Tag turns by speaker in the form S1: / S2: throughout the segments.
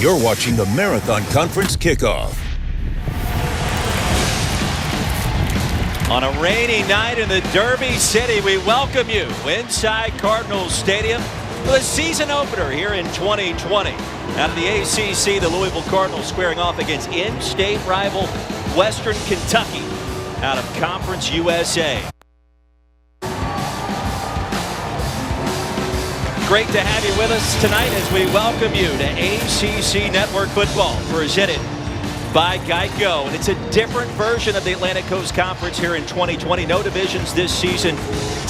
S1: You're watching the Marathon Conference Kickoff.
S2: On a rainy night in the Derby City, we welcome you inside Cardinals Stadium for the season opener here in 2020. Out of the ACC, the Louisville Cardinals squaring off against in-state rival Western Kentucky out of Conference USA. Great to have you with us tonight as we welcome you to ACC Network Football, presented by Geico. And it's a different version of the Atlantic Coast Conference here in 2020. No divisions this season.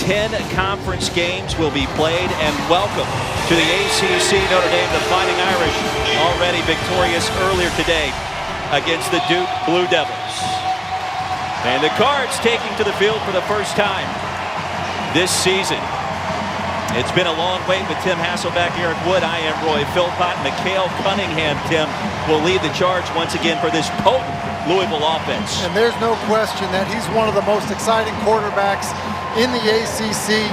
S2: 10 conference games will be played. And welcome to the ACC. Notre Dame, the Fighting Irish, already victorious earlier today against the Duke Blue Devils. And the Cards taking to the field for the first time this season. It's been a long wait with Tim Hasselbeck, Eric Wood. I am Roy Philpott. Mikhail Cunningham, Tim, will lead the charge once again for this potent Louisville offense.
S3: And there's no question that he's one of the most exciting quarterbacks in the ACC.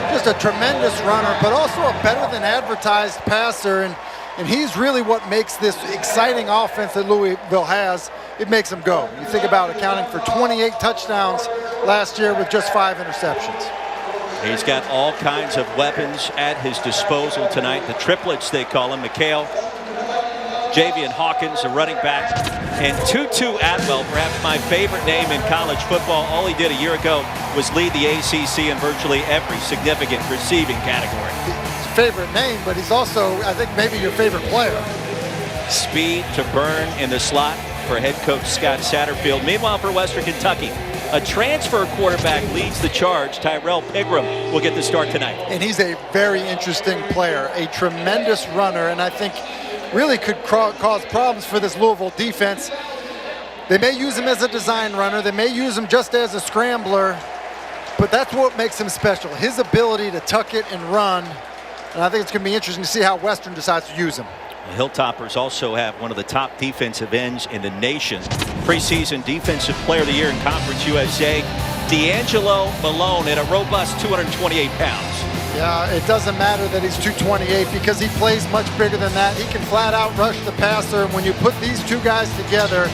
S3: Just a tremendous runner, but also a better than advertised passer. And he's really what makes this exciting offense that Louisville has. It makes them go. You think about accounting for 28 touchdowns last year with just 5 interceptions.
S2: He's got all kinds of weapons at his disposal tonight. The triplets, they call him. Mikhail, Javian Hawkins, a running back, and Tutu Atwell, perhaps my favorite name in college football. All he did a year ago was lead the ACC in virtually every significant receiving category.
S3: His favorite name, but he's also, I think, maybe your favorite player.
S2: Speed to burn in the slot for head coach Scott Satterfield. Meanwhile, for Western Kentucky, a transfer quarterback leads the charge. Tyrell Pigram will get the start tonight.
S3: And he's a very interesting player, a tremendous runner, and I think really could cause problems for this Louisville defense. They may use him as a design runner. They may use him just as a scrambler, but that's what makes him special, his ability to tuck it and run. And I think it's going to be interesting to see how Western decides to use him.
S2: The Hilltoppers also have one of the top defensive ends in the nation. Preseason Defensive Player of the Year in Conference USA, D'Angelo Malone, at a robust 228 pounds.
S3: Yeah, it doesn't matter that he's 228 because he plays much bigger than that. He can flat out rush the passer. And when you put these two guys together,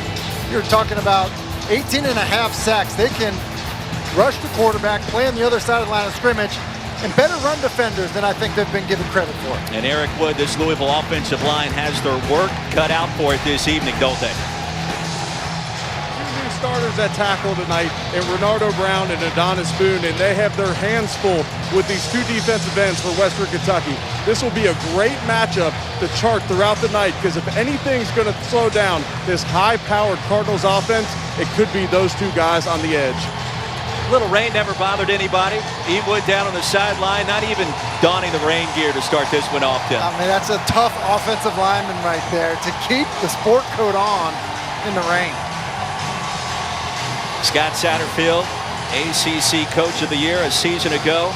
S3: you're talking about 18 and a half sacks. They can rush the quarterback, play on the other side of the line of scrimmage, and better run defenders than I think they've been given credit for.
S2: And Eric Wood, this Louisville offensive line has their work cut out for it this evening, don't they?
S4: Two new starters at tackle tonight, and Renardo Brown and Adonis Boone, and they have their hands full with these two defensive ends for Western Kentucky. This will be a great matchup to chart throughout the night, because if anything's going to slow down this high-powered Cardinals offense, it could be those two guys on the edge.
S2: Little rain never bothered anybody. Wood down on the sideline, not even donning the rain gear to start this one off, Tim.
S3: I mean, that's a tough offensive lineman right there to keep the sport coat on in the rain.
S2: Scott Satterfield, ACC Coach of the Year a season ago.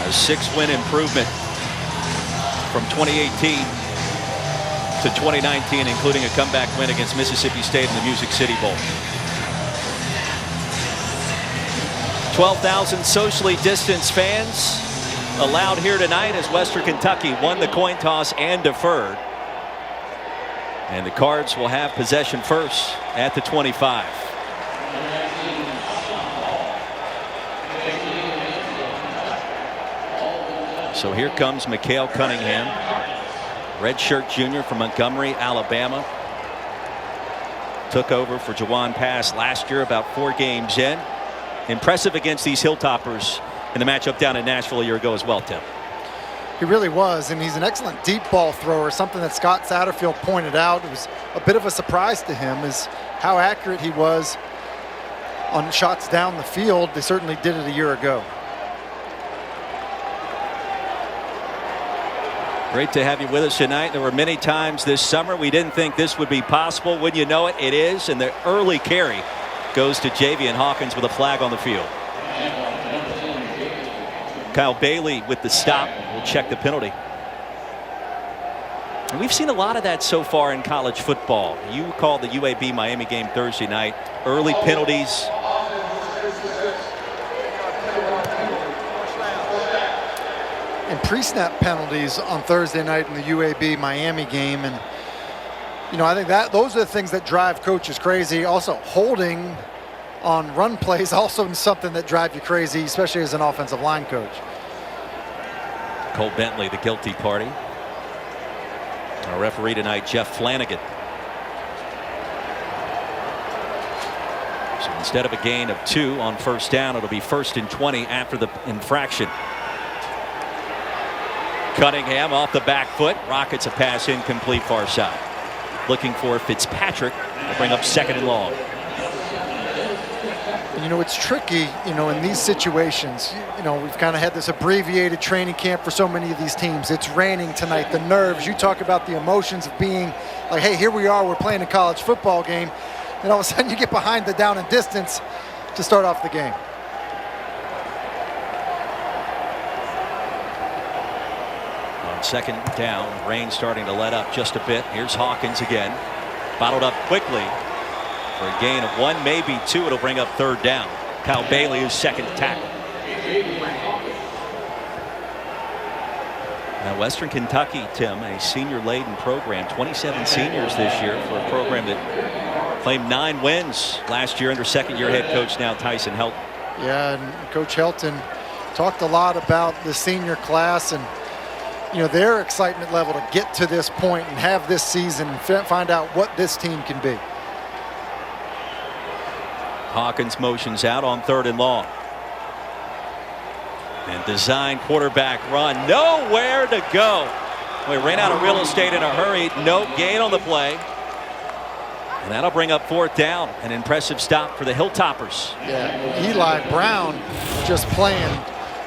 S2: A 6-win improvement from 2018 to 2019, including a comeback win against Mississippi State in the Music City Bowl. 12,000 socially distanced fans allowed here tonight as Western Kentucky won the coin toss and deferred. And the Cards will have possession first at the 25. So here comes Mikhail Cunningham, redshirt junior from Montgomery, Alabama. Took over for Jawan Pass last year, about 4 games in. Impressive against these Hilltoppers in the matchup down in Nashville a year ago as well, Tim.
S3: He really was, and he's an excellent deep ball thrower, something that Scott Satterfield pointed out. It was a bit of a surprise to him is how accurate he was on shots down the field. They certainly did it a year ago.
S2: Great to have you with us tonight. There were many times this summer we didn't think this would be possible. Wouldn't you know it, it is. And the early carry goes to Javian Hawkins with a flag on the field. Kyle Bailey with the stop. We'll check the penalty. And we've seen a lot of that so far in college football. You called the UAB Miami game Thursday night. Early penalties.
S3: in pre-snap penalties on Thursday night in the UAB Miami game. And, you know, I think that those are the things that drive coaches crazy. Also, holding on run plays also something that drive you crazy, especially as an offensive line coach.
S2: Cole Bentley, the guilty party. Our referee tonight, Jeff Flanagan. So instead of a gain of 2 on first down, it'll be 1st and 20 after the infraction. Cunningham off the back foot. Rockets a pass incomplete far side. Looking for Fitzpatrick to bring up 2nd and long.
S3: You know, it's tricky, you know, in these situations. You know, we've kind of had this abbreviated training camp for so many of these teams. It's raining tonight, the nerves. You talk about the emotions of being like, hey, here we are, we're playing a college football game. And all of a sudden you get behind the down and distance to start off the game.
S2: On 2nd down, rain starting to let up just a bit. Here's Hawkins again. Bottled up quickly for a gain of 1, maybe 2. It'll bring up 3rd down. Kyle Bailey is 2nd tackle. Now Western Kentucky, Tim, a senior-laden program. 27 seniors this year for a program that claimed 9 wins last year under 2nd-year head coach now Tyson Helton.
S3: Yeah, and Coach Helton talked a lot about the senior class and, you know, their excitement level to get to this point and have this season and find out what this team can be.
S2: Hawkins motions out on 3rd and long. And design quarterback run. Nowhere to go. We ran out of real estate in a hurry. No gain on the play. And that'll bring up 4th down. An impressive stop for the Hilltoppers.
S3: Yeah, Eli Brown just playing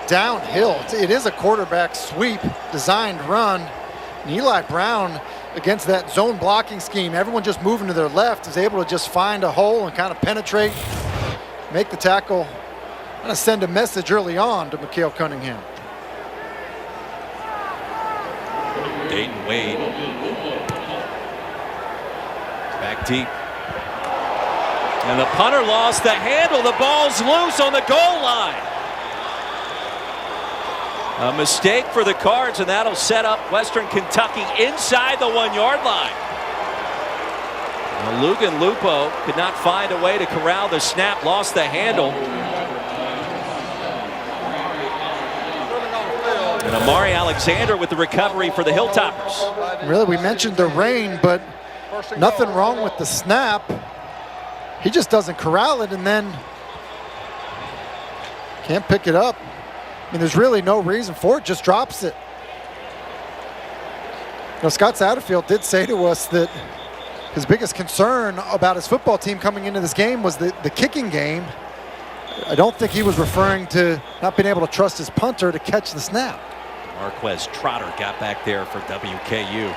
S3: downhill. It is a quarterback sweep designed run. And Eli Brown against that zone blocking scheme, everyone just moving to their left, is able to just find a hole and kind of penetrate, make the tackle, kind of send a message early on to Mikael Cunningham.
S2: Dayton Wade back deep. And the punter lost the handle. The ball's loose on the goal line. A mistake for the Cards, and that'll set up Western Kentucky inside the 1-yard line. Well, Lugan Lupo could not find a way to corral the snap, lost the handle. And Amari Alexander with the recovery for the Hilltoppers.
S3: Really, we mentioned the rain, but nothing wrong with the snap. He just doesn't corral it and then can't pick it up. I mean, there's really no reason for it, just drops it. You know, Scott Satterfield did say to us that his biggest concern about his football team coming into this game was the kicking game. I don't think he was referring to not being able to trust his punter to catch the snap.
S2: Marquez Trotter got back there for WKU.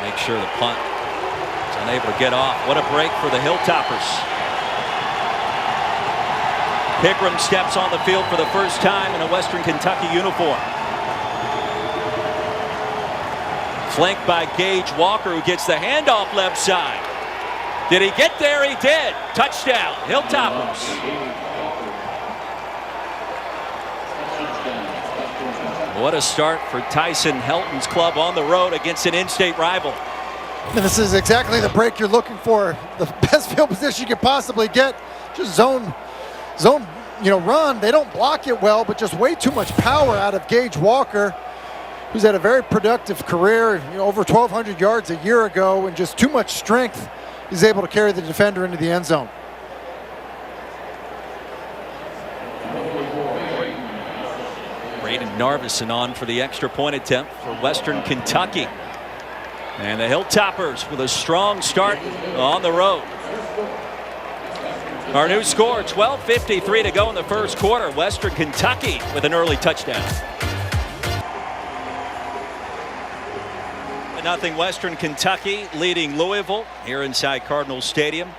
S2: Make sure the punt is unable to get off. What a break for the Hilltoppers. Pickram steps on the field for the first time in a Western Kentucky uniform. Flanked by Gage Walker, who gets the handoff left side. Did he get there? He did. Touchdown, Hilltoppers. What a start for Tyson Helton's club on the road against an in-state rival.
S3: And this is exactly the break you're looking for. The best field position you could possibly get. Just zone, you know, run. They don't block it well, but just way too much power out of Gage Walker, who's had a very productive career, you know, over 1,200 yards a year ago, and just too much strength. He's able to carry the defender into the end zone.
S2: Braden Narvison on for the extra point attempt for Western Kentucky. And the Hilltoppers with a strong start on the road. Our new score, 12:53 to go in the first quarter. Western Kentucky with an early touchdown. 0-0 Western Kentucky leading Louisville here inside Cardinal Stadium.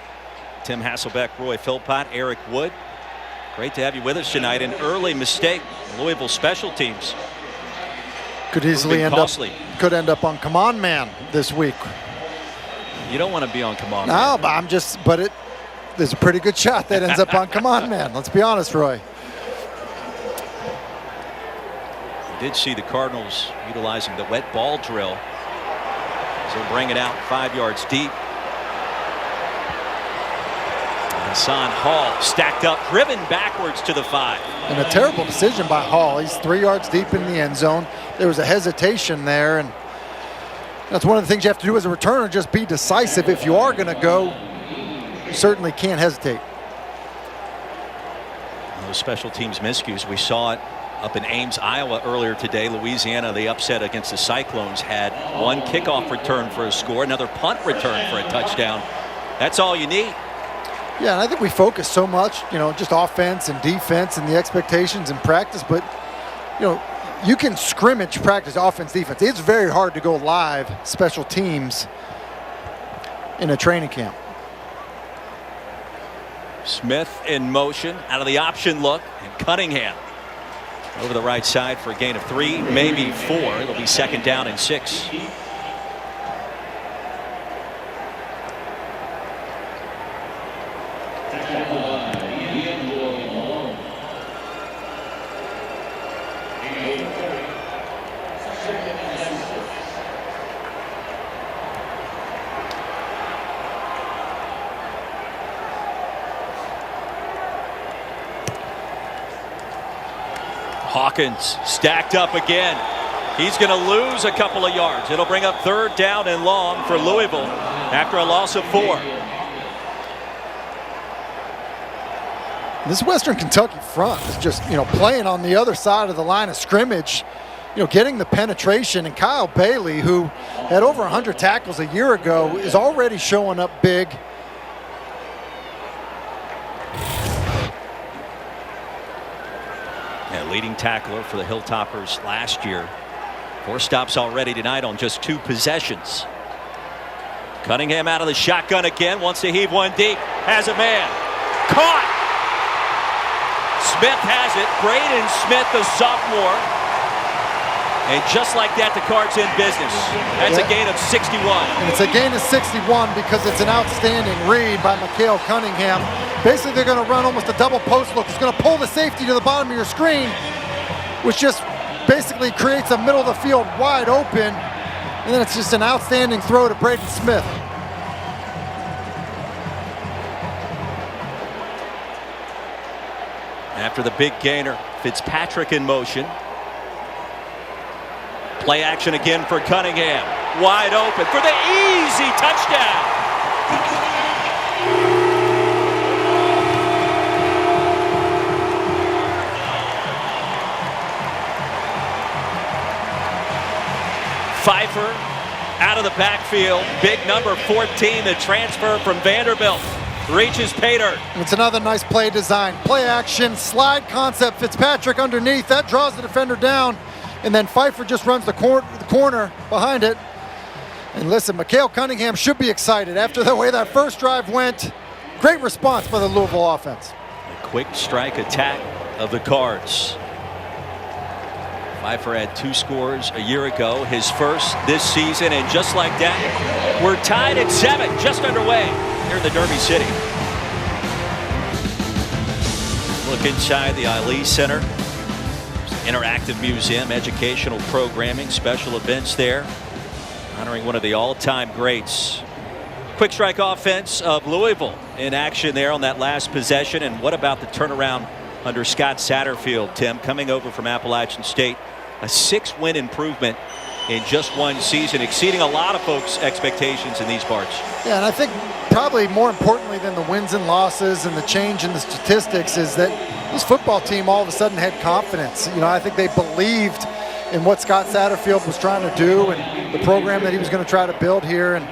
S2: Tim Hasselbeck, Roy Philpott, Eric Wood. Great to have you with us tonight. An early mistake, Louisville special teams.
S3: Could easily end up on Command Man this week.
S2: You don't want to be on Command
S3: Man.
S2: No,
S3: but there's a pretty good shot that ends up on Command Man. Let's be honest, Roy.
S2: Did see the Cardinals utilizing the wet ball drill. So bring it out 5 yards deep. Hassan Hall stacked up, driven backwards to the 5.
S3: And a terrible decision by Hall. He's 3 yards deep in the end zone. There was a hesitation there, and that's one of the things you have to do as a returner, just be decisive. If you are going to go, you certainly can't hesitate.
S2: Those special teams miscues, we saw it up in Ames, Iowa earlier today. Louisiana, the upset against the Cyclones, had one kickoff return for a score, another punt return for a touchdown. That's all you need.
S3: Yeah, and I think we focus so much, just offense and defense and the expectations in practice, but, you can scrimmage practice offense, defense. It's very hard to go live special teams in a training camp.
S2: Smith in motion, out of the option look, and Cunningham over the right side for a gain of 3, maybe 4. It'll be 2nd down and 6. Hawkins stacked up again. He's going to lose a couple of yards. It'll bring up 3rd down and long for Louisville after a loss of 4.
S3: This Western Kentucky front is just, playing on the other side of the line of scrimmage, getting the penetration. And Kyle Bailey, who had over 100 tackles a year ago, is already showing up big.
S2: Leading tackler for the Hilltoppers last year. 4 stops already tonight on just 2 possessions. Cunningham out of the shotgun again, wants to heave one deep, has a man. Caught! Smith has it. Braden Smith, the sophomore. And just like that, the Cards in business. That's a gain of 61.
S3: And it's a gain of 61 because it's an outstanding read by Mikhail Cunningham. Basically, they're going to run almost a double post look. It's going to pull the safety to the bottom of your screen, which just basically creates a middle of the field wide open. And then it's just an outstanding throw to Braden Smith.
S2: After the big gainer, Fitzpatrick in motion. Play action again for Cunningham. Wide open for the easy touchdown. Pfeiffer out of the backfield. Big number 14, the transfer from Vanderbilt. Reaches Pater.
S3: It's another nice play design. Play action, slide concept. Fitzpatrick underneath. That draws the defender down. And then Pfeiffer just runs the corner behind it. And listen, Mikhail Cunningham should be excited after the way that first drive went. Great response by the Louisville offense.
S2: A quick strike attack of the Cards. Pfeiffer had 2 scores a year ago, his first this season, and just like that, we're tied at 7, just underway here in the Derby City. Look inside the Ali Center. Interactive museum, educational programming, special events there, honoring one of the all-time greats. Quick strike offense of Louisville in action there on that last possession. And what about the turnaround under Scott Satterfield, Tim, coming over from Appalachian State? A 6-win improvement in just 1 season, exceeding a lot of folks' expectations in these parts.
S3: Yeah, and I think probably more importantly than the wins and losses and the change in the statistics is that this football team all of a sudden had confidence. I think they believed in what Scott Satterfield was trying to do and the program that he was going to try to build here. And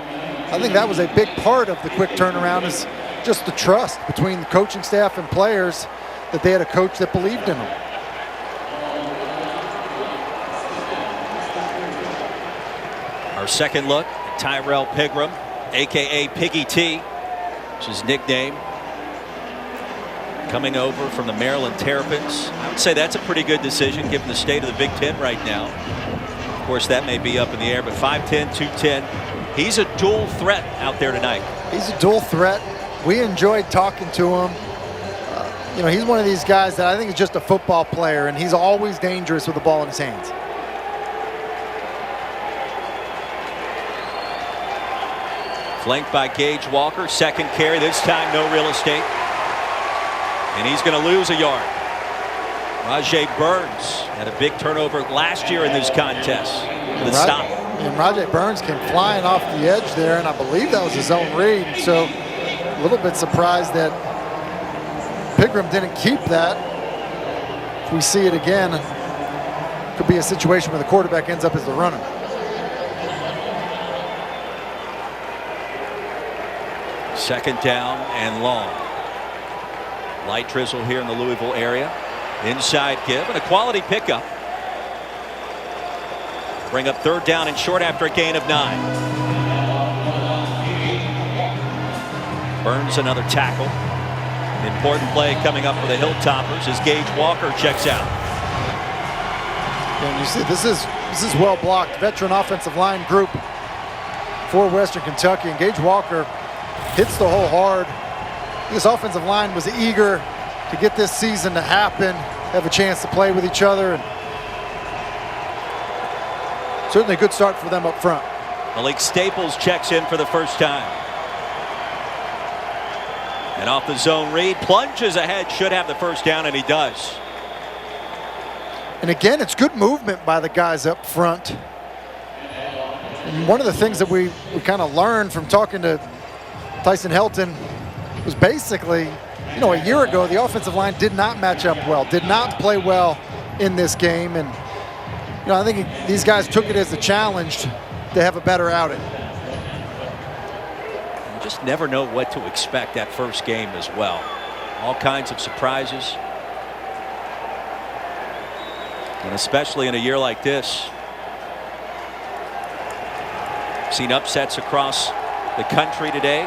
S3: I think that was a big part of the quick turnaround, is just the trust between the coaching staff and players that they had a coach that believed in them.
S2: Our second look at Tyrell Pigram, a.k.a. Piggy T, which is his nickname. Coming over from the Maryland Terrapins. I would say that's a pretty good decision given the state of the Big Ten right now. Of course, that may be up in the air, but 5'10", 210. He's a dual threat out there tonight.
S3: He's a dual threat. We enjoyed talking to him. you know, he's one of these guys that I think is just a football player, and he's always dangerous with the ball in his hands.
S2: Flanked by Gage Walker, second carry, this time no real estate. And he's going to lose a yard. Rajay Burns had a big turnover last year in this contest. The stop.
S3: And Rajay Burns came flying off the edge there, and I believe that was his own read. So a little bit surprised that Pigram didn't keep that. If we see it again, it could be a situation where the quarterback ends up as the runner.
S2: Second down and long. Light drizzle here in the Louisville area. Inside give and a quality pickup. Bring up third down and short after a gain of 9. Burns another tackle. Important play coming up for the Hilltoppers as Gage Walker checks out.
S3: And you see this is well blocked. Veteran offensive line group for Western Kentucky, and Gage Walker hits the hole hard. This offensive line was eager to get this season to happen, have a chance to play with each other, and certainly a good start for them up front.
S2: Malik Staples checks in for the first time. And off the zone read, plunges ahead, should have the first down, and he does.
S3: And again, it's good movement by the guys up front. And one of the things that we kind of learned from talking to Tyson Helton was basically, you know, a year ago, the offensive line did not match up well, did not play well in this game. And, you know, I think these guys took it as a challenge to have a better outing.
S2: You just never know what to expect that first game as well. All kinds of surprises. And especially in a year like this. Seen upsets across the country today.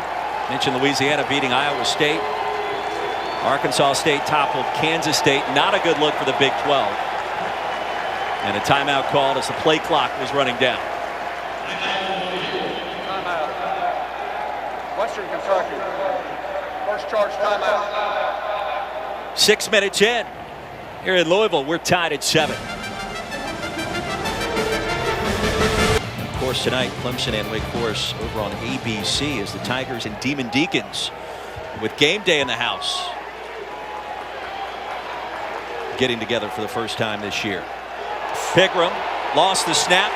S2: Mentioned Louisiana beating Iowa State. Arkansas State toppled Kansas State. Not a good look for the Big 12. And a timeout called as the play clock was running down.
S5: Timeout. Western Kentucky. First charge timeout.
S2: 6 minutes in. Here in Louisville, we're tied at 7. Of course, tonight, Clemson and Wake Forest over on ABC as the Tigers and Demon Deacons with game day in the house getting together for the first time this year. Pigram lost the snap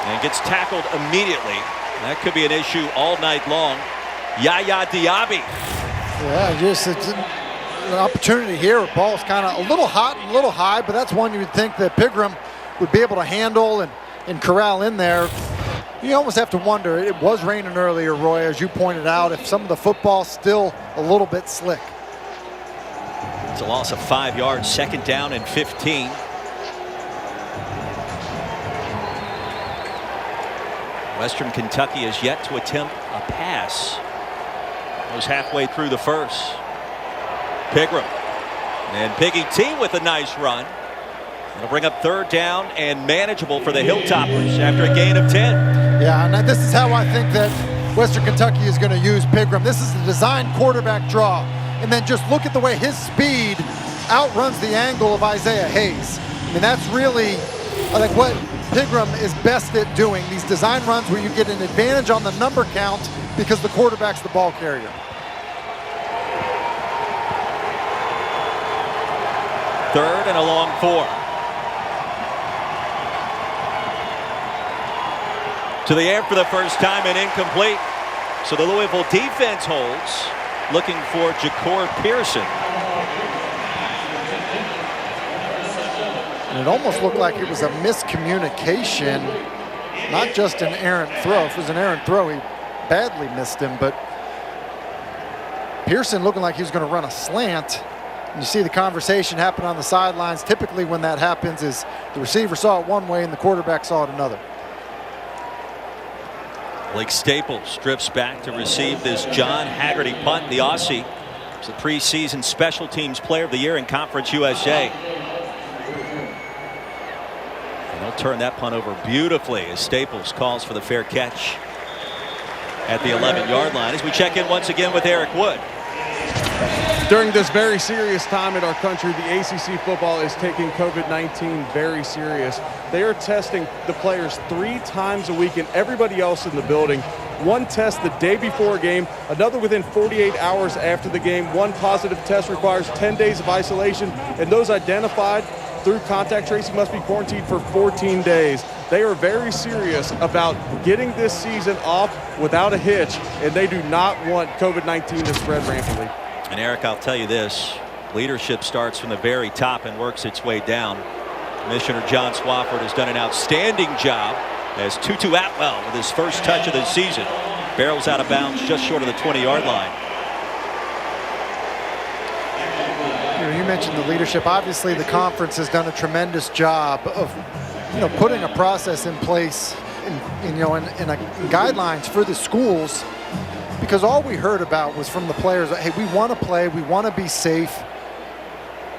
S2: and gets tackled immediately. That could be an issue all night long. Yaya Diaby.
S3: Yeah, just it's an opportunity here. The ball's kind of a little hot and a little high, but that's one you would think that Pigram would be able to handle and corral in there. You almost have to wonder, it was raining earlier, Roy, as you pointed out, if some of the football's still a little bit slick.
S2: It's a loss of 5 yards, second down and 15. Western Kentucky has yet to attempt a pass. It was halfway through the first. Pigram and Piggy T with a nice run. It'll bring up third down and manageable for the Hilltoppers after a gain of 10.
S3: Yeah, and this is how I think that Western Kentucky is going to use Pigram. This is the design quarterback draw. And then just look at the way his speed outruns the angle of Isaiah Hayes. I mean, that's really, I think, what Pigram is best at doing. These design runs where you get an advantage on the number count because the quarterback's the ball carrier.
S2: Third and a long 4. To the air for the first time and incomplete. So the Louisville defense holds, looking for Ja'Cour Pearson.
S3: And it almost looked like it was a miscommunication, not just an errant throw. If it was an errant throw, he badly missed him, but Pearson looking like he was going to run a slant. And you see the conversation happen on the sidelines. Typically when that happens is the receiver saw it one way and the quarterback saw it another.
S2: Blake Staples drifts back to receive this John Haggerty punt. The Aussie is the preseason special teams player of the year in Conference USA. And he'll turn that punt over beautifully as Staples calls for the fair catch at the 11-yard line as we check in once again with Eric Wood.
S4: During this very serious time in our country, the ACC football is taking COVID-19 very serious. They are testing the players 3 times a week and everybody else in the building. One test the day before a game, another within 48 hours after the game. One positive test requires 10 days of isolation, and those identified through contact tracing must be quarantined for 14 days. They are very serious about getting this season off without a hitch, and they do not want COVID-19 to spread rampantly.
S2: And Eric, I'll tell you this, leadership starts from the very top and works its way down. Commissioner John Swafford has done an outstanding job as Tutu Atwell with his first touch of the season barrels out of bounds just short of the 20-yard line.
S3: You mentioned the leadership. Obviously, the conference has done a tremendous job of, putting a process in place, in guidelines for the schools, because all we heard about was from the players. Hey, we want to play, we want to be safe,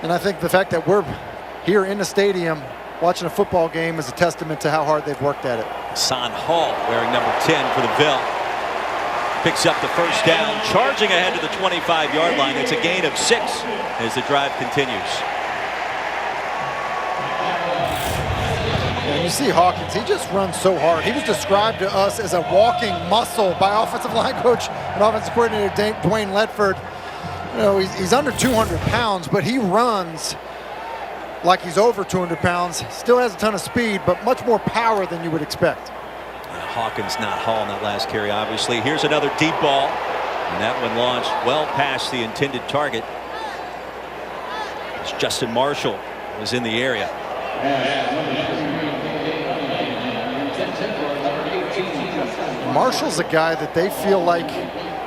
S3: and I think the fact that we're here in the stadium watching a football game is a testament to how hard they've worked at it.
S2: Son Hall wearing number 10 for the Ville. Picks up the first down, charging ahead to the 25-yard line. It's a gain of 6 as the drive continues.
S3: And you see Hawkins, he just runs so hard. He was described to us as a walking muscle by offensive line coach and offensive coordinator Dwayne Ledford. He's under 200 pounds, but he runs like he's over 200 pounds. Still has a ton of speed, but much more power than you would expect.
S2: Hawkins not Hall on that last carry, obviously. Here's another deep ball, and that one launched well past the intended target. As Justin Marshall was in the area.
S3: Marshall's a guy that they feel like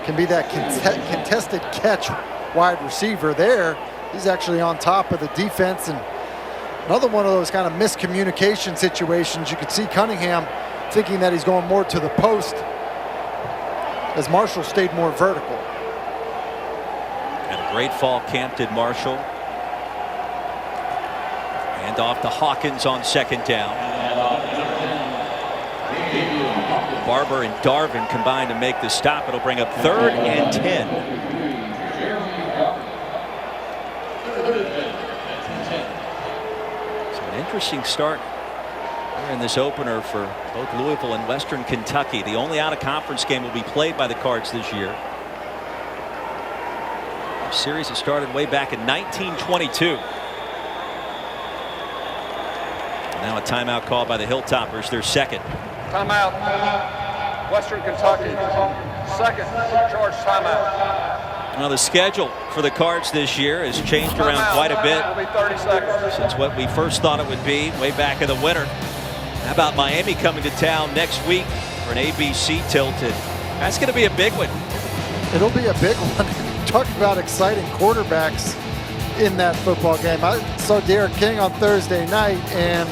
S3: can be that contested catch wide receiver there. He's actually on top of the defense, and another one of those kind of miscommunication situations. You could see Cunningham thinking that he's going more to the post as Marshall stayed more vertical.
S2: And a great fall camp did Marshall. And off to Hawkins on second down. Barber and Darvin combined to make the stop. It'll bring up 3rd and 10. So an interesting start in this opener for both Louisville and Western Kentucky. The only out-of-conference game will be played by the Cards this year. A series that started way back in 1922. And now a timeout called by the Hilltoppers, their second.
S5: Timeout. Western Kentucky. Second charge timeout.
S2: Now the schedule for the Cards this year has changed around quite a bit.
S5: It'll be 30 seconds.
S2: Since what we first thought it would be way back in the winter. How about Miami coming to town next week for an ABC tilted? That's going to be a big one.
S3: It'll be a big one. Talk about exciting quarterbacks in that football game. I saw Derek King on Thursday night, and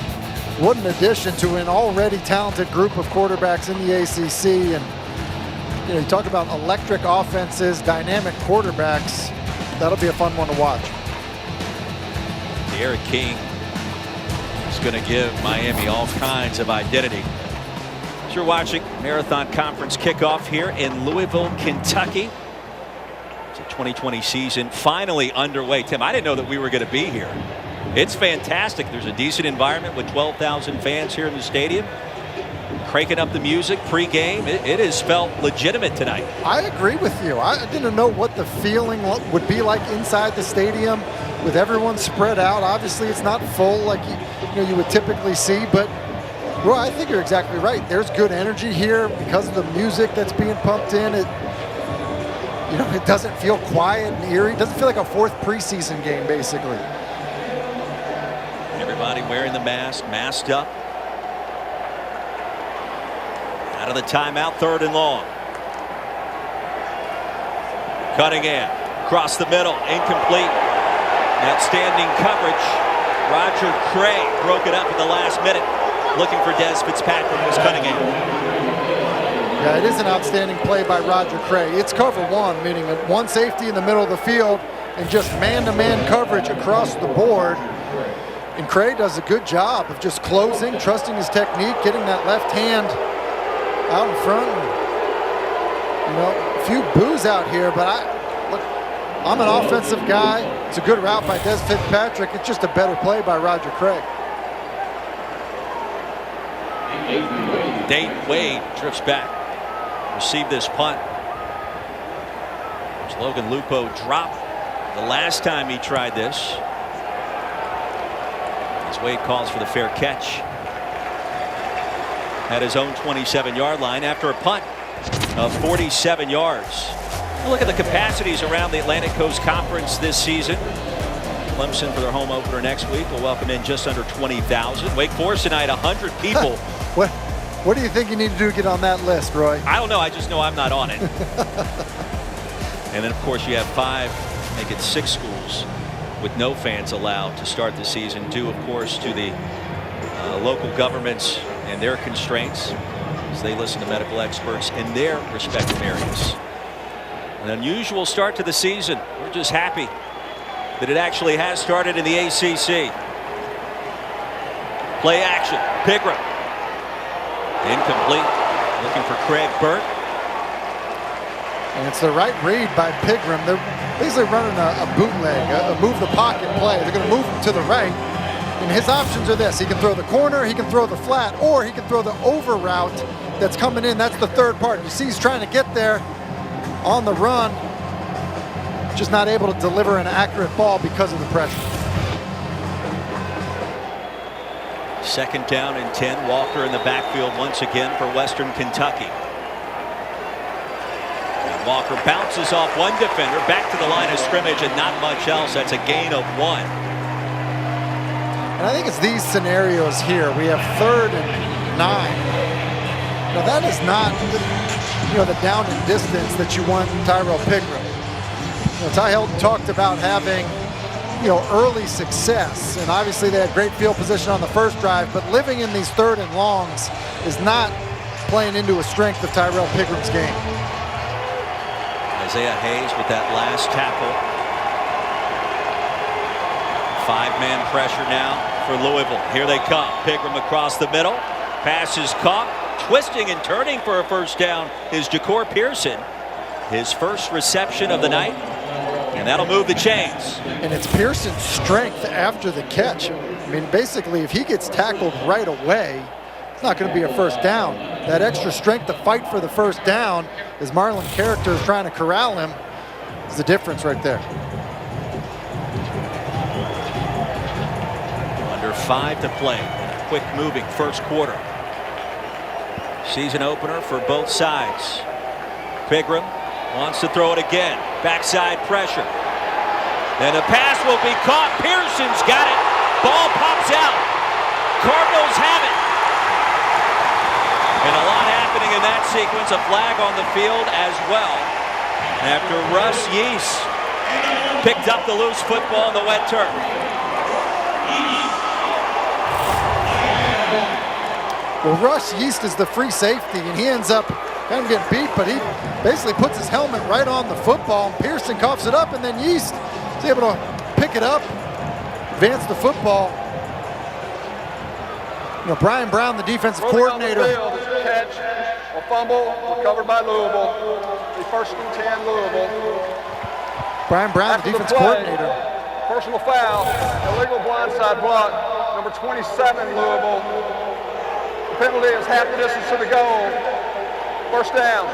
S3: what an addition to an already talented group of quarterbacks in the ACC. And you talk about electric offenses, dynamic quarterbacks. That'll be a fun one to watch.
S2: Derek King is going to give Miami all kinds of identity. As you're watching Marathon Conference kickoff here in Louisville, Kentucky. It's a 2020 season finally underway. Tim, I didn't know that we were going to be here. It's fantastic. There's a decent environment with 12,000 fans here in the stadium. Cranking up the music pre-game. It has felt legitimate tonight.
S3: I agree with you. I didn't know what the feeling would be like inside the stadium with everyone spread out. Obviously, it's not full like you would typically see, but well, I think you're exactly right. There's good energy here because of the music that's being pumped in. It doesn't feel quiet and eerie. It doesn't feel like a 4th preseason game, basically.
S2: Everybody wearing the mask, masked up. Out of the timeout, 3rd and long. Cunningham across the middle, incomplete. Outstanding coverage. Roger Cray broke it up at the last minute. Looking for Des Fitzpatrick was Cunningham.
S3: Yeah, it is an outstanding play by Roger Cray. It's cover 1, meaning one safety in the middle of the field and just man-to-man coverage across the board. And Cray does a good job of just closing, trusting his technique, getting that left hand out in front. A few boos out here, but I'm an offensive guy. It's a good route by Des Fitzpatrick. It's just a better play by Roger Craig.
S2: Nate Wade drifts back. Received this punt. Logan Lupo dropped the last time he tried this. As Wade calls for the fair catch. At his own 27-yard line after a punt of 47 yards. Look at the capacities around the Atlantic Coast Conference this season. Clemson for their home opener next week will welcome in just under 20,000. Wake Forest tonight, 100 people.
S3: What do you think you need to do to get on that list, Roy?
S2: I don't know. I just know I'm not on it. And then, of course, you have 5, make it 6 schools with no fans allowed to start the season, due, of course, to the local governments and their constraints as they listen to medical experts in their respective areas. An unusual start to the season. We're just happy that it actually has started in the ACC. Play action. Pigram. Incomplete. Looking for Craig Burt.
S3: And it's the right read by Pigram. They're basically running a bootleg, a move the pocket play. They're going to move him to the right. And his options are this. He can throw the corner, he can throw the flat, or he can throw the over route that's coming in. That's the third part. You see he's trying to get there on the run. Just not able to deliver an accurate ball because of the pressure.
S2: 2nd down and 10. Walker in the backfield once again for Western Kentucky. Walker bounces off one defender back to the line of scrimmage and not much else. That's a gain of 1.
S3: And I think it's these scenarios here. We have 3rd and 9. Now that is not, the down and distance that you want Tyrell Pigram. Ty Helton talked about having, early success, and obviously they had great field position on the first drive, but living in these 3rd and longs is not playing into a strength of Tyrell Pigram's game.
S2: Isaiah Hayes with that last tackle. 5-man pressure now for Louisville. Here they come. Pigram across the middle. Pass is caught. Twisting and turning for a first down is Ja'Cour Pearson. His first reception of the night. And that'll move the chains.
S3: And it's Pearson's strength after the catch. I mean, basically, if he gets tackled right away, it's not going to be a first down. That extra strength to fight for the first down as Marlon Character is trying to corral him is the difference right there.
S2: Under 5 to play. Quick moving first quarter. Season opener for both sides. Pigram wants to throw it again. Backside pressure. And the pass will be caught. Pearson's got it. Ball pops out. Cardinals have it. And a lot happening in that sequence. A flag on the field as well. After Russ Yeast picked up the loose football on the wet turf.
S3: Well, Russ Yeast is the free safety, and he ends up kind of getting beat, but he basically puts his helmet right on the football. Pearson coughs it up, and then Yeast is able to pick it up, advance the football. Brian Brown, the defensive coordinator.
S5: On the field, catch, a fumble, recovered by Louisville. The 1st and 10, Louisville.
S3: Brian Brown, the defensive coordinator.
S5: Personal foul, illegal blindside block, number 27, Louisville. The penalty is half the distance to the goal. First down.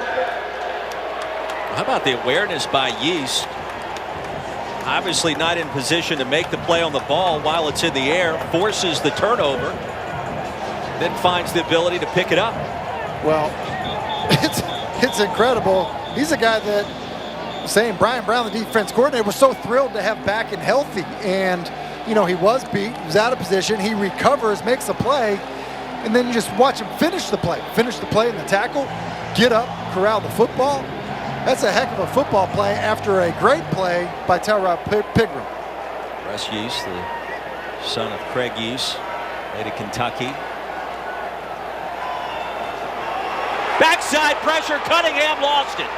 S2: How about the awareness by Yeast? Obviously not in position to make the play on the ball while it's in the air. Forces the turnover. Then finds the ability to pick it up.
S3: Well, it's incredible. He's a guy that, saying Brian Brown, the defense coordinator, was so thrilled to have back and healthy. And, he was beat. He was out of position. He recovers, makes a play. And then you just watch him finish the play. Finish the play in the tackle. Get up, corral the football. That's a heck of a football play after a great play by Tyrell Pigram.
S2: Russ Yeast, the son of Craig Yeast, played at Kentucky. Backside pressure, Cunningham lost it.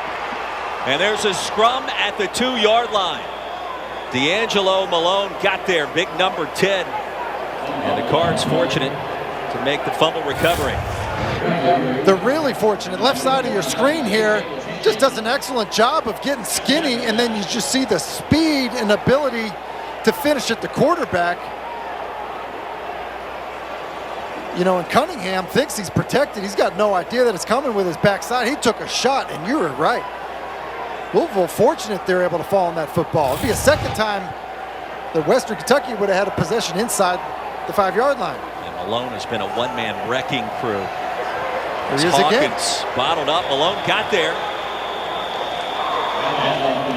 S2: And there's a scrum at the 2-yard line. D'Angelo Malone got there, big number 10. And the Cards fortunate to make the fumble recovery.
S3: They're really fortunate. Left side of your screen here, just does an excellent job of getting skinny, and then you just see the speed and ability to finish at the quarterback. You know, and Cunningham thinks he's protected. He's got no idea that it's coming with his backside. He took a shot, and you were right. Louisville fortunate they're able to fall on that football. It'd be a second time that Western Kentucky would have had a possession inside the 5-yard line.
S2: And Malone has been a one-man wrecking crew.
S3: There he is again.
S2: Hawkins bottled up. Malone got there.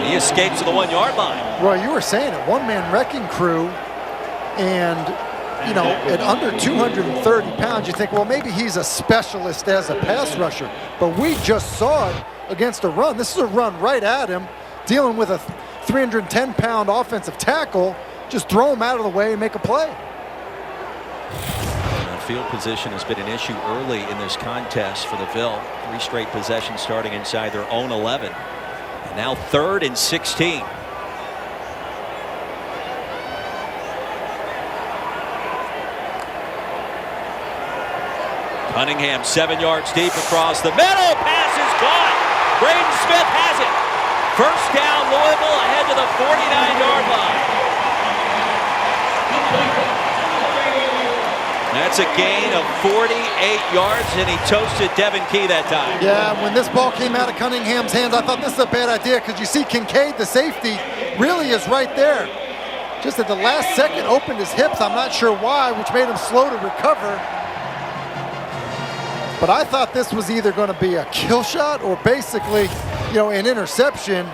S2: He escapes to the 1-yard line.
S3: Roy, you were saying it, one-man wrecking crew, and you know, at under 230 pounds, you think, well, maybe he's a specialist as a pass rusher. But we just saw it against a run. This is a run right at him, dealing with a 310-pound offensive tackle. Just throw him out of the way and make a play.
S2: Field position has been an issue early in this contest for the Ville. 3 straight possessions starting inside their own 11. And now 3rd and 16. Cunningham 7 yards deep across the middle. Pass is caught. Braden Smith has it. First down, Louisville ahead to the 49-yard line. That's a gain of 48 yards, and he toasted Devin Key that time.
S3: Yeah, when this ball came out of Cunningham's hands, I thought this is a bad idea because you see Kincaid, the safety, really is right there. Just at the last second opened his hips. I'm not sure why, which made him slow to recover. But I thought this was either going to be a kill shot or basically, you know, an interception.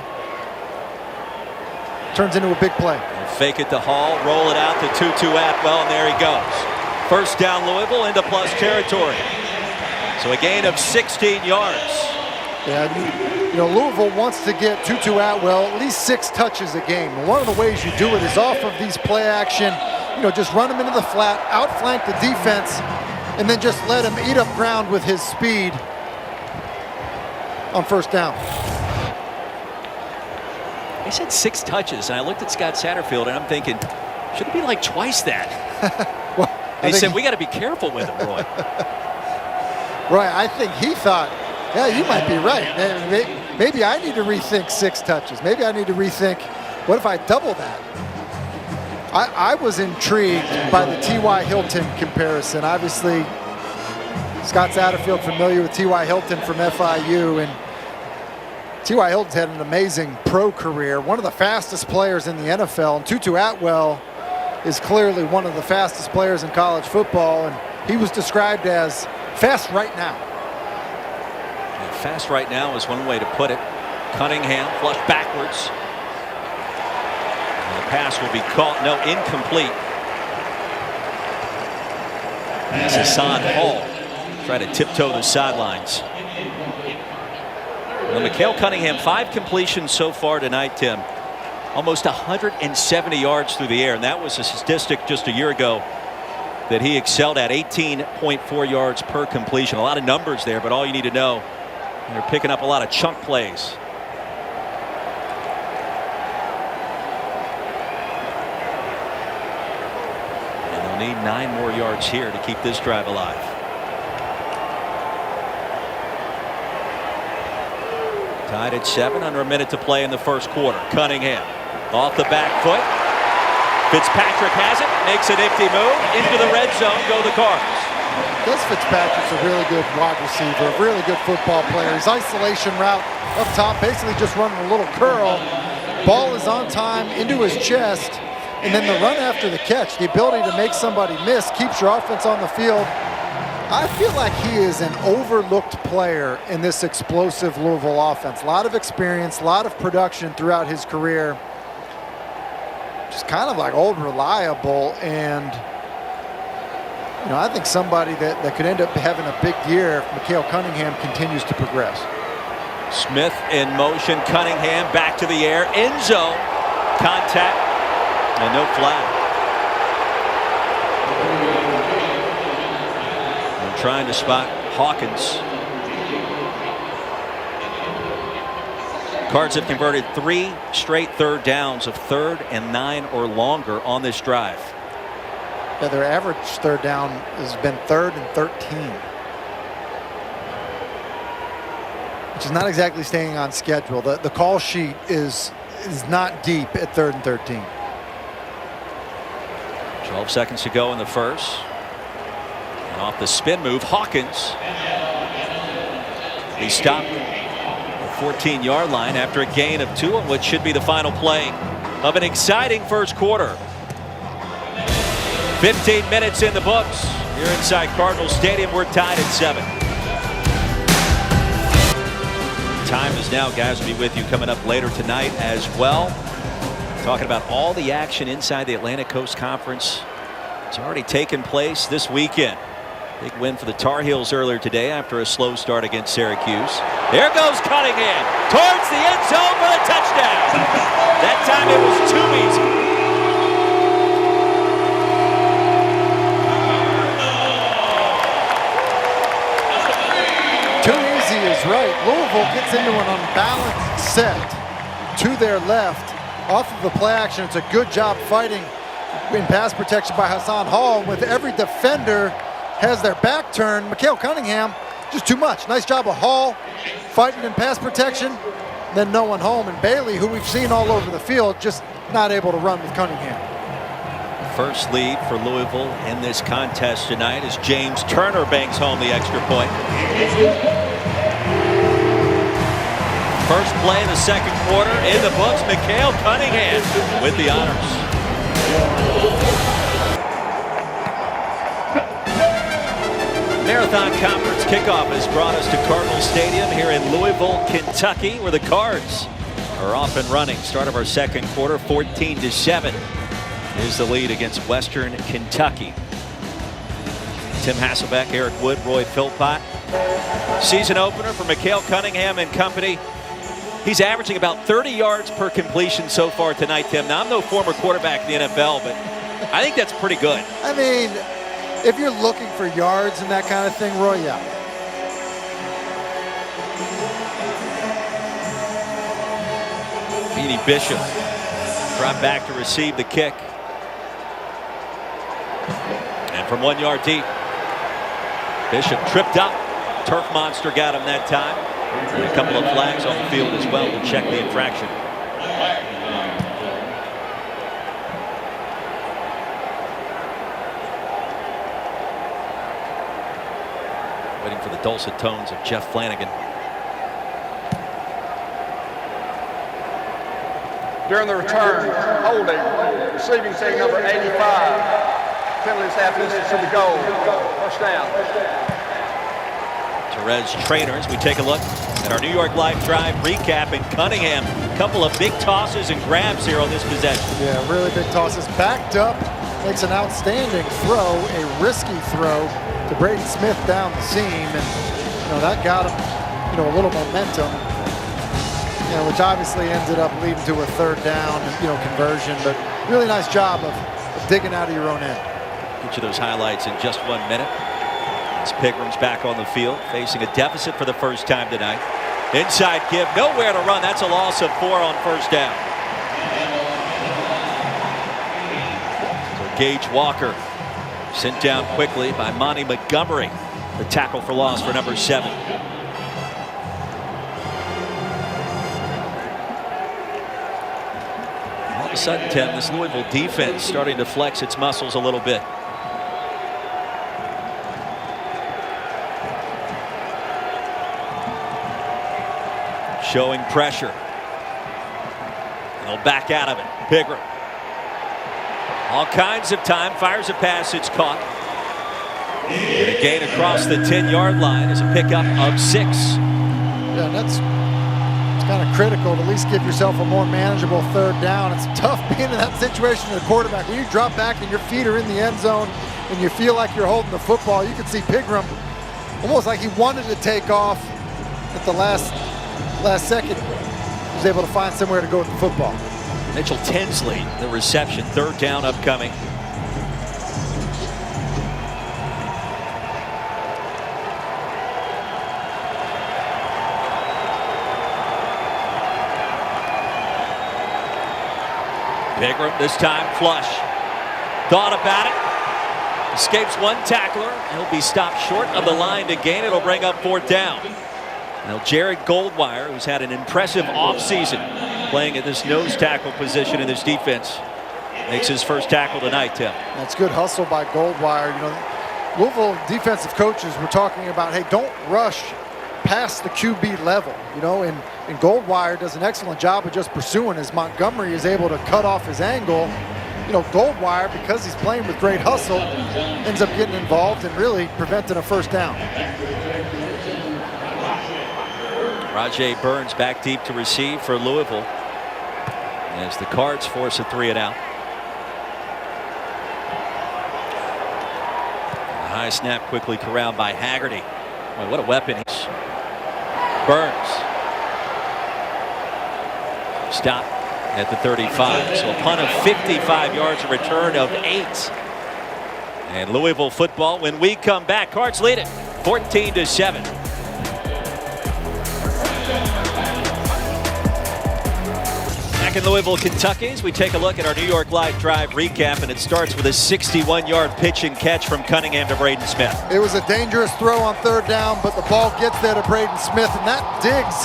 S3: Turns into a big play.
S2: And fake it to Hall, roll it out to Tutu Atwell, and there he goes. First down, Louisville into plus territory. So a gain of 16 yards.
S3: Yeah, you know, Louisville wants to get Tutu Atwell at least 6 touches a game. And one of the ways you do it is off of these play action, you know, just run him into the flat, outflank the defense, and then just let him eat up ground with his speed on first down.
S2: He said 6 touches, and I looked at Scott Satterfield, and I'm thinking, should it be like twice that?
S3: Well,
S2: he said, we got to be careful with him, Roy.
S3: Roy, I think he thought, yeah, you might be right. Maybe I need to rethink 6 touches. Maybe I need to rethink, what if I double that? I was intrigued by the T.Y. Hilton comparison. Obviously, Scott Satterfield familiar with T.Y. Hilton from FIU, and T.Y. Hilton's had an amazing pro career, one of the fastest players in the NFL, and Tutu Atwell is clearly one of the fastest players in college football, and he was described as fast right now.
S2: Yeah, fast right now is one way to put it. Cunningham flush backwards. And the pass will be caught. No, incomplete. It's Hassan Hall. Try to tiptoe the sidelines. Well, Mikhail Cunningham, 5 completions so far tonight, Tim. Almost 170 yards through the air, and that was a statistic just a year ago that he excelled at, 18.4 yards per completion. A lot of numbers there, but all you need to know, they're picking up a lot of chunk plays. And they'll need 9 more yards here to keep this drive alive. Tied at 7, under a minute to play in the first quarter. Cunningham off the back foot. Fitzpatrick has it, makes an empty move into the red zone. Go the Cards.
S3: Gus Fitzpatrick's a really good wide receiver, a really good football player. His isolation route up top, basically just running a little curl. Ball is on time into his chest, and then the run after the catch, the ability to make somebody miss, keeps your offense on the field. I feel like he is an overlooked player in this explosive Louisville offense. A lot of experience, a lot of production throughout his career. Just kind of like old reliable, and you know, I think somebody that could end up having a big year if Mikhail Cunningham continues to progress.
S2: Smith in motion. Cunningham back to the air. End zone. Contact and no flag. They're trying to spot Hawkins. Cards have converted 3 straight third downs of 3rd and 9 or longer on this drive.
S3: Yeah, their average third down has been 3rd and 13. which is not exactly staying on schedule. The call sheet is not deep at 3rd and 13.
S2: 12 seconds to go in the first. And off the spin move, Hawkins. He stopped at the 14-yard line after a gain of 2 on what should be the final play of an exciting first quarter. 15 minutes in the books. Here inside Cardinal Stadium, we're tied at 7. Time is now, guys. Will be with you coming up later tonight as well. Talking about all the action inside the Atlantic Coast Conference. It's already taken place this weekend. Big win for the Tar Heels earlier today after a slow start against Syracuse. There goes Cunningham towards the end zone for the touchdown. That time it was too easy.
S3: Is right. Louisville gets into an unbalanced set to their left off of the play action. It's a good job fighting in pass protection by Hassan Hall. With every defender has their back turned, Mikhail Cunningham, just too much. Nice job of Hall fighting in pass protection. Then no one home. And Bailey, who we've seen all over the field, just not able to run with Cunningham.
S2: First lead for Louisville in this contest tonight as James Turner banks home the extra point. First play in the second quarter in the books. Mikhail Cunningham with the honors. Marathon Conference kickoff has brought us to Cardinal Stadium here in Louisville, Kentucky, where the Cards are off and running. Start of our second quarter, 14-7 is the lead against Western Kentucky. Tim Hasselbeck, Eric Wood, Roy Philpott. Season opener for Mikhail Cunningham and company. He's averaging about 30 yards per completion so far tonight, Tim. Now, I'm no former quarterback in the NFL, but I think that's pretty good.
S3: I mean, if you're looking for yards and that kind of thing, Roy, yeah.
S2: Beanie Bishop brought back to receive the kick. And from 1 yard deep, Bishop tripped up. Turf Monster got him that time. And a couple of flags on the field as well to check the infraction. Waiting for the dulcet tones of Jeff Flanagan.
S5: During the return, holding, receiving team number 85. Penalties half distance to the goal. First down.
S2: Perez trainers. We take a look at our New York Live Drive recap, and Cunningham, a couple of big tosses and grabs here on this possession.
S3: Yeah, really big tosses. Backed up, makes an outstanding throw, a risky throw to Braden Smith down the seam, and that got him, a little momentum, which obviously ended up leading to a third down, conversion. But really nice job of digging out of your own end.
S2: Get you those highlights in just 1 minute. Pigram's back on the field, facing a deficit for the first time tonight. Inside give, nowhere to run. That's a loss of 4 on first down. So Gage Walker sent down quickly by Monty Montgomery, the tackle for loss for number 7. All of a sudden, Tim, this Louisville defense starting to flex its muscles a little bit. Showing pressure. And they'll back out of it. Pigram. All kinds of time. Fires a pass. It's caught. And a gain across the 10-yard line is a pickup of 6.
S3: Yeah, it's kind of critical to at least give yourself a more manageable third down. It's tough being in that situation as a quarterback. When you drop back and your feet are in the end zone and you feel like you're holding the football, you can see Pigram almost like he wanted to take off at the last second. He was able to find somewhere to go with the football.
S2: Mitchell Tinsley, the reception, third down upcoming. Pigram this time flush. Thought about it. Escapes one tackler. He'll be stopped short of the line to gain. It'll bring up 4th down. Now, Jared Goldwire, who's had an impressive offseason playing at this nose tackle position in this defense, makes his first tackle tonight, Tim.
S3: That's good hustle by Goldwire. You know, Louisville defensive coaches were talking about, hey, don't rush past the QB level, you know, and Goldwire does an excellent job of just pursuing as Montgomery is able to cut off his angle. You know, Goldwire, because he's playing with great hustle, ends up getting involved and really preventing a first down.
S2: Rajay Burns back deep to receive for Louisville as the Cards force a 3-and-out. The high snap quickly corralled by Haggerty. Boy, what a weapon. Burns. Stop at the 35. So a punt of 55 yards, a return of 8. And Louisville football, when we come back, Cards lead it 14-7. In Louisville, Kentucky, as we take a look at our New York Live Drive recap, and it starts with a 61-yard pitch and catch from Cunningham to Braden Smith.
S3: It was a dangerous throw on third down, but the ball gets there to Braden Smith, and that digs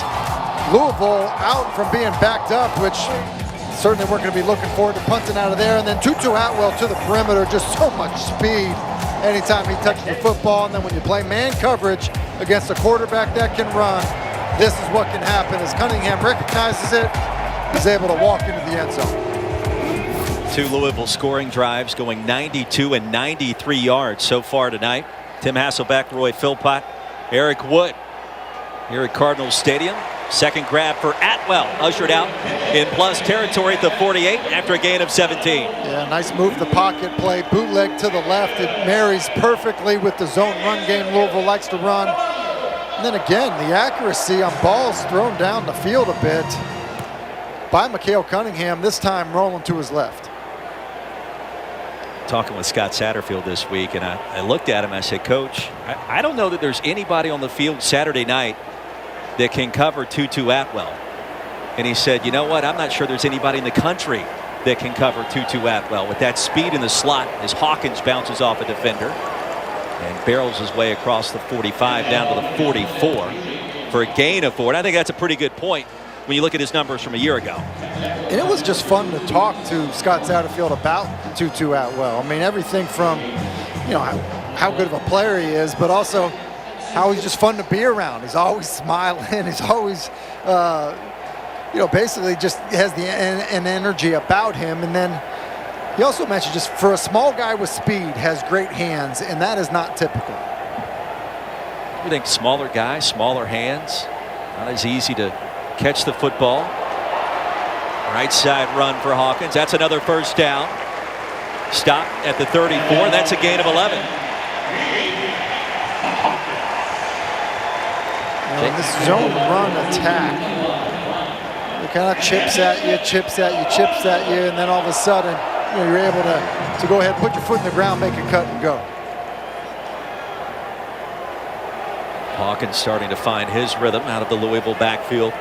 S3: Louisville out from being backed up, which certainly we're going to be looking forward to punting out of there. And then Tutu Atwell to the perimeter, just so much speed anytime he touches the football. And then when you play man coverage against a quarterback that can run, this is what can happen. As Cunningham recognizes it, he's able to walk into the end zone.
S2: 2 Louisville scoring drives going 92 and 93 yards so far tonight. Tim Hasselbeck, Roy Philpott, Eric Wood here at Cardinals Stadium. Second grab for Atwell, ushered out in plus territory at the 48 after a gain of 17.
S3: Yeah, nice move the pocket play, bootleg to the left. It marries perfectly with the zone run game Louisville likes to run. And then again, the accuracy on balls thrown down the field a bit by Mikael Cunningham, this time rolling to his left.
S2: Talking with Scott Satterfield this week, and I looked at him, I said, Coach, I don't know that there's anybody on the field Saturday night that can cover Tutu Atwell. And he said, you know what, I'm not sure there's anybody in the country that can cover Tutu Atwell with that speed in the slot as Hawkins bounces off a defender and barrels his way across the 45 down to the 44 for a gain of 4. And I think that's a pretty good point when you look at his numbers from a year ago.
S3: And it was just fun to talk to Scott Satterfield about Tutu Atwell. I mean, everything from, you know, how good of a player he is, but also how he's just fun to be around. He's always smiling. He's always, you know, basically just has an energy about him. And then he also mentioned just for a small guy with speed, has great hands, and that is not typical.
S2: You think smaller guy, smaller hands, not as easy to catch the football. Right side run for Hawkins. That's another first down. Stop at the 34. That's a gain of 11.
S3: You know, this zone run attack, it kind of chips at you, and then all of a sudden, you know, you're able to go ahead, put your foot in the ground, make a cut, and go.
S2: Hawkins starting to find his rhythm out of the Louisville backfield.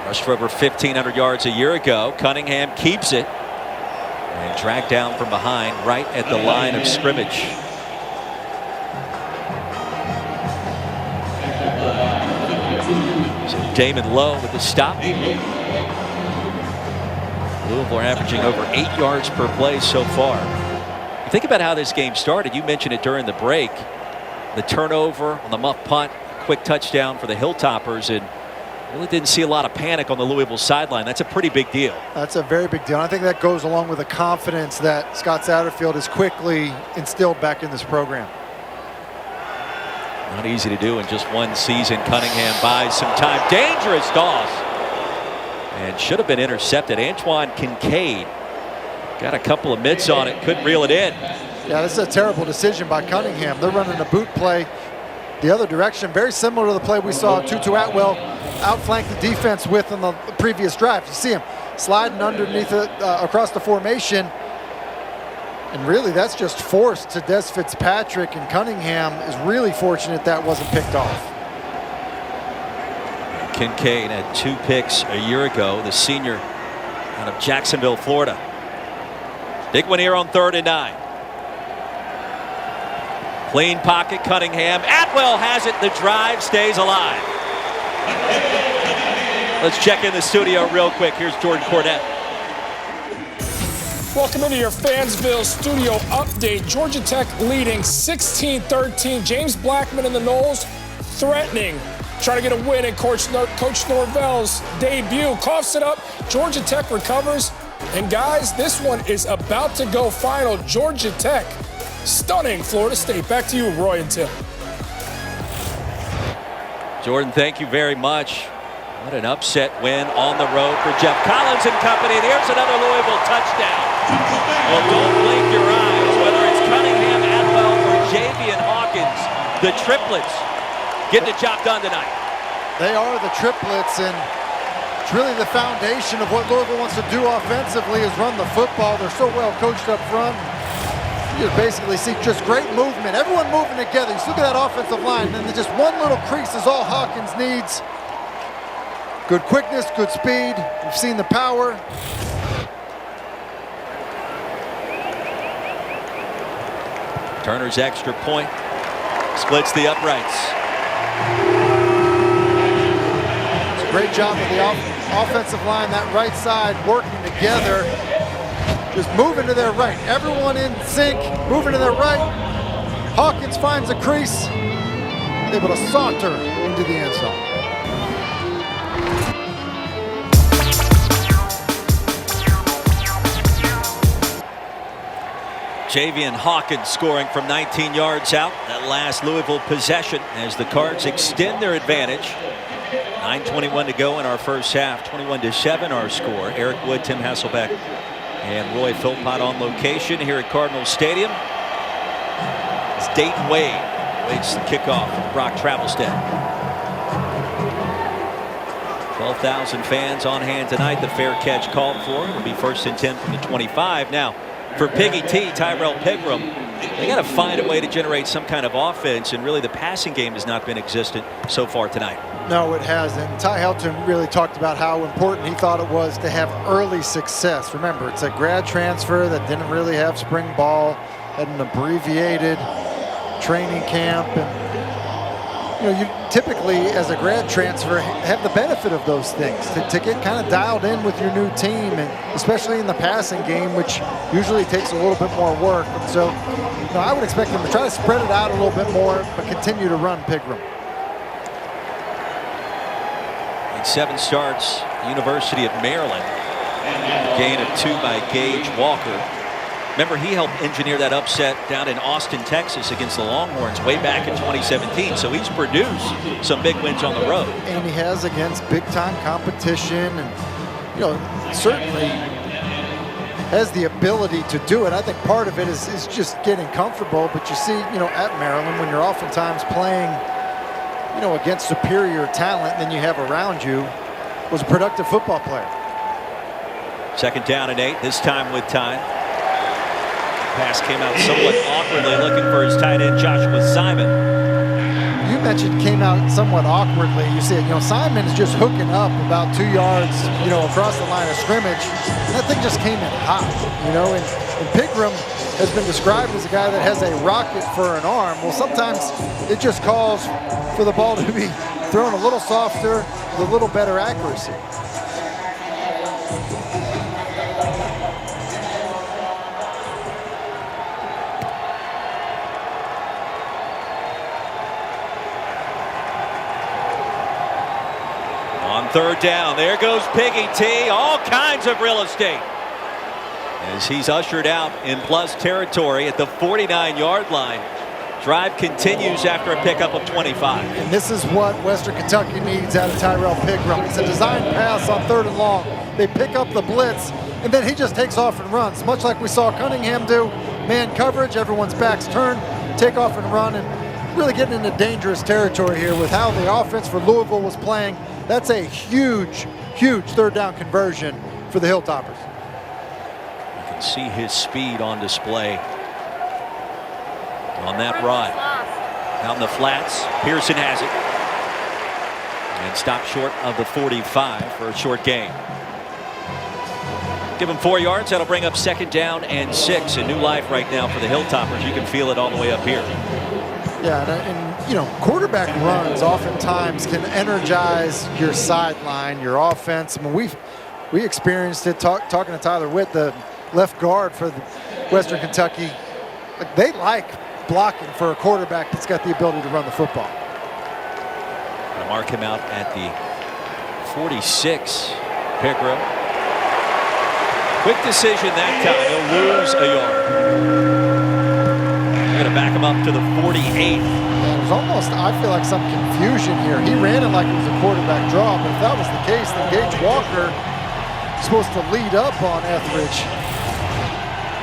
S2: Rushed for over 1,500 yards a year ago. Cunningham keeps it and dragged down from behind right at the line of scrimmage. So Damon Lowe with the stop. Louisville are averaging over 8 yards per play so far. You think about how this game started. You mentioned it during the break. The turnover on the muff punt, quick touchdown for the Hilltoppers, and really didn't see a lot of panic on the Louisville sideline. That's a pretty big deal.
S3: That's a very big deal. I think that goes along with the confidence that Scott Satterfield has quickly instilled back in this program.
S2: Not easy to do in just one season. Cunningham buys some time. Dangerous toss. And should have been intercepted. Antoine Kincaid got a couple of mitts on it. Couldn't reel it in.
S3: Yeah, this is a terrible decision by Cunningham. They're running a boot play the other direction, very similar to the play we saw Tutu Atwell outflank the defense with in the previous drive. You see him sliding underneath it across the formation, and really that's just forced to Des Fitzpatrick, and Cunningham is really fortunate that wasn't picked off.
S2: Kincaid had 2 picks a year ago, the senior out of Jacksonville, Florida. Big one here on 3rd and 9. Clean pocket, Cunningham. Atwell has it. The drive stays alive. Let's check in the studio real quick. Here's Jordan Cornette.
S6: Welcome into your Fansville studio update. Georgia Tech leading 16-13. James Blackman and the Noles threatening, trying to get a win in Coach Norvell's debut. Coughs it up. Georgia Tech recovers. And guys, this one is about to go final. Georgia Tech stunning Florida State. Back to you, Roy and Tim.
S2: Jordan, thank you very much. What an upset win on the road for Jeff Collins and company. And here's another Louisville touchdown. Well, don't blink your eyes, whether it's Cunningham, Atwell, or Javian Hawkins. The triplets getting the job done tonight.
S3: They are the triplets, and it's really the foundation of what Louisville wants to do offensively is run the football. They're so well coached up front. You basically see just great movement. Everyone moving together. You look at that offensive line, and just one little crease is all Hawkins needs. Good quickness, good speed. We've seen the power.
S2: Turner's extra point splits the uprights.
S3: It's a great job of the offensive line, that right side working together. Just moving to their right. Everyone in sync, moving to their right. Hawkins finds a crease, able to saunter into the end zone.
S2: Javian Hawkins scoring from 19 yards out. That last Louisville possession as the Cards extend their advantage. 9:21 to go in our first half. 21-7 our score. Eric Wood, Tim Hasselbeck, and Roy Philpott on location here at Cardinal Stadium. It's Dayton Wade waits the kickoff from Brock Travelstead. 12,000 fans on hand tonight. The fair catch called for. It'll be 1st and 10 from the 25. Now, for Piggy T, Tyrell Pigram, they got to find a way to generate some kind of offense, and really the passing game has not been existent so far tonight.
S3: No, it hasn't. Ty Helton really talked about how important he thought it was to have early success. Remember, it's a grad transfer that didn't really have spring ball, had an abbreviated training camp, and you typically as a grad transfer have the benefit of those things to get kind of dialed in with your new team, and especially in the passing game, which usually takes a little bit more work. And so I would expect them to try to spread it out a little bit more, but continue to run Pigram.
S2: In 7 starts, University of Maryland, gain of 2 by Gage Walker. Remember, he helped engineer that upset down in Austin, Texas against the Longhorns way back in 2017. So he's produced some big wins on the road. And
S3: he has against big-time competition, and certainly has the ability to do it. I think part of it is just getting comfortable. But you see, at Maryland, when you're oftentimes playing, against superior talent than you have around you, was a productive football player.
S2: 2nd down and 8, this time with time. Pass came out somewhat awkwardly, looking for his tight end Joshua Simon.
S3: You mentioned came out somewhat awkwardly. You see it, Simon is just hooking up about 2 yards, across the line of scrimmage. That thing just came in hot, and Pigram has been described as a guy that has a rocket for an arm. Well, sometimes it just calls for the ball to be thrown a little softer with a little better accuracy.
S2: On 3rd down, there goes Piggy T. All kinds of real estate as he's ushered out in plus territory at the 49-yard line. Drive continues after a pickup of 25.
S3: And this is what Western Kentucky needs out of Tyrell Pigram. It's a design pass on 3rd and long. They pick up the blitz, and then he just takes off and runs, much like we saw Cunningham do. Man coverage, everyone's backs turned, take off and run, and really getting into dangerous territory here with how the offense for Louisville was playing. That's a huge, huge 3rd down conversion for the Hilltoppers.
S2: You can see his speed on display on that run. Out in the flats, Pearson has it. And stopped short of the 45 for a short gain. Give him 4 yards. That'll bring up 2nd down and 6. A new life right now for the Hilltoppers. You can feel it all the way up here.
S3: Yeah, and quarterback runs oftentimes can energize your sideline, your offense. I mean, we experienced it talking to Tyler Witt, the left guard for the Western Kentucky. They like blocking for a quarterback that's got the ability to run the football.
S2: Gonna mark him out at the 46. Pickram. Quick decision that time. He'll lose a yard. They're going to back him up to the 48.
S3: There's almost, I feel like, some confusion here. He ran it like it was a quarterback draw, but if that was the case, then Gage Walker is supposed to lead up on Etheridge.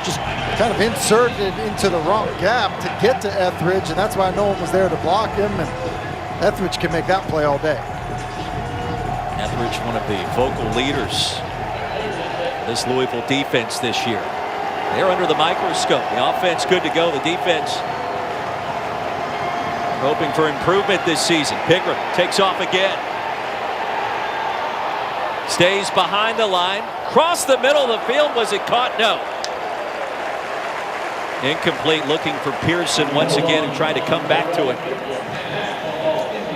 S3: Just kind of inserted into the wrong gap to get to Etheridge, and that's why no one was there to block him, and Etheridge can make that play all day.
S2: Etheridge, one of the vocal leaders of this Louisville defense this year. They're under the microscope. The offense good to go. The defense hoping for improvement this season. Pickram takes off again. Stays behind the line. Cross the middle of the field. Was it caught? No. Incomplete, looking for Pearson once again, who tried to come back to it.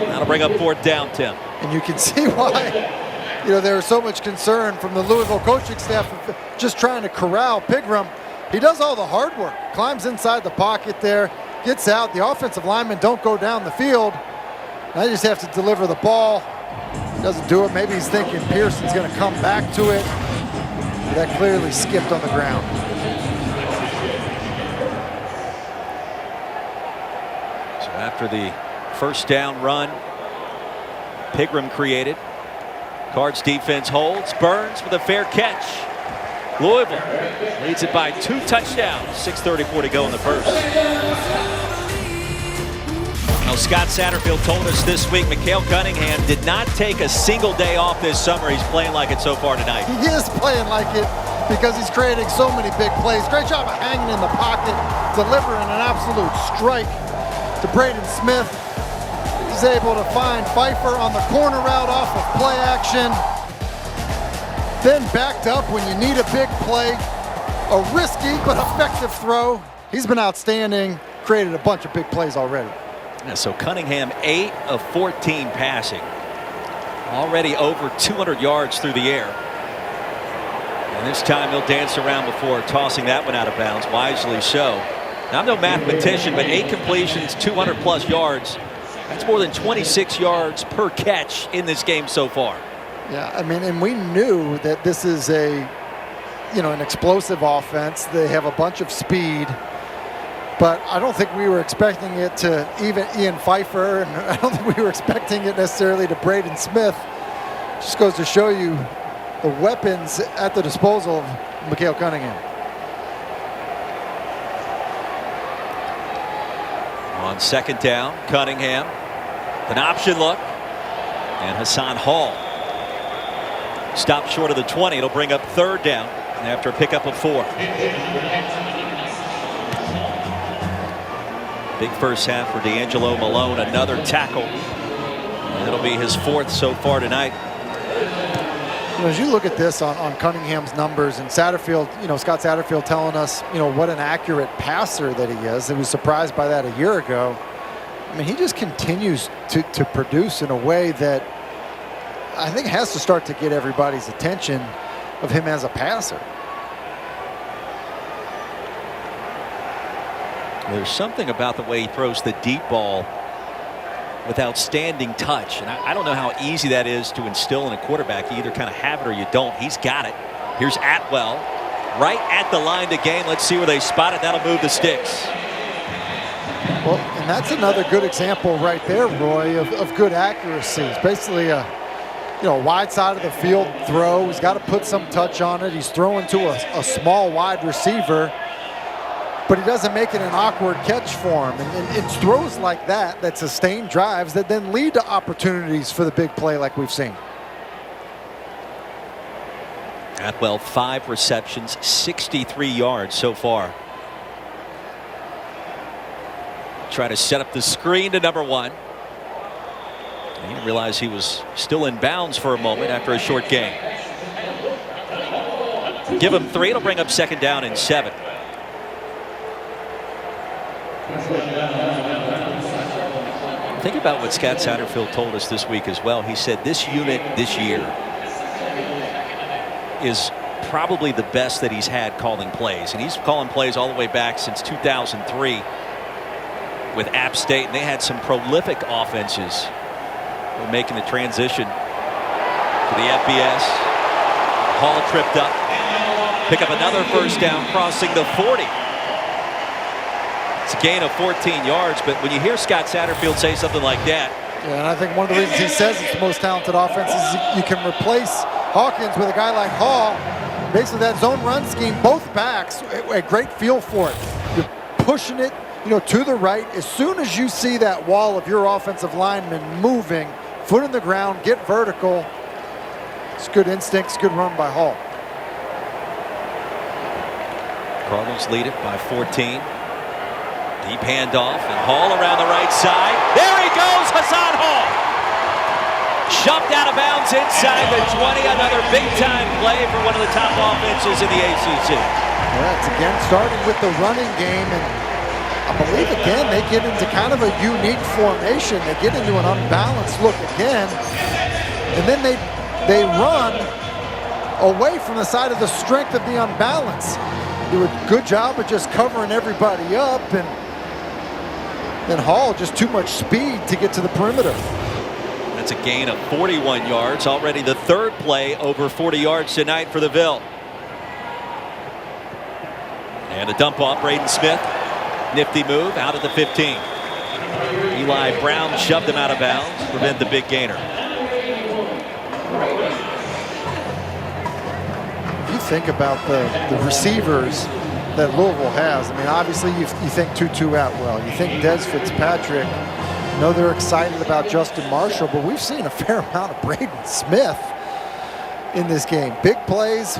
S2: That'll bring up 4th down, Tim.
S3: And you can see why, there was so much concern from the Louisville coaching staff of just trying to corral Pickram. He does all the hard work, climbs inside the pocket there, gets out. The offensive linemen don't go down the field. I just have to deliver the ball. He doesn't do it. Maybe he's thinking Pearson's going to come back to it. That clearly skipped on the ground.
S2: So after the first down run Pickram created, Cards defense holds. Burns with a fair catch. Louisville leads it by 2 touchdowns. 6:34 to go in the first. Now, Scott Satterfield told us this week Mikhail Cunningham did not take a single day off this summer. He's playing like it so far tonight.
S3: He is playing like it because he's creating so many big plays. Great job of hanging in the pocket, delivering an absolute strike to Braden Smith. He's able to find Pfeiffer on the corner route off of play action. Then backed up when you need a big play. A risky but effective throw. He's been outstanding, created a bunch of big plays already.
S2: Yeah, so Cunningham 8 of 14 passing. Already over 200 yards through the air. And this time he'll dance around before tossing that one out of bounds, wisely so. Now, I'm no mathematician, but 8 completions, 200 plus yards. That's more than 26 yards per catch in this game so far.
S3: Yeah, I mean, and we knew that this is an explosive offense. They have a bunch of speed, but I don't think we were expecting it to even Ian Pfeiffer, and I don't think we were expecting it necessarily to Braden Smith. Just goes to show you the weapons at the disposal of Mikhail Cunningham.
S2: On second down, Cunningham, an option look, and Hassan Hall stopped short of the 20. It'll bring up 3rd down after a pickup of 4. Big first half for D'Angelo Malone, another tackle. And it'll be his 4th so far tonight.
S3: As you look at this on Cunningham's numbers, and Satterfield, Scott Satterfield telling us, what an accurate passer that he is. He was surprised by that a year ago. I mean, he just continues to produce in a way that I think has to start to get everybody's attention of him as a passer.
S2: There's something about the way he throws the deep ball with outstanding touch. And I don't know how easy that is to instill in a quarterback. You either kind of have it or you don't. He's got it. Here's Atwell right at the line to gain. Let's see where they spot it. That'll move the sticks.
S3: Well, and that's another good example right there, Roy, of good accuracy. It's basically a wide side of the field throw. He's got to put some touch on it. He's throwing to a small wide receiver, but he doesn't make it an awkward catch for him. And it's throws like that sustain drives that then lead to opportunities for the big play like we've seen.
S2: Atwell, 5 receptions, 63 yards so far. Try to set up the screen to number 1. He didn't realize he was still in bounds for a moment after a short gain. Give him 3. It'll bring up 2nd down and 7. Think about what Scott Satterfield told us this week as well. He said this unit this year is probably the best that he's had calling plays. And he's calling plays all the way back since 2003 with App State. And they had some prolific offenses making the transition to the FBS. Hall tripped up. Pick up another first down crossing the 40. It's a gain of 14 yards, but when you hear Scott Satterfield say something like that.
S3: Yeah, and I think one of the reasons he says it's the most talented offense is you can replace Hawkins with a guy like Hall. Basically that zone run scheme, both backs, a great feel for it. You're pushing it, to the right. As soon as you see that wall of your offensive lineman moving, foot in the ground, get vertical, it's good instincts, good run by Hall.
S2: Cardinals lead it by 14. Deep handoff, and Hall around the right side. There he goes, Hassan Hall. Shoved out of bounds inside the 20. Another big-time play for one of the top offenses in the ACC.
S3: Yeah, it's again starting with the running game, and I believe again they get into kind of a unique formation. They get into an unbalanced look again, and then they run away from the side of the strength of the unbalance. Do a good job of just covering everybody up, and then Hall just too much speed to get to the perimeter.
S2: That's a gain of 41 yards. Already the third play over 40 yards tonight for the Ville. And a dump off, Braden Smith. Nifty move out of the 15. Eli Brown shoved him out of bounds to prevent the big gainer.
S3: If you think about the receivers that Louisville has, I mean, obviously you think Tutu Atwell, you think Des Fitzpatrick. I know they're excited about Justin Marshall, but we've seen a fair amount of Braden Smith in this game. Big plays,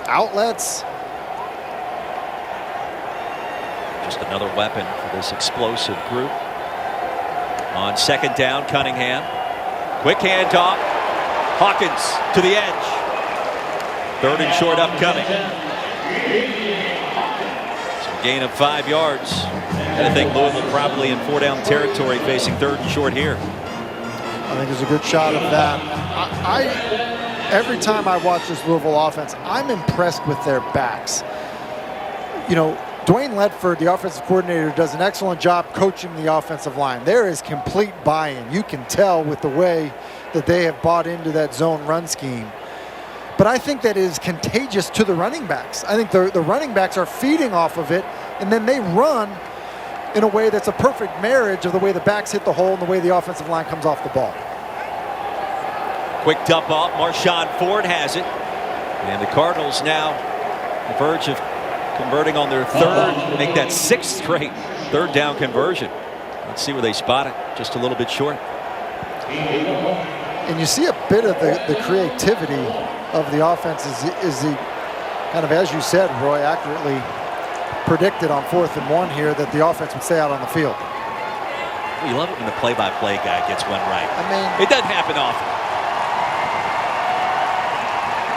S3: outlets.
S2: Just another weapon for this explosive group. On second down, Cunningham. Quick handoff. Hawkins to the edge. Third and short upcoming. So a gain of 5 yards. And I think Louisville probably in 4-down territory facing third and short here.
S3: I think there's a good shot of that. Every time I watch this Louisville offense, I'm impressed with their backs. Dwayne Ledford, the offensive coordinator, does an excellent job coaching the offensive line. There is complete buy-in. You can tell with the way that they have bought into that zone run scheme. But I think that is contagious to the running backs. I think the running backs are feeding off of it, and then they run in a way that's a perfect marriage of the way the backs hit the hole and the way the offensive line comes off the ball.
S2: Quick dump off. Marshawn Ford has it. And the Cardinals now on the verge of converting on their third, make that 6th straight third down conversion. Let's see where they spot it. Just a little bit short.
S3: And you see a bit of the creativity of the offense is the kind of, as you said, Roy, accurately predicted on 4th and 1 here that the offense would stay out on the field.
S2: You love it when the play-by-play guy gets one right.
S3: I mean,
S2: it doesn't happen often.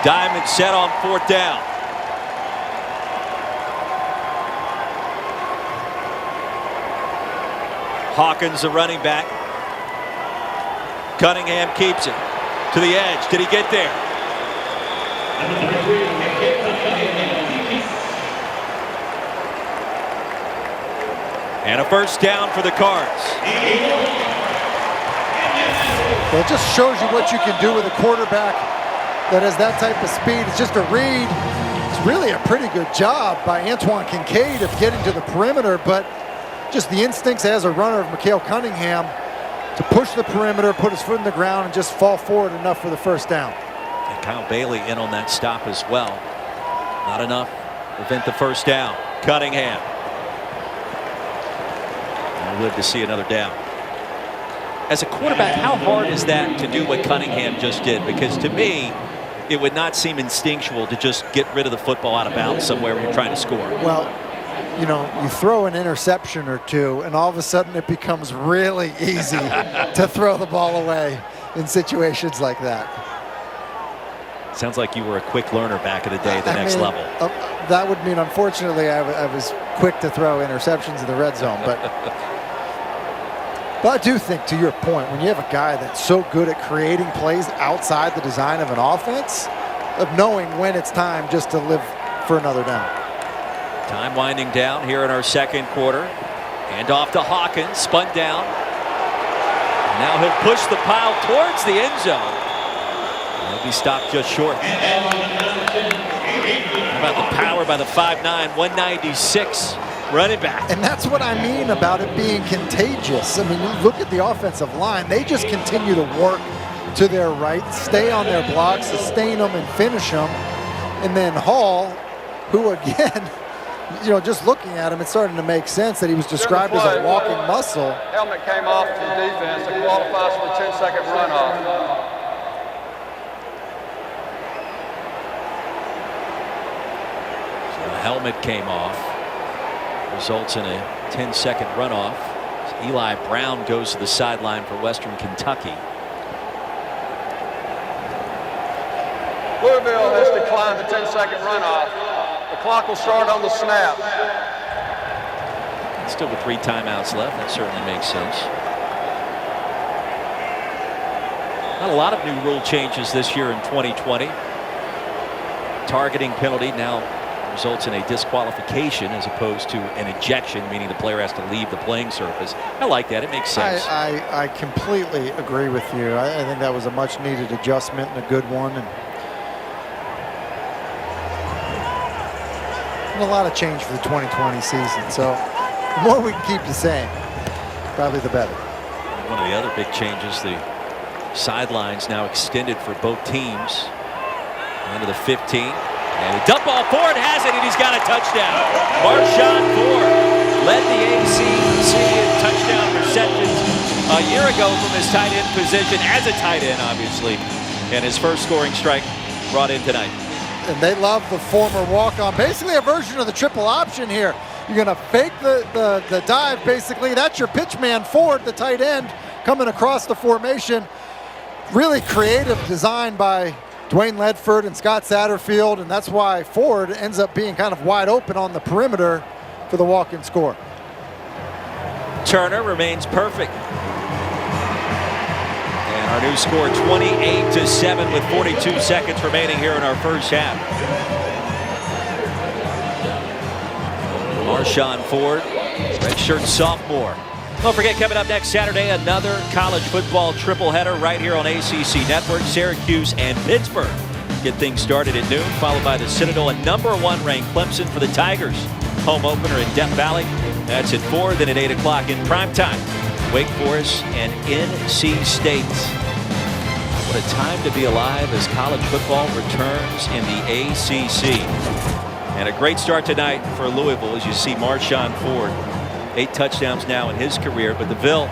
S2: Diamond set on 4th down. Hawkins, the running back. Cunningham keeps it to the edge. Did he get there? And a first down for the Cards.
S3: Well, it just shows you what you can do with a quarterback that has that type of speed. It's just a read. It's really a pretty good job by Antoine Kincaid of getting to the perimeter, but just the instincts as a runner of Mikhail Cunningham to push the perimeter, put his foot in the ground, and just fall forward enough for the first down.
S2: And Kyle Bailey in on that stop as well. Not enough to prevent the first down. Cunningham. We'll live to see another down. As a quarterback, how hard is that to do what Cunningham just did? Because to me, it would not seem instinctual to just get rid of the football out of bounds somewhere when you're trying to score.
S3: Well, you throw an interception or two, and all of a sudden it becomes really easy to throw the ball away in situations like that.
S2: Sounds like you were a quick learner back in the day at the next level.
S3: That would mean, unfortunately, I was quick to throw interceptions in the red zone, but But I do think, to your point, when you have a guy that's so good at creating plays outside the design of an offense, of knowing when it's time just to live for another down.
S2: Time winding down here in our second quarter. Hand off to Hawkins, spun down. Now he'll push the pile towards the end zone. He'll be stopped just short. How about the power by the 5'9", 196 running back?
S3: And that's what I mean about it being contagious. I mean, you look at the offensive line. They just continue to work to their right, stay on their blocks, sustain them, and finish them. And then Hall, who again, you know, just looking at him, it's starting to make sense that he was described as a walking muscle.
S5: Helmet came off to the defense. It qualifies for a 10-second runoff.
S2: So the helmet came off. Results in a 10-second runoff. So Eli Brown goes to the sideline for Western Kentucky.
S5: Louisville has declined the 10-second runoff. The clock will start on the snap.
S2: Still with 3 timeouts left. That certainly makes sense. Not a lot of new rule changes this year in 2020. Targeting penalty now results in a disqualification as opposed to an ejection, meaning the player has to leave the playing surface. I like that. It makes sense.
S3: I completely agree with you. I think that was a much needed adjustment and a good one. And a lot of change for the 2020 season. So the more we can keep the same, probably the better.
S2: One of the other big changes, the sidelines now extended for both teams. Into the 15. And the dump ball, Ford has it, and he's got a touchdown. Marshawn Ford led the ACC in touchdown receptions a year ago from his tight end position, as a tight end, obviously. And his first scoring strike brought in tonight.
S3: And they love the former walk-on. Basically a version of the triple option here. You're going to fake the dive, basically. That's your pitch man, Ford, the tight end, coming across the formation. Really creative design by Dwayne Ledford and Scott Satterfield, and that's why Ford ends up being kind of wide open on the perimeter for the walk-in score.
S2: Turner remains perfect. And our new score, 28-7 with 42 seconds remaining here in our first half. Marshawn Ford, redshirt sophomore. Don't forget, coming up next Saturday, another college football tripleheader right here on ACC Network. Syracuse and Pittsburgh get things started at noon, followed by the Citadel and #1 ranked Clemson for the Tigers. Home opener in Death Valley. That's at 4, then at 8 o'clock in primetime. Wake Forest and NC State. What a time to be alive as college football returns in the ACC. And a great start tonight for Louisville as you see Marshawn Ford. 8 touchdowns now in his career, but the Ville,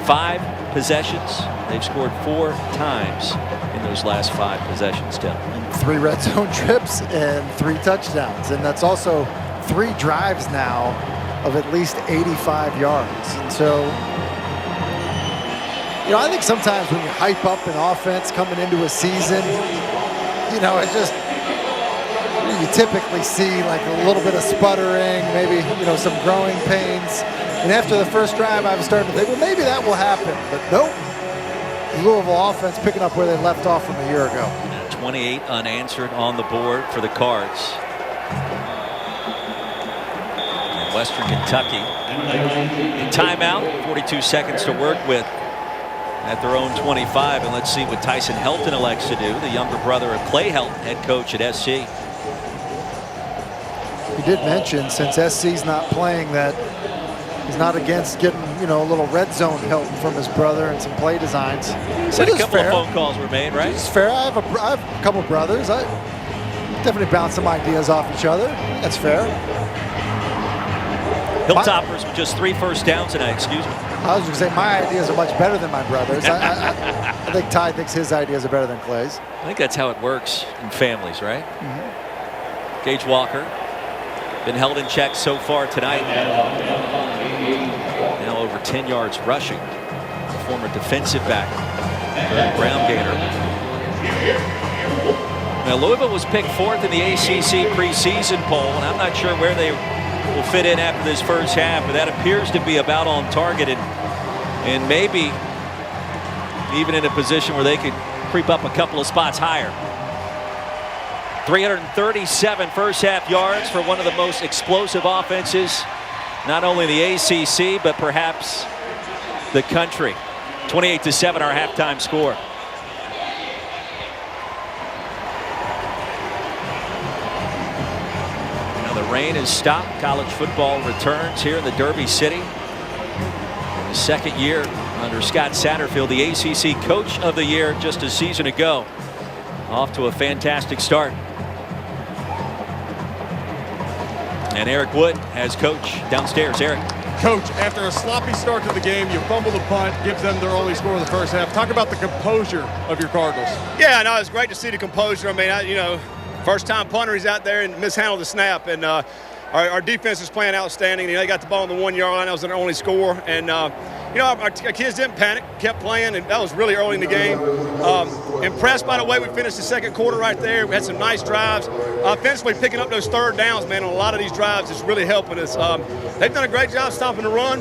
S2: 5 possessions. They've scored 4 times in those last 5 possessions, Tim.
S3: 3 red zone trips and 3 touchdowns. And that's also 3 drives now of at least 85 yards. And so, you know, I think sometimes when you hype up an offense coming into a season, you know, it just, you typically see like a little bit of sputtering, maybe, you know, some growing pains. And after the first drive, I was starting to think, well, maybe that will happen. But nope. Louisville offense picking up where they left off from a year ago.
S2: 28 unanswered on the board for the Cards. And Western Kentucky in timeout, 42 seconds to work with at their own 25. And let's see what Tyson Helton elects to do, the younger brother of Clay Helton, head coach at SC.
S3: He did mention, since SC's not playing, that he's not against getting, you know, a little red zone help from his brother and some play designs.
S2: Said a couple of phone calls were made, right?
S3: It's fair. I have a couple brothers. I definitely bounce some ideas off each other. That's fair.
S2: Hilltoppers with just 3 first downs tonight, excuse me.
S3: I was going to say my ideas are much better than my brother's. I think Ty thinks his ideas are better than Clay's.
S2: I think that's how it works in families, right?
S3: Mm-hmm.
S2: Gage Walker been held in check so far tonight. Now over 10 yards rushing. The former defensive back, Brown Gator. Now Louisville was picked 4th in the ACC preseason poll, and I'm not sure where they will fit in after this first half, but that appears to be about on target. And and maybe even in a position where they could creep up a couple of spots higher. 337 first half yards for one of the most explosive offenses, not only the ACC, but perhaps the country. 28-7 our halftime score. Now the rain has stopped. College football returns here in the Derby City. In the second year under Scott Satterfield, the ACC Coach of the Year just a season ago. Off to a fantastic start. And Eric Wood has coach downstairs. Eric.
S4: Coach, after a sloppy start to the game, you fumble the punt, gives them their only score of the first half. Talk about the composure of your Cardinals.
S7: Yeah, no, it's great to see the composure. I mean, first time punter, he's out there and mishandled the snap. And our defense is playing outstanding. They got the ball on the 1 yard line. That was their only score. And, our kids didn't panic, kept playing, and that was really early in the game. Impressed by the way we finished the second quarter right there. We had some nice drives. Offensively, picking up those third downs, man, on a lot of these drives is really helping us. They've done a great job stopping the run.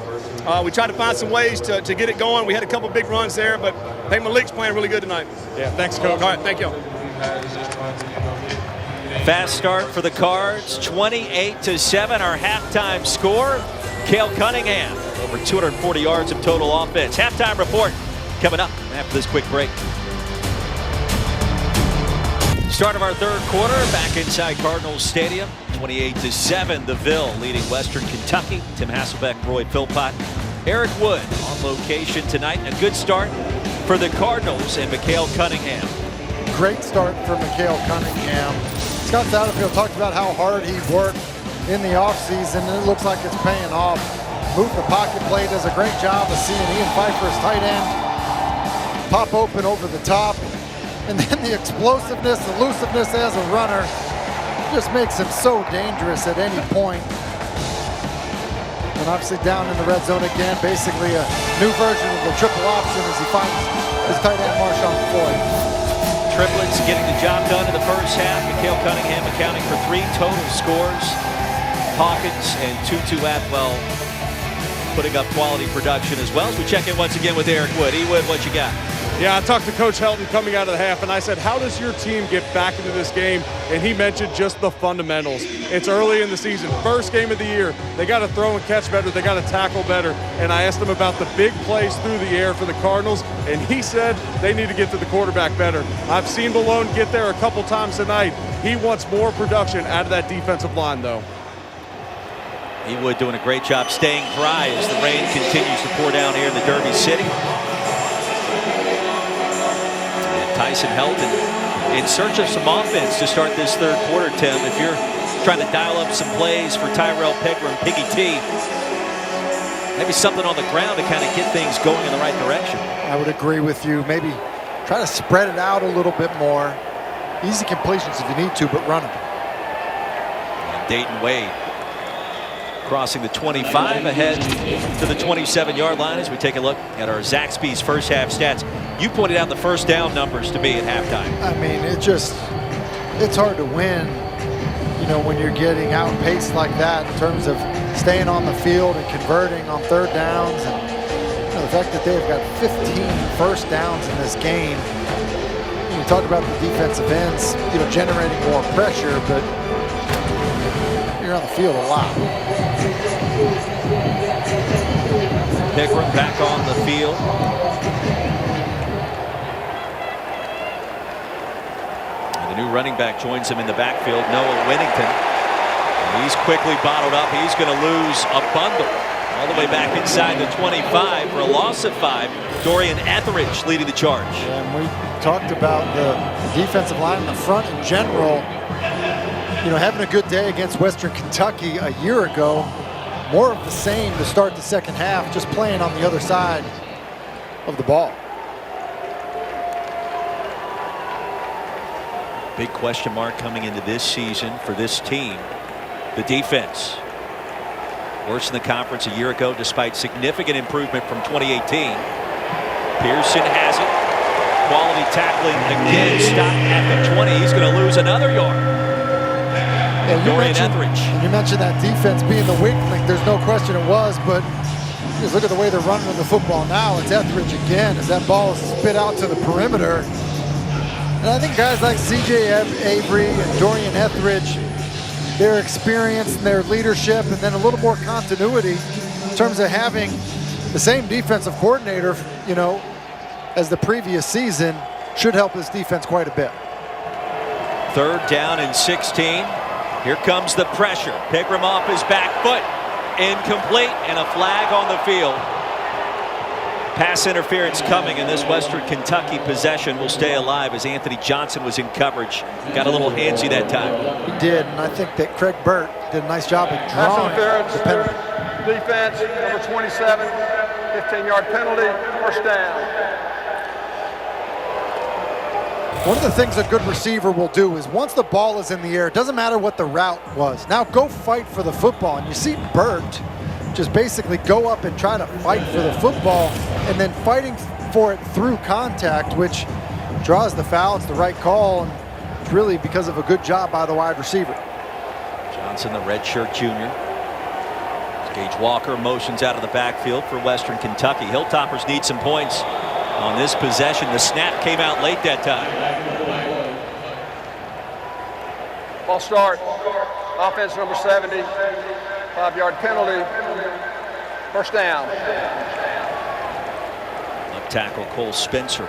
S7: We tried to find some ways to get it going. We had a couple big runs there, but I think Malik's playing really good tonight.
S4: Yeah, thanks, Coach.
S7: All right, thank you.
S2: Fast start for the Cards, 28-7 our halftime score. Cale Cunningham, over 240 yards of total offense. Halftime report coming up after this quick break. Start of our third quarter, back inside Cardinals Stadium. 28-7, the Ville leading Western Kentucky. Tim Hasselbeck, Roy Philpott, Eric Wood on location tonight. A good start for the Cardinals and Cale Cunningham.
S3: Great start for Cale Cunningham. Scott Satterfield talked about how hard he worked in the offseason, and it looks like it's paying off. Move the pocket play, does a great job of seeing Ian Pfeiffer's tight end pop open over the top. And then the explosiveness, elusiveness as a runner just makes him so dangerous at any point. And obviously down in the red zone again, basically a new version of the triple option as he finds his tight end Marshawn Floyd.
S2: Triplets getting the job done in the first half. Cale Cunningham accounting for 3 total scores. Hawkins and Tutu Atwell putting up quality production as well. As we check in once again with Eric Wood. Wood, what you got?
S4: Yeah, I talked to Coach Helton coming out of the half, and I said, how does your team get back into this game? And he mentioned just the fundamentals. It's early in the season, first game of the year. They got to throw and catch better. They got to tackle better. And I asked him about the big plays through the air for the Cardinals, and he said they need to get to the quarterback better. I've seen Malone get there a couple times tonight. He wants more production out of that defensive line, though.
S2: Wood doing a great job staying dry as the rain continues to pour down here in the Derby City. Tyson Helton in search of some offense to start this third quarter, Tim. If you're trying to dial up some plays for Tyrell Pegram, Piggy T, maybe something on the ground to kind of get things going in the right direction.
S3: I would agree with you. Maybe try to spread it out a little bit more. Easy completions if you need to, but run them.
S2: And Dayton Wade crossing the 25 ahead to the 27-yard line as we take a look at our Zaxby's first half stats. You pointed out the first down numbers to me at halftime.
S3: I mean, it's hard to win, when you're getting outpaced like that in terms of staying on the field and converting on third downs. And the fact that they've got 15 first downs in this game. You talk about the defensive ends, generating more pressure, but you're on the field a lot.
S2: Pegram back on the field. And the new running back joins him in the backfield, Noah Winnington. And he's quickly bottled up. He's going to lose a bundle all the way back inside the 25 for a loss of 5. Dorian Etheridge leading the charge.
S3: And we talked about the defensive line in the front in general. Having a good day against Western Kentucky a year ago. More of the same to start the second half, just playing on the other side of the ball.
S2: Big question mark coming into this season for this team. The defense. Worse in the conference a year ago despite significant improvement from 2018. Pearson has it. Quality tackling again. Stopped at the 20. He's going to lose another yard.
S3: And you mentioned that defense being the weak link. There's no question it was, but Just look at the way they're running with the football now. It's Etheridge again as that ball is spit out to the perimeter. And I think guys like C.J. Avery and Dorian Etheridge, their experience and their leadership, and then a little more continuity in terms of having the same defensive coordinator, you know, as the previous season, should help this defense quite a bit.
S2: 3rd down and 16. Here comes the pressure. Pickram off his back foot. Incomplete, and a flag on the field. Pass interference coming, and this Western Kentucky possession will stay alive as Anthony Johnson was in coverage. Got a little handsy that time.
S3: He did, and I think that Craig Burt did a nice job of drawing the penalty.
S5: Defense, number 27, 15-yard penalty, first down.
S3: One of the things a good receiver will do is once the ball is in the air, it doesn't matter what the route was. Now go fight for the football. And you see Burt just basically go up and try to fight for the football and then fighting for it through contact, which draws the foul. It's the right call, and it's really because of a good job by the wide receiver.
S2: Johnson, the redshirt junior. Gage Walker motions out of the backfield for Western Kentucky. Hilltoppers need some points on this possession. The snap came out late that time.
S5: Ball start. Offense number 70. 5-yard penalty. First down.
S2: Left tackle Cole Spencer.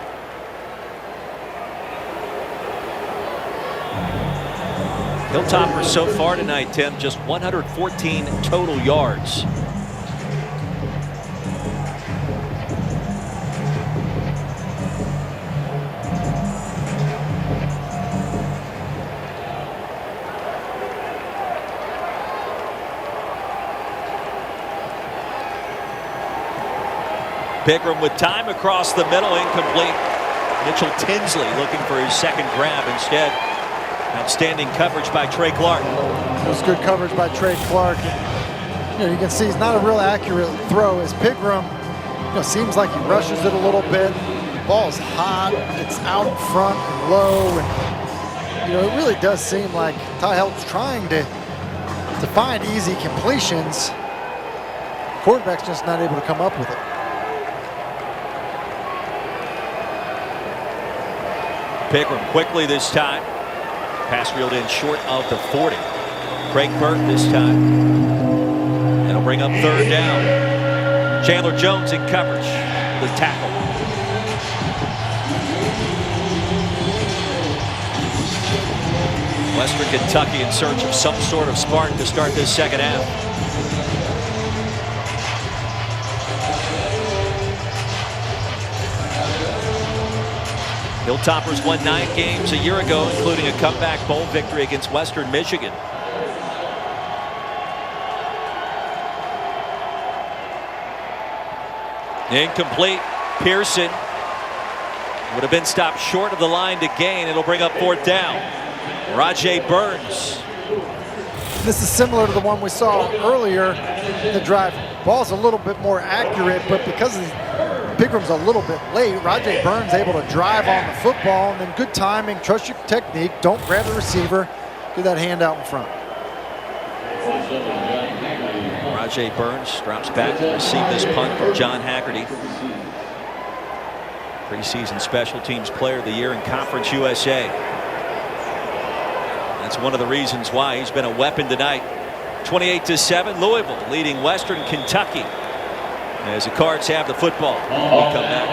S2: Hilltoppers so far tonight, Tim, just 114 total yards. Pickram with time across the middle, incomplete. Mitchell Tinsley looking for his second grab instead. Outstanding coverage by Trey Clark.
S3: It was good coverage by Trey Clark. And, you can see he's not a real accurate throw as Pickram, seems like he rushes it a little bit. The ball's hot, it's out in front and low, and it really does seem like Ty Helton's trying to find easy completions. The quarterback's just not able to come up with it.
S2: Pickram quickly this time. Pass reeled in short of the 40. Craig Burt this time. It'll bring up 3rd down. Chandler Jones in coverage. The tackle. Western Kentucky in search of some sort of spark to start this second half. Hilltoppers won 9 games a year ago, including a comeback bowl victory against Western Michigan. Incomplete. Pearson would have been stopped short of the line to gain. It'll bring up 4th down. Rajay Burns.
S3: This is similar to the one we saw earlier in the drive. Ball's a little bit more accurate, but because Pickram's a little bit late, Rajay Burns able to drive on the football, and then good timing, trust your technique, don't grab the receiver, do that hand out in front.
S2: Rajay Burns drops back to receive this punt from John Haggerty. Preseason Special Teams Player of the Year in Conference USA. That's one of the reasons why he's been a weapon tonight. 28-7, Louisville leading Western Kentucky as the Cards have the football. We'll come back.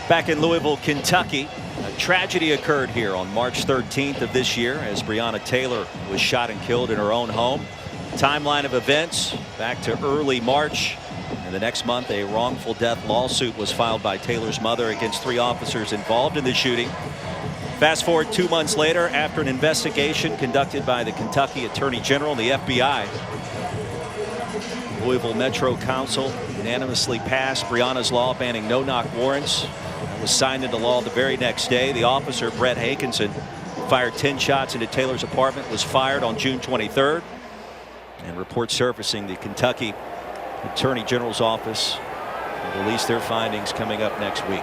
S2: Back in Louisville, Kentucky, a tragedy occurred here on March 13th of this year as Breonna Taylor was shot and killed in her own home. Timeline of events back to early March. And the next month, a wrongful death lawsuit was filed by Taylor's mother against 3 officers involved in the shooting. Fast forward 2 months later, after an investigation conducted by the Kentucky Attorney General and the FBI, Louisville Metro Council unanimously passed Breonna's law banning no-knock warrants. It was signed into law the very next day. The officer, Brett Hakinson, who fired 10 shots into Taylor's apartment, was fired on June 23rd. And reports surfacing, the Kentucky Attorney General's office will release their findings coming up next week.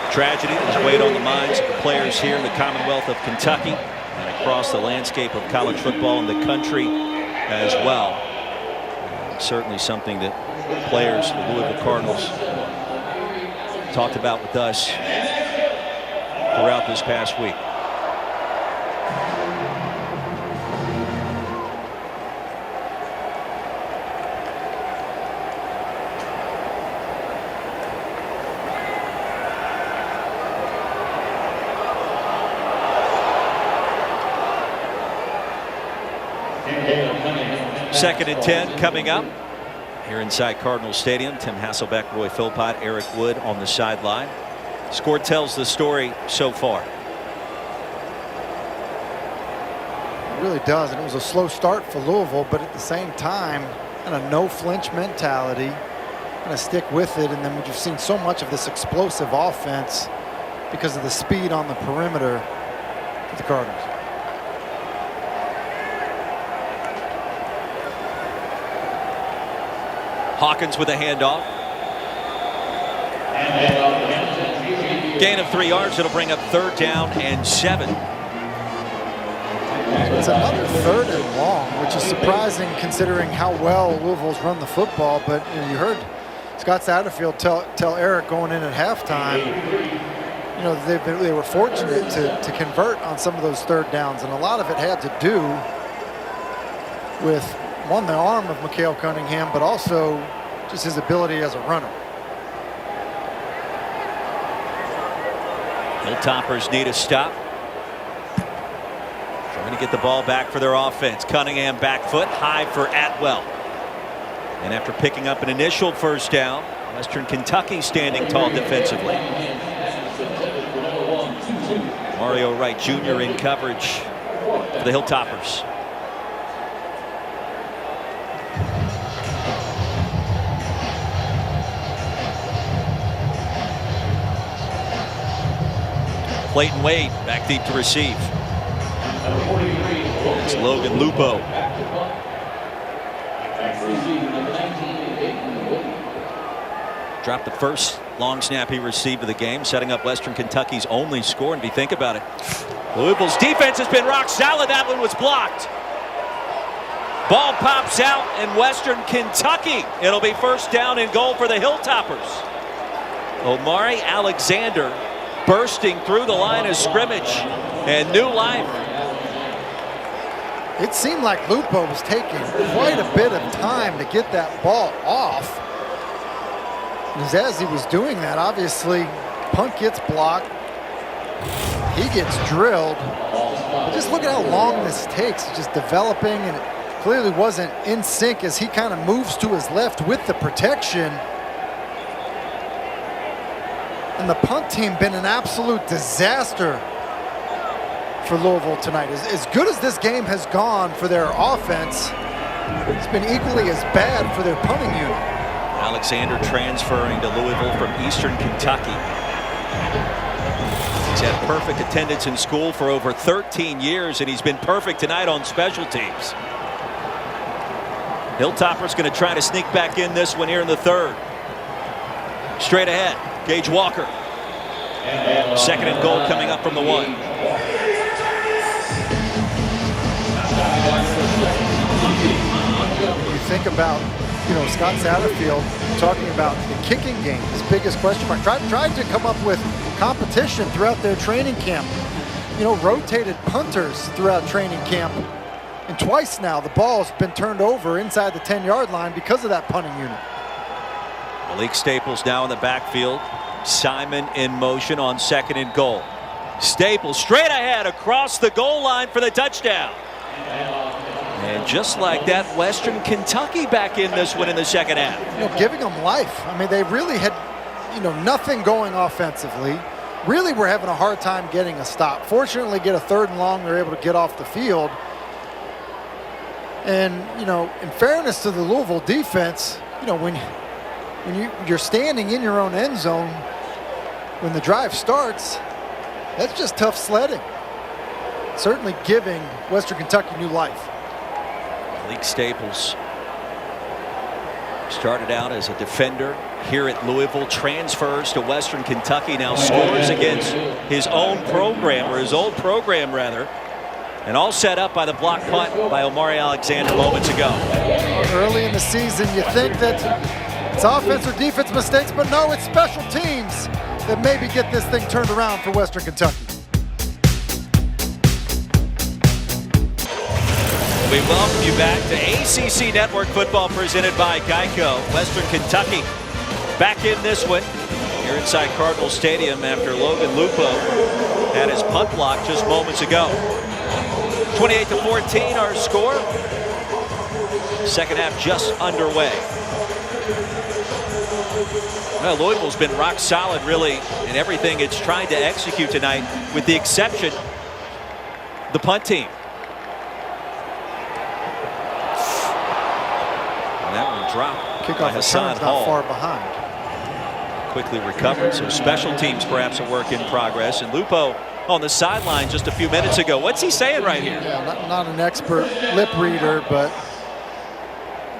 S2: Tragedy that has weighed on the minds of the players here in the Commonwealth of Kentucky and across the landscape of college football in the country as well. Certainly something that players, the Louisville Cardinals, talked about with us throughout this past week. Second and 10 coming up here inside Cardinal Stadium. Tim Hasselbeck, Roy Philpott, Eric Wood on the sideline. Score tells the story so far.
S3: It really does, and it was a slow start for Louisville, but at the same time, kind of no flinch mentality, kind of stick with it, and then we've seen so much of this explosive offense because of the speed on the perimeter for the Cardinals.
S2: Hawkins with a handoff. Gain of 3 yards. It'll bring up 3rd down and 7.
S3: It's another 3rd and long, which is surprising considering how well Louisville's run the football. But you heard Scott Satterfield tell Eric going in at halftime, they were fortunate to convert on some of those 3rd downs, and a lot of it had to do with, one, the arm of Mikhail Cunningham, but also just his ability as a runner.
S2: Hilltoppers need a stop. Trying to get the ball back for their offense. Cunningham back foot high for Atwell. And after picking up an initial 1st down, Western Kentucky standing tall defensively. Mario Wright Jr. in coverage for the Hilltoppers. Clayton Wade back deep to receive. It's Logan Lupo. Dropped the first long snap he received of the game, setting up Western Kentucky's only score. And if you think about it, Louisville's defense has been rock solid. That one was blocked. Ball pops out in Western Kentucky. It'll be 1st down and goal for the Hilltoppers. Omari Alexander bursting through the line of scrimmage, and new life.
S3: It seemed like Lupo was taking quite a bit of time to get that ball off. And as he was doing that, obviously, punt gets blocked. He gets drilled. But just look at how long this takes. It's just developing, and it clearly wasn't in sync as he kind of moves to his left with the protection. And the punt team been an absolute disaster for Louisville tonight. As good as this game has gone for their offense, it's been equally as bad for their punting unit.
S2: Alexander transferring to Louisville from Eastern Kentucky. He's had perfect attendance in school for over 13 years, and he's been perfect tonight on special teams. Hilltoppers going to try to sneak back in this one here in the 3rd. Straight ahead. Gage Walker. 2nd and goal coming up from the 1.
S3: You think about, Scott Satterfield talking about the kicking game, his biggest question mark. Tried to come up with competition throughout their training camp. Rotated punters throughout training camp. And twice now the ball's been turned over inside the 10-yard line because of that punting unit.
S2: Malik Staples now in the backfield. Simon in motion on 2nd and goal. Staples straight ahead across the goal line for the touchdown. And just like that, Western Kentucky back in this one in the 2nd half.
S3: Giving them life. I mean, they really had, nothing going offensively. Really were having a hard time getting a stop. Fortunately, get a 3rd and long, they're able to get off the field. And, in fairness to the Louisville defense, when you're standing in your own end zone when the drive starts, that's just tough sledding. Certainly giving Western Kentucky new life.
S2: Malik Staples started out as a defender here at Louisville, transfers to Western Kentucky, now scores against his own program, or his old program rather, And all set up by the block punt by Omari Alexander moments ago.
S3: Early in the season, you think that it's offense or defense mistakes, but no, it's special teams that maybe get this thing turned around for Western Kentucky.
S2: We welcome you back to ACC Network Football presented by Geico. Western Kentucky back in this one here inside Cardinal Stadium after Logan Lupo had his punt block just moments ago. 28-14 our score. Second half just underway. Well, Louisville's been rock solid really in everything it's trying to execute tonight, with the exception the punt team. And that one dropped.
S3: Kickoff return's not far behind.
S2: Quickly recovered. So special teams perhaps a work in progress. And Lupo on the sideline just a few minutes ago. What's he saying right here?
S3: Yeah, not an expert lip reader, but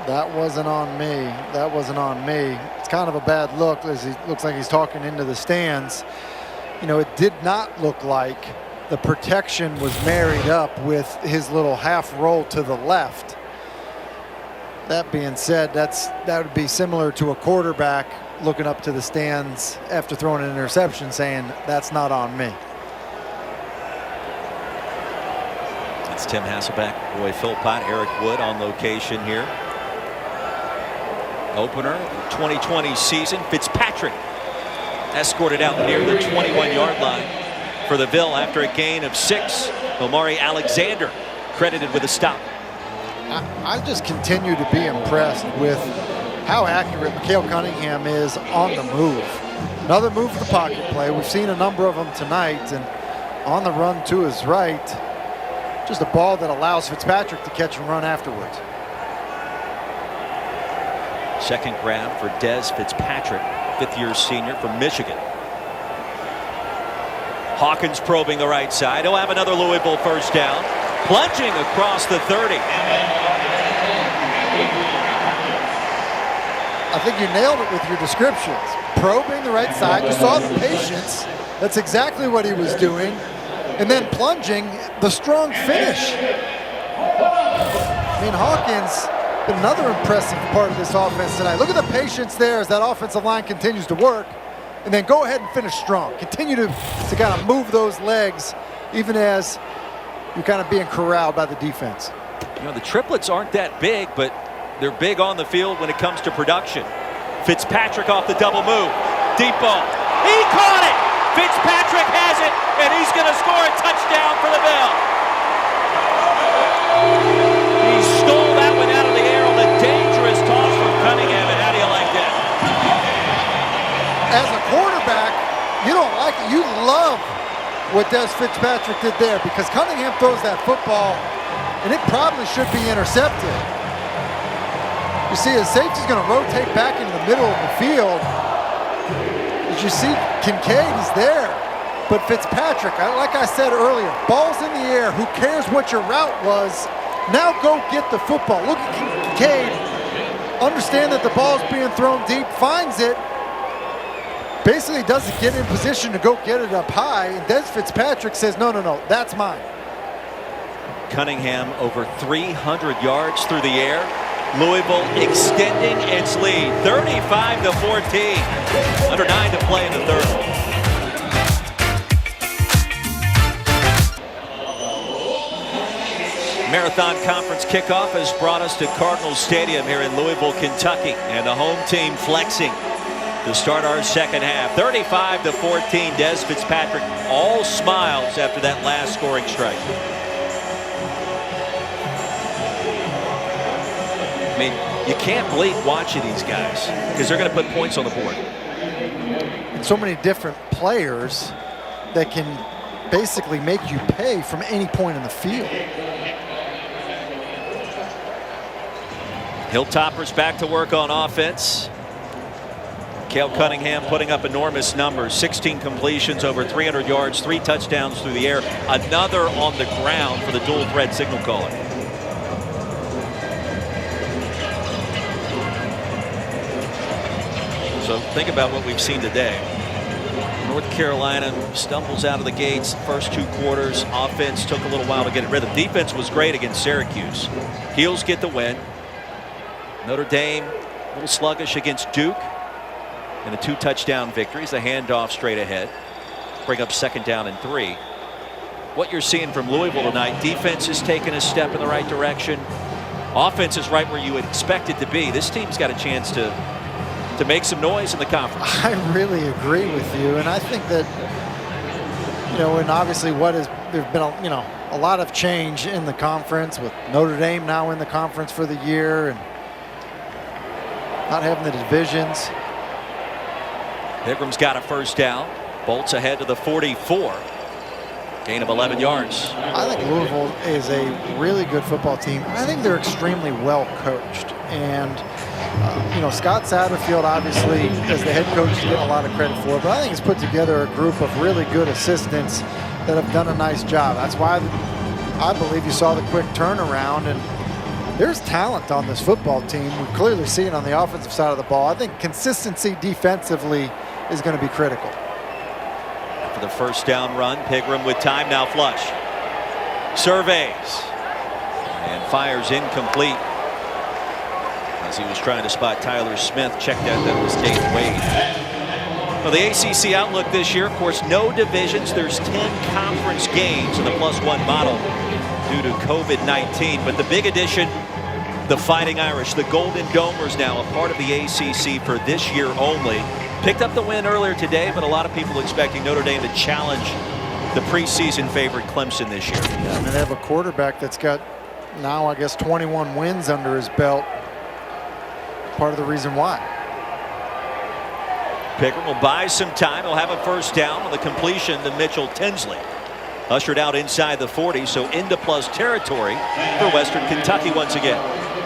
S3: that wasn't on me. That wasn't on me. It's kind of a bad look as he looks like he's talking into the stands. You know, it did not look like the protection was married up with his little half roll to the left. That being said, that would be similar to a quarterback looking up to the stands after throwing an interception saying, that's not on me.
S2: It's Tim Hasselbeck, Roy Philpott, Eric Wood on location here. Opener, 2020 season. Fitzpatrick escorted out near the 21-yard line for the Ville after a gain of 6. Omari Alexander credited with a stop.
S3: I just continue to be impressed with how accurate Mikhail Cunningham is on the move. Another move to the pocket play. We've seen a number of them tonight, and on the run to his right, just a ball that allows Fitzpatrick to catch and run afterwards.
S2: Second grab for Des Fitzpatrick, fifth-year senior from Michigan. Hawkins probing the right side. He'll have another Louisville first down. Plunging across the 30.
S3: I think you nailed it with your descriptions. Probing the right side. You saw the patience. That's exactly what he was doing. And then plunging, the strong finish. I mean, Hawkins, been another impressive part of this offense tonight. Look at the patience there as that offensive line continues to work. And then go ahead and finish strong. Continue to kind of move those legs, even as you're kind of being corralled by the defense.
S2: You know, the triplets aren't that big, but they're big on the field when it comes to production. Fitzpatrick off the double move. Deep ball. He caught it! Fitzpatrick has it, and he's going to score a touchdown for the Ville. He stole that one out of the air on a dangerous toss from Cunningham, and how do you like that?
S3: As a quarterback, you don't like it. You love what Des Fitzpatrick did there, because Cunningham throws that football, and it probably should be intercepted. You see his safety's going to rotate back into the middle of the field. As you see, Kincaid is there. But Fitzpatrick, like I said earlier, ball's in the air. Who cares what your route was? Now go get the football. Look at Kincaid. Understand that the ball's being thrown deep, finds it. Basically doesn't get in position to go get it up high. And Des Fitzpatrick says, no, that's mine.
S2: Cunningham over 300 yards through the air. Louisville extending its lead, 35-14. Under 9 to play in the third. Marathon Conference kickoff has brought us to Cardinal Stadium here in Louisville, Kentucky, and the home team flexing to start our second half. 35-14. Des Fitzpatrick all smiles after that last scoring strike. I mean, you can't blink watching these guys because they're going to put points on the board.
S3: And so many different players that can basically make you pay from any point in the field.
S2: Hilltoppers back to work on offense. Cale Cunningham putting up enormous numbers. 16 completions, over 300 yards, 3 touchdowns through the air. Another on the ground for the dual threat signal caller. So think about what we've seen today. North Carolina stumbles out of the gates first 2 quarters. Offense took a little while to get it rhythm. Defense was great against Syracuse. Heels get the win. Notre Dame a little sluggish against Duke in the 2 touchdown victories. The handoff straight ahead. Bring up 2nd down and 3. What you're seeing from Louisville tonight, defense is taking a step in the right direction. Offense is right where you would expect it to be. This team's got a chance to make some noise in the conference.
S3: I really agree with you, and I think that, and obviously there's been a lot of change in the conference with Notre Dame now in the conference for the year and not having the divisions.
S2: Pigram's got a 1st down. Bolts ahead to the 44. Gain of 11 yards.
S3: I think Louisville is a really good football team. I think they're extremely well coached. And, Scott Satterfield, obviously, as the head coach, is getting a lot of credit for it. But I think he's put together a group of really good assistants that have done a nice job. That's why I believe you saw the quick turnaround. And there's talent on this football team. We clearly see it on the offensive side of the ball. I think consistency defensively is going to be critical.
S2: For the 1st down run, Pigram with time, now flush. Surveys. And fires incomplete. As he was trying to spot Tyler Smith, checked out that was Dave Wade. Well, the ACC outlook this year, of course, no divisions. There's 10 conference games in the +1 model due to COVID-19. But the big addition, the Fighting Irish, the Golden Domers, now a part of the ACC for this year only. Picked up the win earlier today, but a lot of people expecting Notre Dame to challenge the preseason favorite Clemson this year.
S3: Yeah, I mean, they have a quarterback that's got now, I guess, 21 wins under his belt. Part of the reason why.
S2: Pickram will buy some time. He'll have a 1st down on the completion to Mitchell Tinsley. Ushered out inside the 40, so into plus territory for Western Kentucky once again.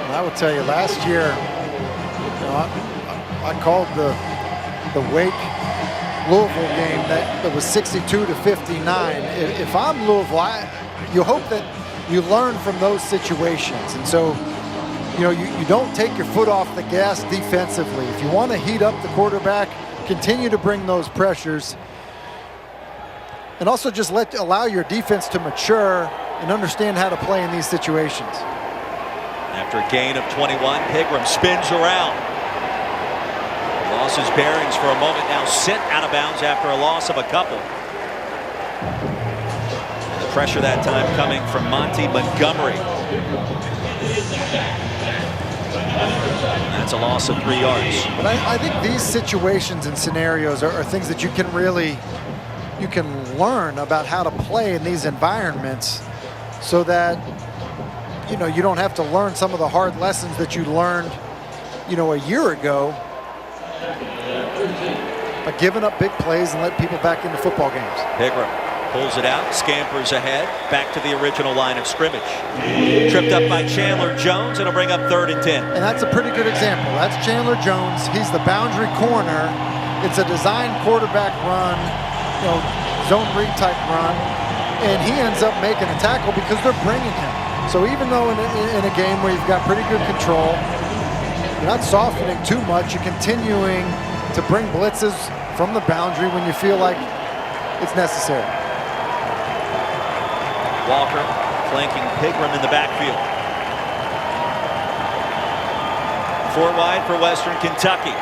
S3: And I will tell you, last year, I called the Wake Louisville game that was 62-59. If I'm Louisville, you hope that you learn from those situations, and so you don't take your foot off the gas defensively. If you want to heat up the quarterback, continue to bring those pressures, and also just allow your defense to mature and understand how to play in these situations.
S2: After a gain of 21, Pigram spins around. Lost his bearings for a moment, now sent out of bounds after a loss of a couple. And the pressure that time coming from Monty Montgomery. That's a loss of 3 yards.
S3: But I think these situations and scenarios are things that you can learn about how to play in these environments, so that you don't have to learn some of the hard lessons that you learned a year ago by giving up big plays and let people back into football games.
S2: Pigram pulls it out, scampers ahead, back to the original line of scrimmage. Tripped up by Chandler Jones. It'll bring up 3rd and 10.
S3: And that's a pretty good example. That's Chandler Jones. He's the boundary corner. It's a designed quarterback run, zone read type run, and he ends up making a tackle because they're bringing him. So even though in a game where you've got pretty good control, you're not softening too much, you're continuing to bring blitzes from the boundary when you feel like it's necessary.
S2: Walker flanking Pigram in the backfield. 4 wide for Western Kentucky.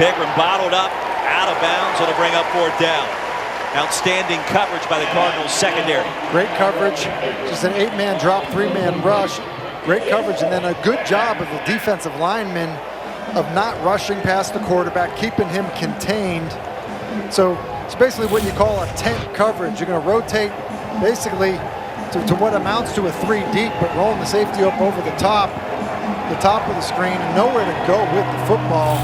S2: Pigram bottled up, out of bounds. It'll bring up 4th down. Outstanding coverage by the Cardinals secondary.
S3: Great coverage. Just an 8-man drop, 3-man rush. Great coverage, and then a good job of the defensive linemen of not rushing past the quarterback, keeping him contained. So it's basically what you call a tent coverage. You're going to rotate basically to what amounts to a 3 deep, but rolling the safety up over the top of the screen, and nowhere to go with the football.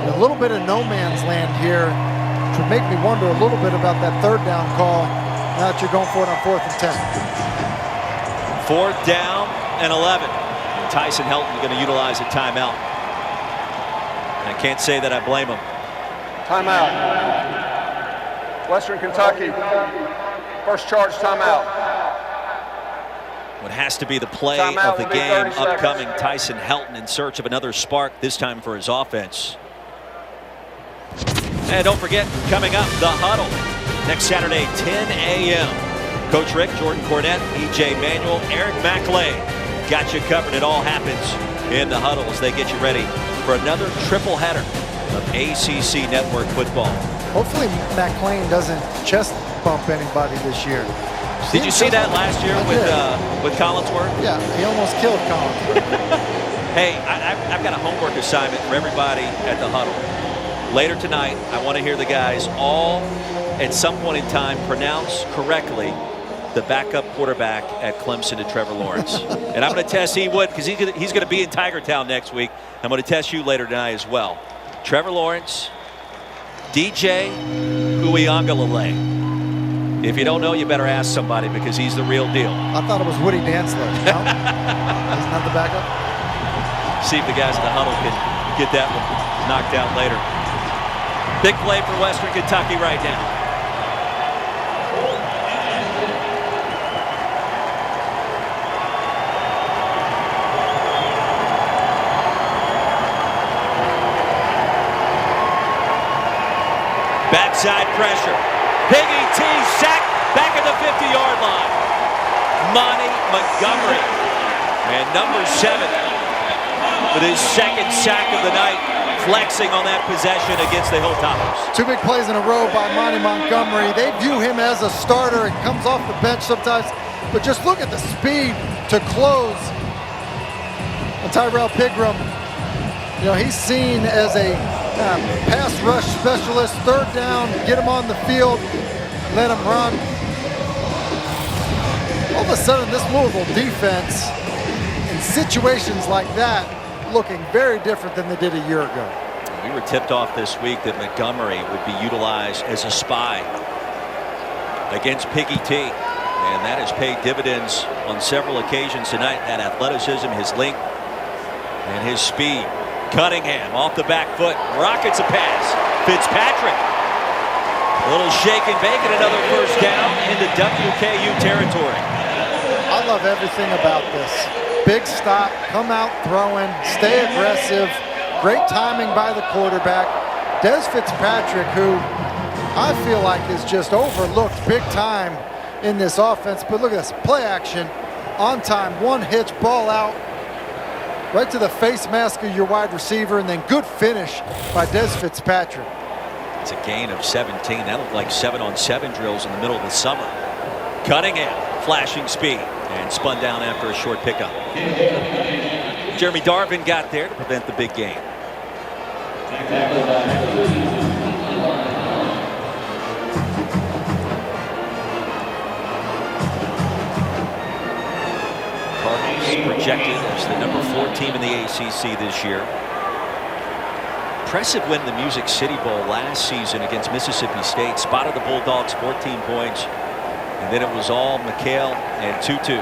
S3: And a little bit of no man's land here, which would make me wonder a little bit about that 3rd down call now that you're going for it on 4th and 10.
S2: 4th down and 11. Tyson Helton going to utilize a timeout. And I can't say that I blame him.
S5: Timeout. Western Kentucky, first charge timeout.
S2: What has to be the play
S5: Timeout
S2: of the
S5: will be
S2: game
S5: 30
S2: upcoming.
S5: seconds.
S2: Tyson Helton in search of another spark, this time for his offense. And don't forget, coming up, The Huddle. Next Saturday, 10 a.m. Coach Rick, Jordan Cornette, E.J. Manuel, Eric McLean. Got you covered. It all happens in The Huddle as they get you ready for another triple header of ACC Network football.
S3: Hopefully McLean doesn't chest bump anybody this year.
S2: Did you see that last year with Collinsworth?
S3: Yeah, he almost killed Collinsworth.
S2: Hey, I've got a homework assignment for everybody at The Huddle. Later tonight, I want to hear the guys all, at some point in time, pronounce correctly the backup quarterback at Clemson to Trevor Lawrence. And I'm going to test he would, because he's going to be in Tiger Town next week. I'm going to test you later tonight as well. Trevor Lawrence, DJ Uiagalelei. If you don't know, you better ask somebody because he's the real deal.
S3: I thought it was Woody Dantzler. No? He's not the backup?
S2: See if the guys in The Huddle can get that one knocked out later. Big play for Western Kentucky right now. Backside pressure. Piggy T sacked back at the 50-yard line. Monty Montgomery. And number 7 with his second sack of the night, flexing on that possession against the Hilltoppers.
S3: 2 big plays in a row by Monty Montgomery. They view him as a starter. He comes off the bench sometimes. But just look at the speed to close. And Tyrell Pigram, you know, he's seen as a pass rush specialist. 3rd down, get him on the field, let him run. All of a sudden, this Louisville defense, in situations like that, looking very different than they did a year ago.
S2: We were tipped off this week that Montgomery would be utilized as a spy against Piggy T. And that has paid dividends on several occasions tonight. That athleticism, his length, and his speed. Cunningham off the back foot, rockets a pass. Fitzpatrick, a little shake and bake, and another first down into WKU territory.
S3: I love everything about this. Big stop, come out throwing, stay aggressive, great timing by the quarterback. Des Fitzpatrick, who I feel like is just overlooked big time in this offense. But look at this, play action, on time, one hitch, ball out, right to the face mask of your wide receiver, and then good finish by Des Fitzpatrick.
S2: It's a gain of 17. That looked like 7-on-7 drills in the middle of the summer. Cunningham, flashing speed, and spun down after a short pickup. Jeremy Darvin got there to prevent the big gain. Projected as the number 4 team in the ACC this year. Impressive win in the Music City Bowl last season against Mississippi State. Spotted the Bulldogs 14 points. And then it was all McHale and Tutu.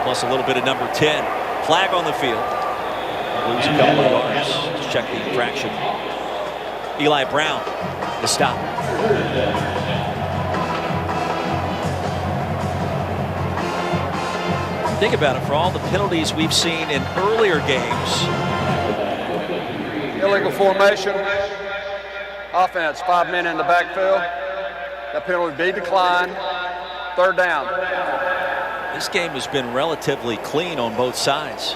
S2: Plus a little bit of number 10. Flag on the field. Lose a couple of yards. Let's check the infraction. Eli Brown, the stop. Think about it, for all the penalties we've seen in earlier games.
S5: Illegal formation. Offense, 5 men in the backfield. That penalty be declined. 3rd down.
S2: This game has been relatively clean on both sides.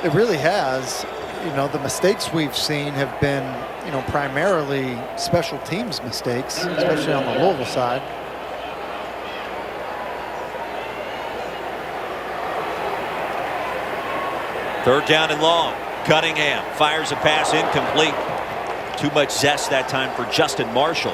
S3: It really has. You know, the mistakes we've seen have been, you know, primarily special teams mistakes, especially on the Louisville side.
S2: Third down and long. Cunningham fires a pass incomplete. Too much zest that time for Justin Marshall.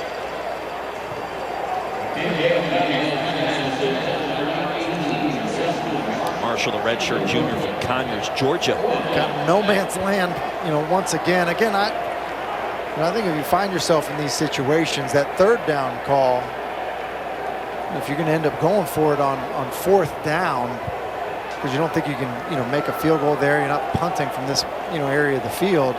S2: Marshall, the redshirt junior from Conyers, Georgia.
S3: Got no man's land, you know, once again. Again, I think if you find yourself in these situations, that 3rd down call, if you're going to end up going for it on 4th down, because you don't think you can, you know, make a field goal there, you're not punting from this, you know, area of the field.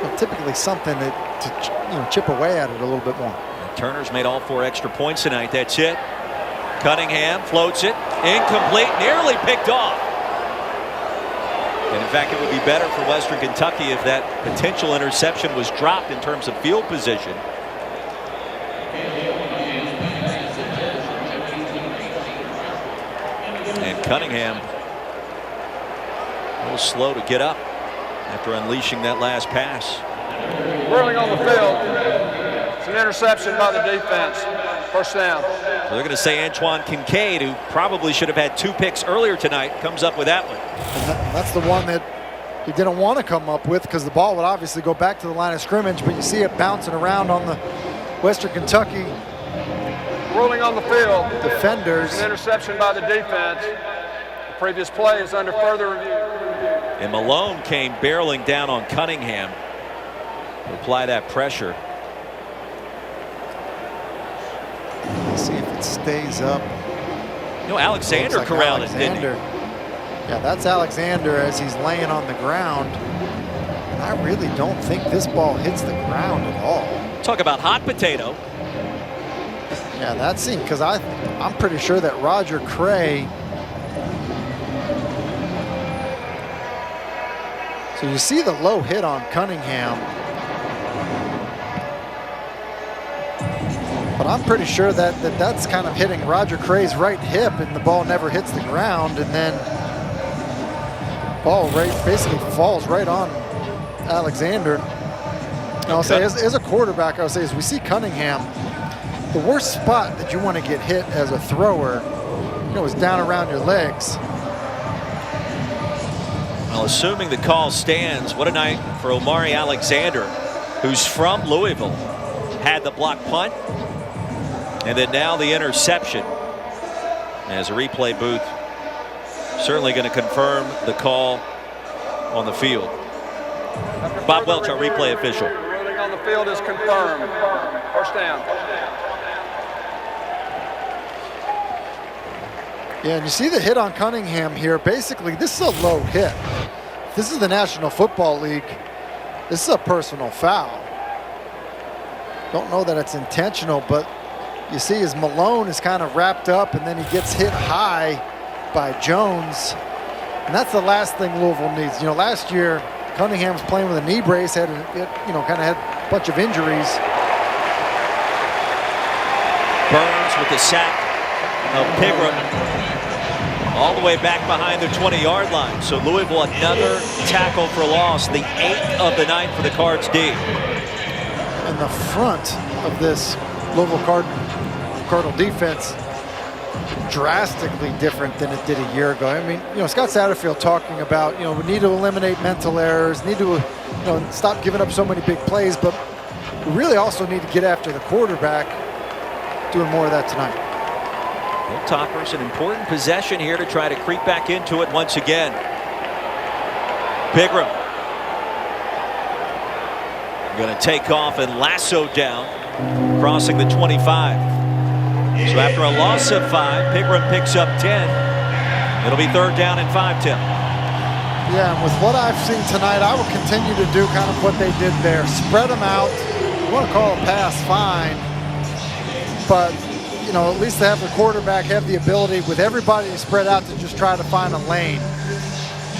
S3: Well, typically something that to, you know, chip away at it a little bit more.
S2: And Turner's made all 4 extra points tonight. That's it. Cunningham floats it, incomplete, nearly picked off. And in fact, it would be better for Western Kentucky if that potential interception was dropped in terms of field position. And Cunningham a little slow to get up after unleashing that last pass.
S5: Whirling on the field. It's an interception by the defense. First down.
S2: So they're going to say Antoine Kincaid, who probably should have had 2 picks earlier tonight, comes up with that one.
S3: And that's the one that he didn't want to come up with, because the ball would obviously go back to the line of scrimmage, but you see it bouncing around on the Western Kentucky
S5: Ruling on the field.
S3: defenders.
S5: It's an interception by the defense. The previous play is under further review.
S2: And Malone came barreling down on Cunningham to apply that pressure.
S3: Let's see if it stays up.
S2: You know, Alexander corralled it, didn't he?
S3: Yeah, that's Alexander as he's laying on the ground. And I really don't think this ball hits the ground at all.
S2: Talk about hot potato.
S3: Yeah, that seemed, because I'm pretty sure that Roger Cray. So you see the low hit on Cunningham. But I'm pretty sure that's kind of hitting Roger Cray's right hip, and the ball never hits the ground, and then ball basically falls right on Alexander. And I'll say, as a quarterback, I'll say, as we see Cunningham, the worst spot that you want to get hit as a thrower, is down around your legs.
S2: Well, assuming the call stands, what a night for Omari Alexander, who's from Louisville. Had the block punt, and then now the interception. As a replay booth, certainly going to confirm the call on the field. Bob Welch, our replay official.
S5: Ruling on the field is confirmed. First down.
S3: Yeah, and you see the hit on Cunningham here. Basically, this is a low hit. This is the National Football League. This is a personal foul. Don't know that it's intentional, but you see as Malone is kind of wrapped up, and then he gets hit high by Jones. And that's the last thing Louisville needs. Last year, Cunningham was playing with a knee brace, kind of had a bunch of injuries.
S2: Burns with the sack of Pigram all the way back behind the 20-yard line. So Louisville another tackle for loss, the 8th of the night for the Cards D.
S3: And the front of this Louisville Cardinal defense drastically different than it did a year ago. I mean, Scott Satterfield talking about, we need to eliminate mental errors, need to, stop giving up so many big plays, but we really also need to get after the quarterback, doing more of that tonight.
S2: Hilltoppers, an important possession here to try to creep back into it once again. Pigram going to take off and lasso down, crossing the 25. So after a loss of 5, Pigram picks up 10. It'll be 3rd down and 5, Tim.
S3: Yeah, and with what I've seen tonight, I will continue to do kind of what they did there. Spread them out. You want to call a pass, fine. But, at least they have the quarterback have the ability with everybody spread out to just try to find a lane.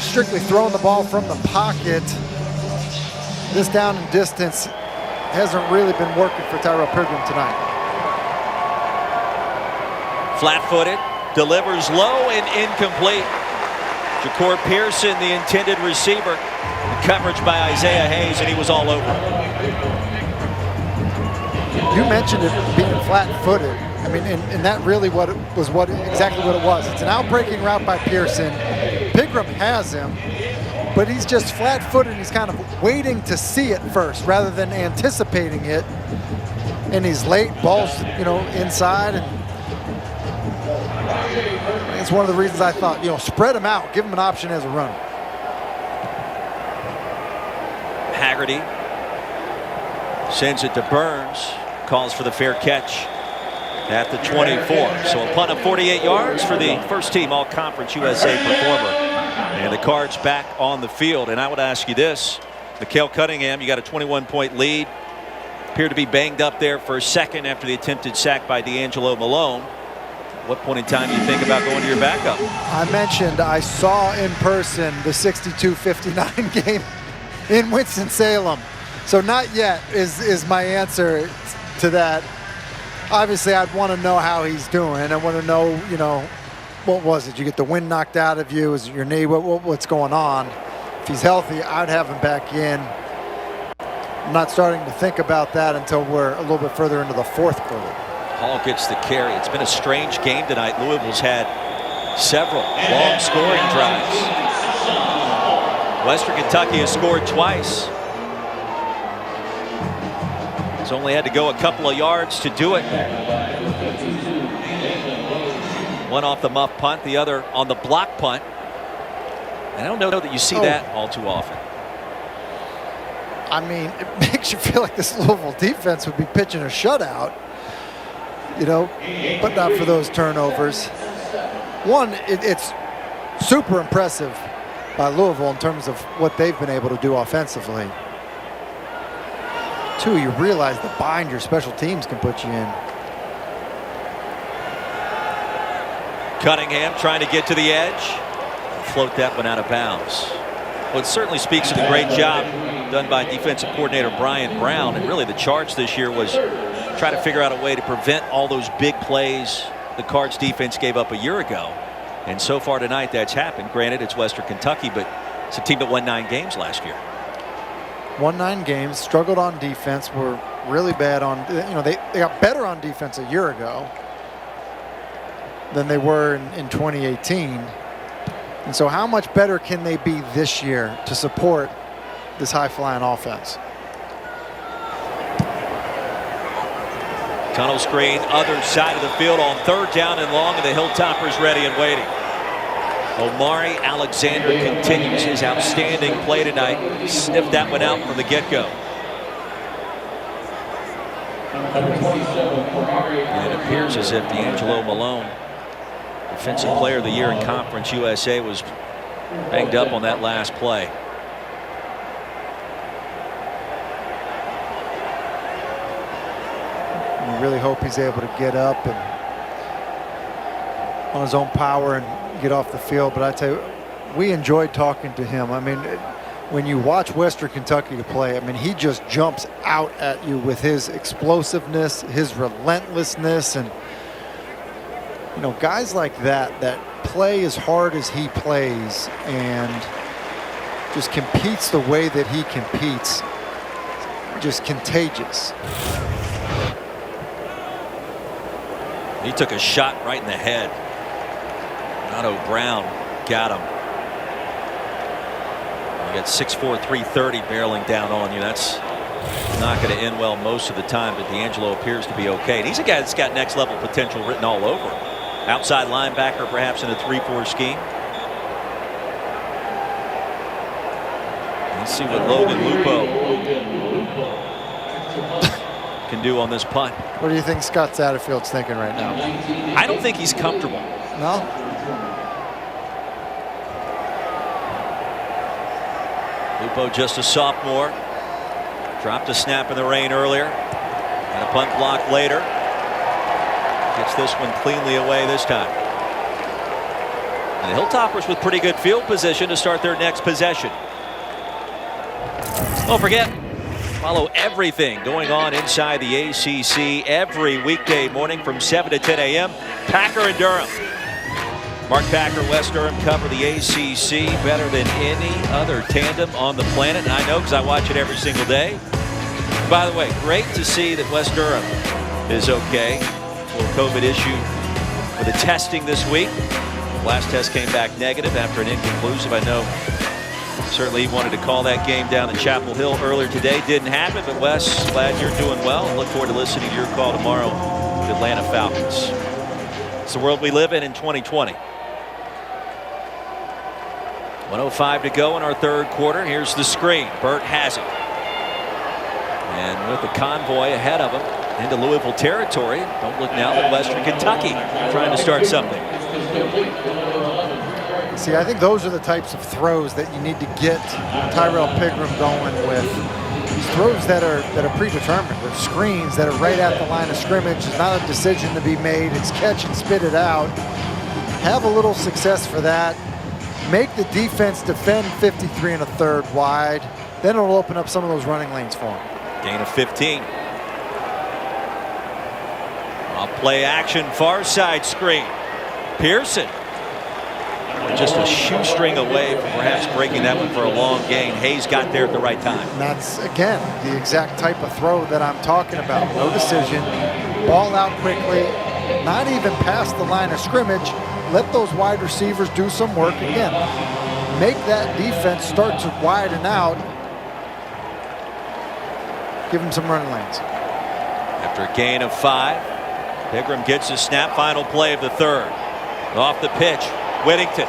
S3: Strictly throwing the ball from the pocket, this down and distance hasn't really been working for Tyrell Pigram tonight.
S2: Flat-footed, delivers low and incomplete. Ja'Cour Pearson, the intended receiver. Coverage by Isaiah Hayes, and he was all over.
S3: You mentioned it being flat-footed. I mean, and that really exactly what it was. It's an out-breaking route by Pearson. Pigram has him, but he's just flat-footed. He's kind of waiting to see it first rather than anticipating it. And he's late, ball's, inside, and it's one of the reasons I thought, spread him out, give him an option as a runner.
S2: Haggerty sends it to Burns, calls for the fair catch at the 24. So a punt of 48 yards for the first team All-Conference USA performer. And the Cards back on the field. And I would ask you this, Mikael Cunningham, you got a 21-point lead. Appeared to be banged up there for a second after the attempted sack by D'Angelo Malone. what point in time do you think about going to your backup?
S3: I mentioned I saw in person the 62-59 game in Winston-Salem. So not yet is my answer to that. Obviously, I'd want to know how he's doing. I want to know, what was it? You get the wind knocked out of you? Is it your knee? What's going on? If he's healthy, I'd have him back in. I'm not starting to think about that until we're a little bit further into the fourth quarter.
S2: Hall gets the carry. It's been a strange game tonight. Louisville's had several long scoring drives. Western Kentucky has scored twice. He's only had to go a couple of yards to do it. One off the muff punt, the other on the block punt. And I don't know that you see that all too often.
S3: I mean, it makes you feel like this Louisville defense would be pitching a shutout, but not for those turnovers. One, it's super impressive by Louisville in terms of what they've been able to do offensively. Two, you realize the bind your special teams can put you in.
S2: Cunningham trying to get to the edge. Float that one out of bounds. Well, it certainly speaks to the great job done by defensive coordinator Brian Brown. And really the charge this year was try to figure out a way to prevent all those big plays the Cards defense gave up a year ago. And so far tonight that's happened. Granted, it's Western Kentucky, but it's a team that won 9 games last year.
S3: Won 9 games, struggled on defense, were really bad on, they got better on defense a year ago than they were in 2018. And so how much better can they be this year to support this high-flying offense?
S2: Tunnel screen, other side of the field on 3rd down and long, and the Hilltoppers ready and waiting. Omari Alexander continues his outstanding play tonight. Sniffed that one out from the get-go. And it appears as if D'Angelo Malone, Defensive Player of the Year in Conference USA, was banged up on that last play.
S3: We really hope he's able to get up and on his own power and get off the field. But I tell you, we enjoyed talking to him. I mean, when you watch Western Kentucky to play, I mean, he just jumps out at you with his explosiveness, his relentlessness, and guys like that play as hard as he plays and just competes the way that he competes, just contagious.
S2: He took a shot right in the head. Otto Brown got him. You got 6'4", 330 barreling down on you. That's not going to end well most of the time, but D'Angelo appears to be okay. And he's a guy that's got next level potential written all over him. Outside linebacker, perhaps in a 3-4 scheme. Let's see what Logan Lupo can do on this punt.
S3: What do you think Scott Satterfield's thinking right now?
S2: I don't think he's comfortable.
S3: No?
S2: Lupo just a sophomore. Dropped a snap in the rain earlier. And a punt block later. Gets this one cleanly away this time. And the Hilltoppers with pretty good field position to start their next possession. Don't forget, follow everything going on inside the ACC every weekday morning from 7 to 10 a.m. Packer and Durham. Mark Packer, West Durham cover the ACC better than any other tandem on the planet. And I know because I watch it every single day. By the way, great to see that West Durham is okay. Little COVID issue with the testing this week. The last test came back negative after an inconclusive. I know certainly he wanted to call that game down in Chapel Hill earlier today. Didn't happen, but Wes, glad you're doing well. And look forward to listening to your call tomorrow with Atlanta Falcons. It's the world we live in 2020. 1:05 to go in our 3rd quarter. Here's the screen. Burt has it. And with the convoy ahead of him into Louisville territory, don't look now at Western Kentucky trying to start something.
S3: See, I think those are the types of throws that you need to get Tyrell Pigram going with. these throws that are predetermined. They're screens that are right at the line of scrimmage. It's not a decision to be made. It's catch and spit it out. Have a little success for that. Make the defense defend 53 1/3 wide. Then it'll open up some of those running lanes for them.
S2: Gain of 15. Off play action, far side screen. Pearson. Just a shoestring away from perhaps breaking that one for a long gain. Hayes got there at the right time.
S3: And that's, again, the exact type of throw that I'm talking about. No decision, ball out quickly, not even past the line of scrimmage. Let those wide receivers do some work again. Make that defense start to widen out. Give them some running lanes.
S2: After a gain of 5, Pigram gets his snap. Final play of the third. Off the pitch, Whittington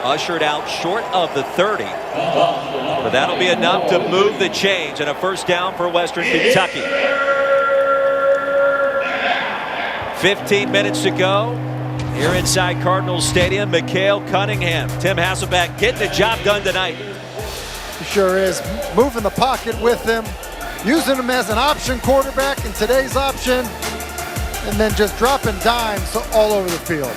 S2: ushered out short of the 30. But that'll be enough to move the chains and a first down for Western Kentucky. 15 minutes to go. Here inside Cardinals Stadium, Mikhail Cunningham. Tim Hasselbeck getting the job done tonight.
S3: He sure is. Moving the pocket with him. Using him as an option quarterback in today's option. And then just dropping dimes all over the field.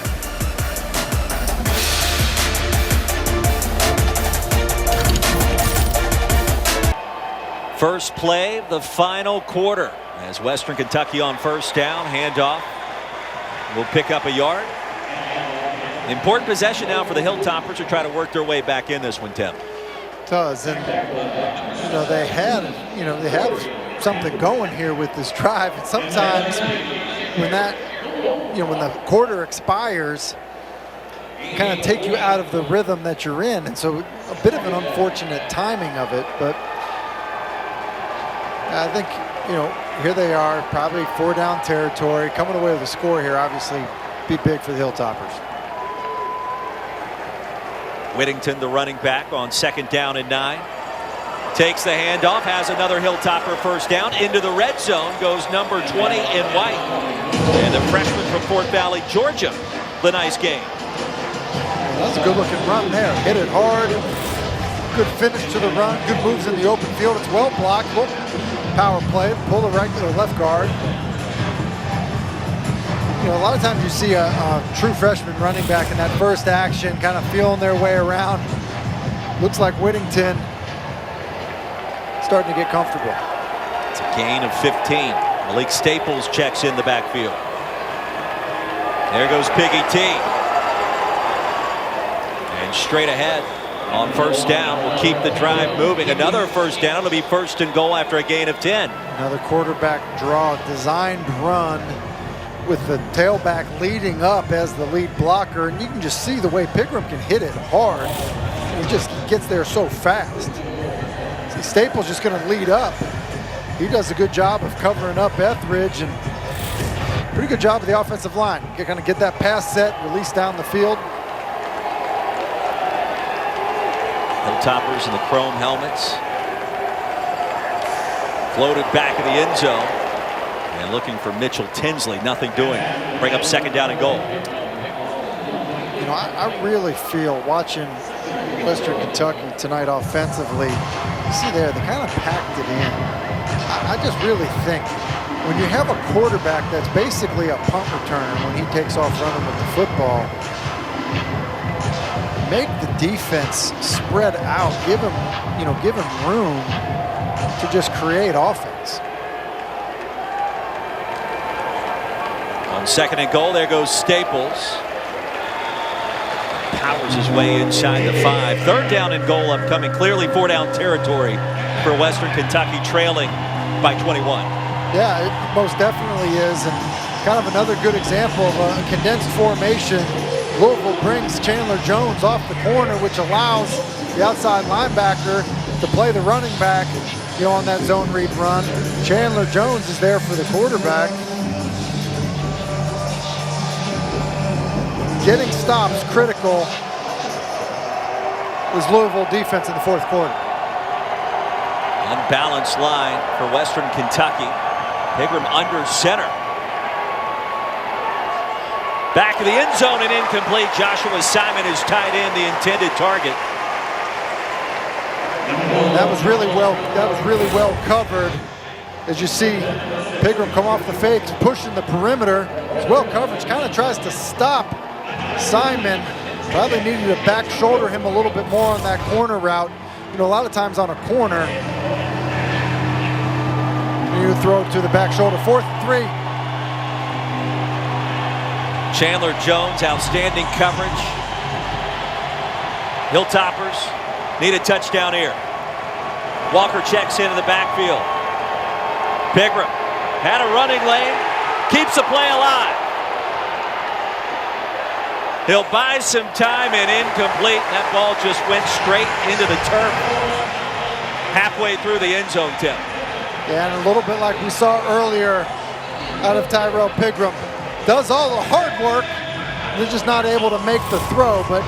S2: First play of the final quarter. As Western Kentucky on first down, handoff. Will pick up a yard. Important possession now for the Hilltoppers to try to work their way back in this one, Tim.
S3: Does, and they have something going here with this drive. And sometimes when when the quarter expires, it kind of take you out of the rhythm that you're in, and so a bit of an unfortunate timing of it. But I think here they are, probably 4-down territory, coming away with a score here. Obviously, be big for the Hilltoppers.
S2: Whittington, the running back, on 2nd down and 9. Takes the handoff, has another Hilltopper first down. Into the red zone goes number 20 in white. And the freshman from Fort Valley, Georgia, the nice game.
S3: That's a good-looking run there. Hit it hard. Good finish to the run. Good moves in the open field. It's well blocked. Power play. Pull the right to the left guard. A lot of times you see a true freshman running back in that first action kind of feeling their way around. Looks like Whittington starting to get comfortable.
S2: It's a gain of 15. Malik Staples checks in the backfield. There goes Piggy T. And straight ahead on first down will keep the drive moving. Another first down. It'll be 1st and goal after a gain of 10.
S3: Another quarterback draw, designed run with the tailback leading up as the lead blocker. And you can just see the way Pigram can hit it hard. He just gets there so fast. See, Staples just going to lead up. He does a good job of covering up Etheridge, and pretty good job of the offensive line. You're going to get that pass set, release down the field.
S2: Hilltoppers in the chrome helmets. Floated back in the end zone. And looking for Mitchell Tinsley. Nothing doing. Bring up 2nd down and goal.
S3: I really feel watching Western Kentucky tonight offensively. You see there, they kind of packed it in. I just really think when you have a quarterback that's basically a punt returner when he takes off running with the football, make the defense spread out, give him room to just create offense.
S2: On 2nd and goal, there goes Staples. Powers his way inside the 5. 3rd down and goal upcoming. Clearly 4-down territory for Western Kentucky, trailing by 21.
S3: Yeah, it most definitely is, and kind of another good example of a condensed formation. Louisville brings Chandler Jones off the corner, which allows the outside linebacker to play the running back, on that zone read run. Chandler Jones is there for the quarterback. Getting stops critical was Louisville defense in the 4th quarter.
S2: Unbalanced line for Western Kentucky. Pigram under center. Back of the end zone and incomplete. Joshua Simon is tied in, the intended target.
S3: That was really well covered. As you see Pigram come off the fake, pushing the perimeter. It's well coverage, kind of tries to stop Simon. Probably needed to back shoulder him a little bit more on that corner route. You know, a lot of times on a corner, you throw to the back shoulder. 4th and 3.
S2: Chandler Jones, outstanding coverage. Hilltoppers need a touchdown here. Walker checks into the backfield. Pigram had a running lane, keeps the play alive. He'll buy some time and incomplete. And that ball just went straight into the turf. Halfway through the end zone, Tim.
S3: Yeah, and a little bit like we saw earlier out of Tyrell Pigram. Does all the hard work. They're just not able to make the throw. But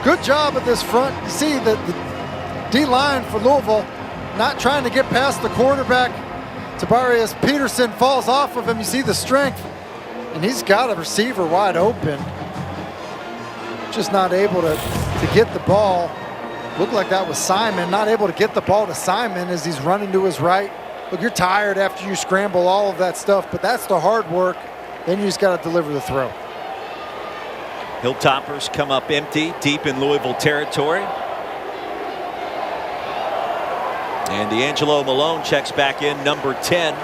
S3: good job at this front. You see that the D-line for Louisville not trying to get past the quarterback. Tabarius Peterson falls off of him. You see the strength. And he's got a receiver wide open. Just not able to get the ball. Looked like that was Simon. Not able to get the ball to Simon as he's running to his right. Look, you're tired after you scramble all of that stuff, but that's the hard work. Then you just got to deliver the throw.
S2: Hilltoppers come up empty, deep in Louisville territory. And D'Angelo Malone checks back in, number 10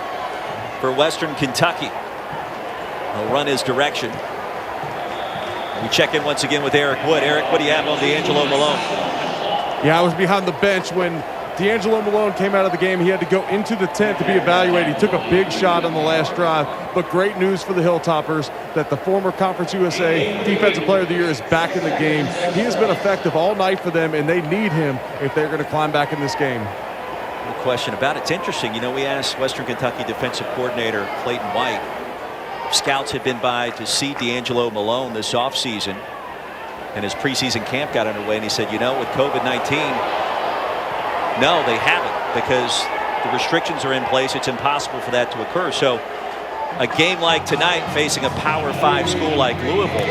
S2: for Western Kentucky. He'll run his direction. We check in once again with Eric Wood. Eric, what do you have on D'Angelo Malone?
S4: Yeah, I was behind the bench when D'Angelo Malone came out of the game. He had to go into the tent to be evaluated. He took a big shot on the last drive. But great news for the Hilltoppers that the former Conference USA Defensive Player of the Year is back in the game. He has been effective all night for them, and they need him if they're going to climb back in this game.
S2: No question about it. It's interesting. You know, we asked Western Kentucky defensive coordinator Clayton White. Scouts had been by to see D'Angelo Malone this offseason, and his preseason camp got underway, and he said, you know, with COVID-19, no, they haven't, because the restrictions are in place. It's impossible for that to occur. So a game like tonight facing a Power 5 school like Louisville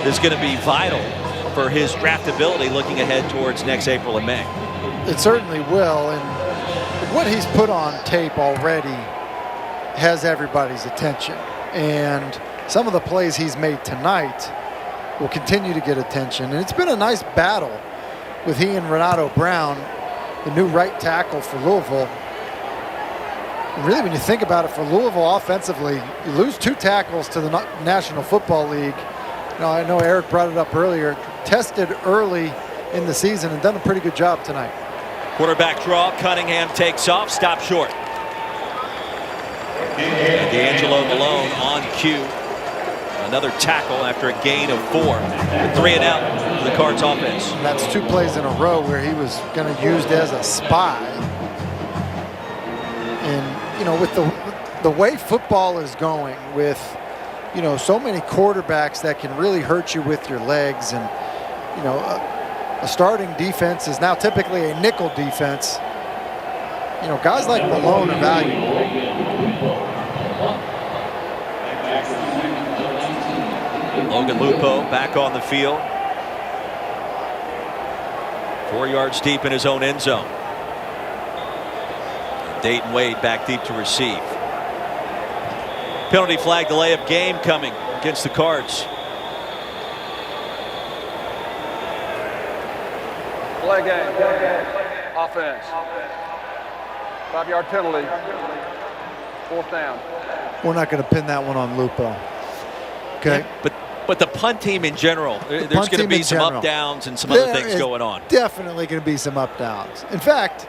S2: is going to be vital for his draftability looking ahead towards next April and May.
S3: It certainly will, and what he's put on tape already has everybody's attention. And some of the plays he's made tonight will continue to get attention. And it's been a nice battle with he and Renato Brown, the new right tackle for Louisville. And really, when you think about it, for Louisville offensively, you lose 2 tackles to the National Football League. You know, I know Eric brought it up earlier. Tested early in the season and done a pretty good job tonight.
S2: Quarterback draw. Cunningham takes off. Stop short. And D'Angelo Malone on cue. Another tackle after a gain of 4. 3 and out for the Cards offense.
S3: And that's 2 plays in a row where he was going to use it as a spy. And, you know, with the way football is going, with, you know, so many quarterbacks that can really hurt you with your legs, and, you know, a starting defense is now typically a nickel defense. You know, guys like Malone are valuable.
S2: Logan Lupo back on the field. 4 yards deep in his own end zone. Dayton Wade back deep to receive. Penalty flag delay of game coming against the Cards.
S5: Play game. Offense. 5-yard penalty. 4th down.
S3: We're not going to pin that one on Lupo. Okay.
S2: Yeah, but the punt team in general, there's going to be some up downs and some other things going on.
S3: Definitely going to be some up downs. In fact,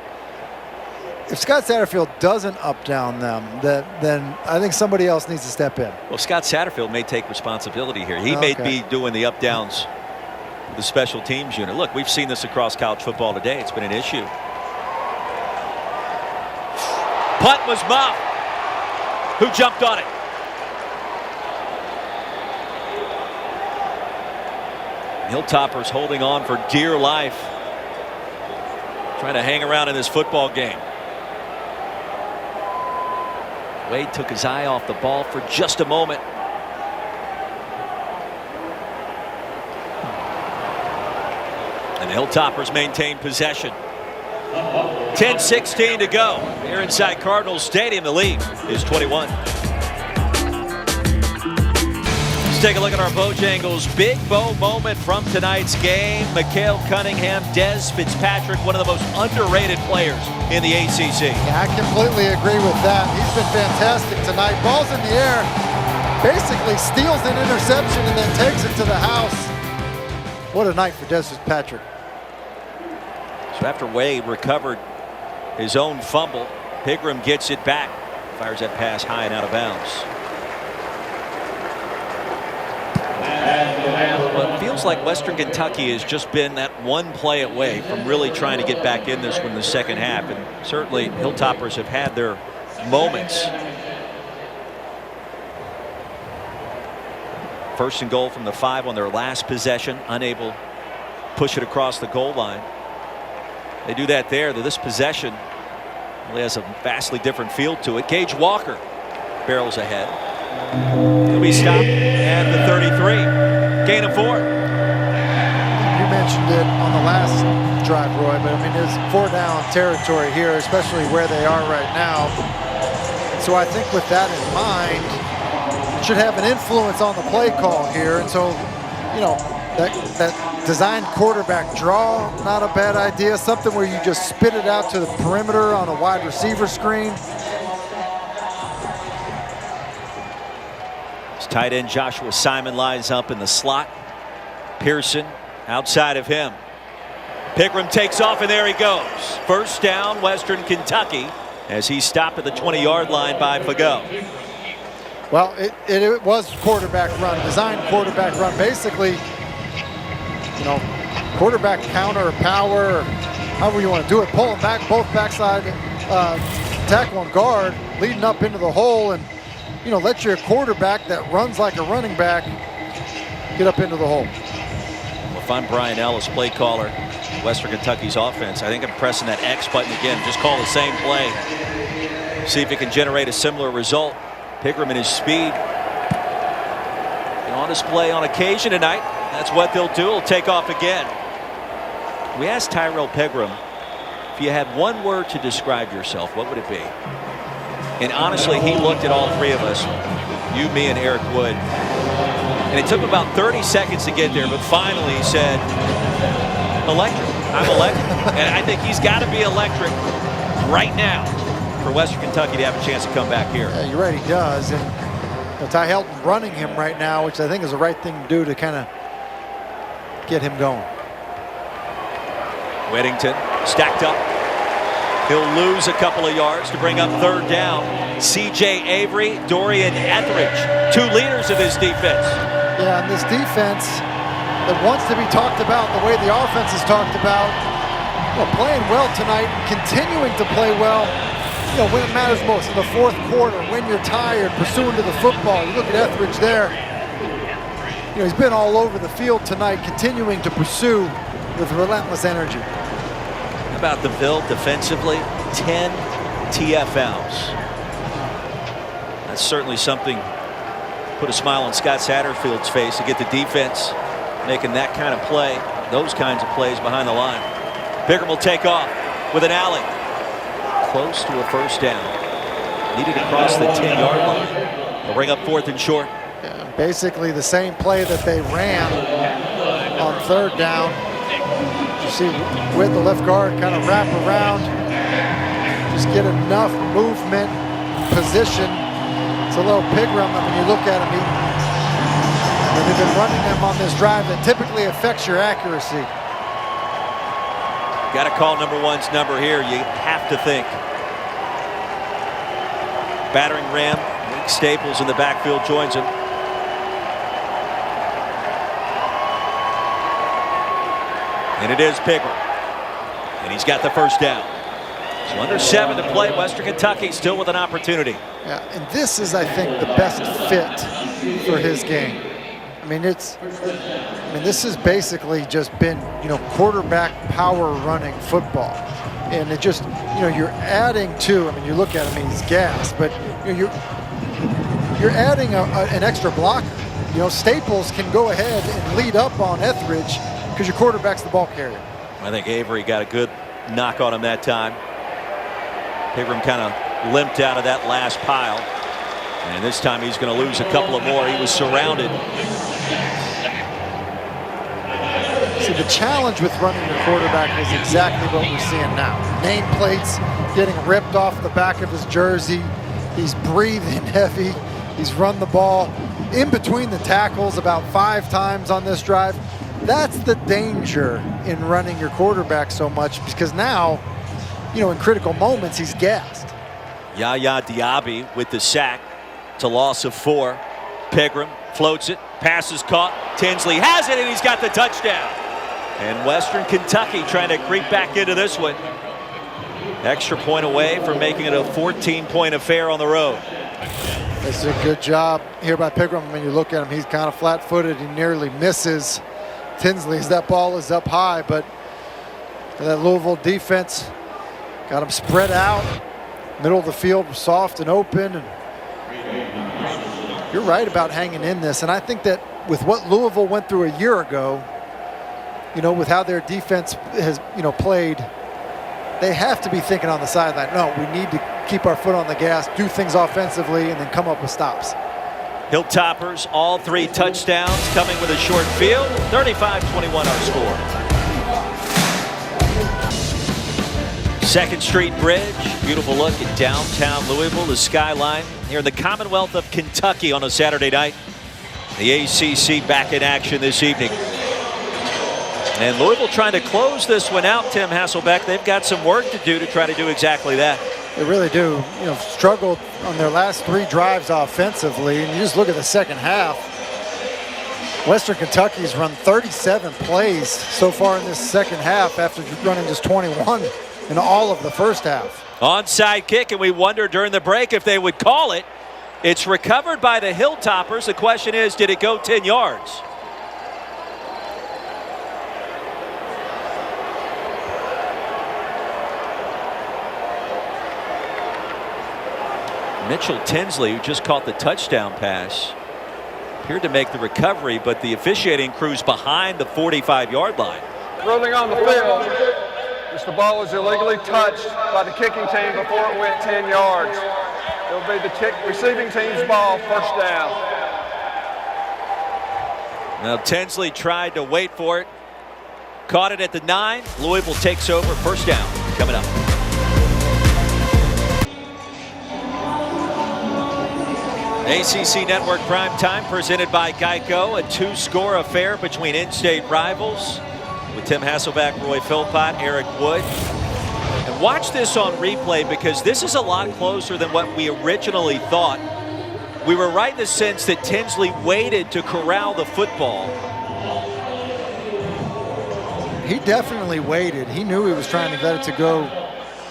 S3: if Scott Satterfield doesn't up down them, then I think somebody else needs to step in.
S2: Well, Scott Satterfield may take responsibility here. He may be doing the up downs with the special teams unit. Look, we've seen this across college football today. It's been an issue. Punt was muffed. Who jumped on it? Hilltoppers holding on for dear life, trying to hang around in this football game. Wade took his eye off the ball for just a moment. And the Hilltoppers maintain possession. 10:16 to go here inside Cardinals Stadium. The lead is 21. Let's take a look at our Bojangles Big Bo moment from tonight's game. Mikhail Cunningham, Dez Fitzpatrick, one of the most underrated players in the ACC.
S3: Yeah, I completely agree with that. He's been fantastic tonight. Ball's in the air, basically steals an interception and then takes it to the house. What a night for Dez Fitzpatrick.
S2: So after Wade recovered his own fumble, Pigram gets it back, fires that pass high and out of bounds. Well, it feels like Western Kentucky has just been that one play away from really trying to get back in this one in the second half, and certainly Hilltoppers have had their moments. First and goal from the 5 on their last possession, unable to push it across the goal line. They do that there. This possession really has a vastly different feel to it. Gage Walker barrels ahead. He'll be stopped at the 33. Gain of 4.
S3: You mentioned it on the last drive, Roy, but I mean, it's 4-down territory here, especially where they are right now. So I think with that in mind, it should have an influence on the play call here. And so, you know, that designed quarterback draw, not a bad idea. Something where you just spit it out to the perimeter on a wide receiver screen.
S2: Tight end Joshua Simon lines up in the slot. Pearson outside of him. Pigram takes off, and there he goes. First down, Western Kentucky, as he stopped at the 20-yard line by Fago.
S3: Well, it was quarterback run, designed quarterback run. Basically, you know, quarterback counter or power, or however you want to do it. Pull them back, both backside tackle and guard, leading up into the hole, and you know, let your quarterback that runs like a running back get up into the hole.
S2: Well, if I'm Brian Ellis, play caller, Western Kentucky's offense, I think I'm pressing that X button again. Just call the same play. See if it can generate a similar result. Pigram and his speed on display on occasion tonight. That's what they'll do. He'll take off again. We asked Tyrell Pigram, if you had one word to describe yourself, what would it be? And honestly, he looked at all three of us, you, me, and Eric Wood. And it took him about 30 seconds to get there, but finally he said, electric. I'm electric. And I think he's got to be electric right now for Western Kentucky to have a chance to come back here.
S3: Yeah, you're right, he does. And Ty Helton running him right now, which I think is the right thing to do to kind of get him going.
S2: Weddington stacked up. He'll lose a couple of yards to bring up third down. C.J. Avery, Dorian Etheridge, two leaders of this defense.
S3: Yeah, and this defense that wants to be talked about the way the offense is talked about, you know, playing well tonight, continuing to play well, you know, when it matters most, in the fourth quarter, when you're tired, pursuing to the football. You look at Etheridge there. You know, he's been all over the field tonight, continuing to pursue with relentless energy.
S2: How about the Ville defensively? 10 TFLs. That's certainly something put a smile on Scott Satterfield's face to get the defense making that kind of play, those kinds of plays behind the line. Pigram will take off with an alley. Close to a first down. Needed to cross the 10-yard line. They'll bring up fourth and short.
S3: Yeah, basically the same play that they ran on third down. You see with the left guard kind of wrap around, just get enough movement, position. It's a little Pigram. I mean, you look at him, they've been running them on this drive that typically affects your accuracy.
S2: Got to call number one's number here. You have to think. Battering ram, Nick Staples in the backfield joins him. And it is Pigram. And he's got the first down. So under 7 to play, Western Kentucky still with an opportunity.
S3: Yeah, and this is, I think, the best fit for his game. I mean, this has basically just been, you know, quarterback power running football. And it just, you know, you're adding to, I mean, you look at him, he's gassed, but you know, you're adding an extra blocker. You know, Staples can go ahead and lead up on Etheridge because your quarterback's the ball carrier.
S2: I think Avery got a good knock on him that time. Pigram kind of limped out of that last pile. And this time he's going to lose a couple of more. He was surrounded.
S3: See, the challenge with running the quarterback is exactly what we're seeing now. Nameplates getting ripped off the back of his jersey. He's breathing heavy. He's run the ball in between the tackles about 5 times on this drive. That's the danger in running your quarterback so much, because now, you know, in critical moments, he's gassed.
S2: Yaya Diaby with the sack. It's a loss of 4. Pigram floats it. Pass is caught. Tinsley has it, and he's got the touchdown. And Western Kentucky trying to creep back into this one. Extra point away from making it a 14-point affair on the road.
S3: That's a good job here by Pigram. When you look at him, he's kind of flat-footed. He nearly misses Tinsley as that ball is up high, but that Louisville defense got him spread out. Middle of the field was soft and open. And you're right about hanging in this. And I think that with what Louisville went through a year ago, you know, with how their defense has, you know, played, they have to be thinking on the sideline, no, we need to keep our foot on the gas, do things offensively, and then come up with stops.
S2: Hilltoppers, all 3 touchdowns coming with a short field. 35-21 our score. 2nd Street Bridge, beautiful look at downtown Louisville, the skyline here in the Commonwealth of Kentucky on a Saturday night. The ACC back in action this evening. And Louisville trying to close this one out, Tim Hasselbeck. They've got some work to do to try to do exactly that.
S3: They really do. You know, struggled on their last 3 drives offensively. And you just look at the second half. Western Kentucky's run 37 plays so far in this second half after running just 21 in all of the first half.
S2: Onside kick, and we wonder during the break if they would call it. It's recovered by the Hilltoppers. The question is, did it go 10 yards? Mitchell Tinsley, who just caught the touchdown pass, appeared to make the recovery, but the officiating crew's behind the 45-yard line.
S5: Rolling on the field, as the ball was illegally touched by the kicking team before it went 10 yards. It'll be the receiving team's ball, first down.
S2: Now Tinsley tried to wait for it, caught it at the 9. Louisville takes over, first down coming up. ACC Network Prime Time presented by Geico, a 2-score affair between in-state rivals with Tim Hasselbeck, Roy Philpott, Eric Wood. And watch this on replay, because this is a lot closer than what we originally thought. We were right in the sense that Tinsley waited to corral the football.
S3: He definitely waited. He knew he was trying to get it to go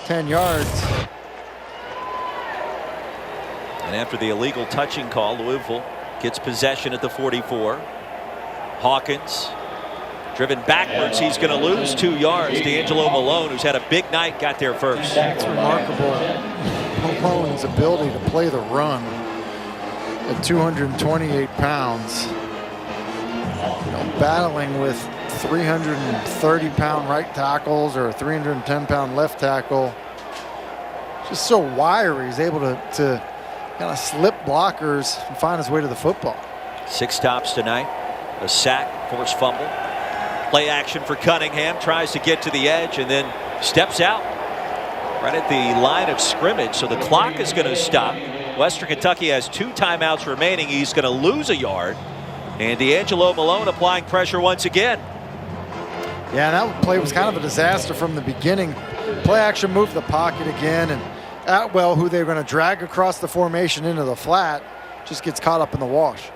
S3: 10 yards.
S2: And after the illegal touching call, Louisville gets possession at the 44. Hawkins driven backwards. He's going to lose 2 yards. D'Angelo Malone, who's had a big night, got there first.
S3: It's remarkable, Malone's ability to play the run at 228 pounds. You know, battling with 330-pound right tackles or 310-pound left tackle. Just so wiry. He's able to kind of slip blockers and find his way to the football. 6
S2: stops tonight. A sack, forced fumble. Play action for Cunningham. Tries to get to the edge and then steps out right at the line of scrimmage. So the clock is going to stop. Western Kentucky has 2 timeouts remaining. He's going to lose a yard. And D'Angelo Malone applying pressure once again.
S3: Yeah, that play was kind of a disaster from the beginning. Play action moved the pocket again, and Atwell, who they're going to drag across the formation into the flat, just gets caught up in the wash.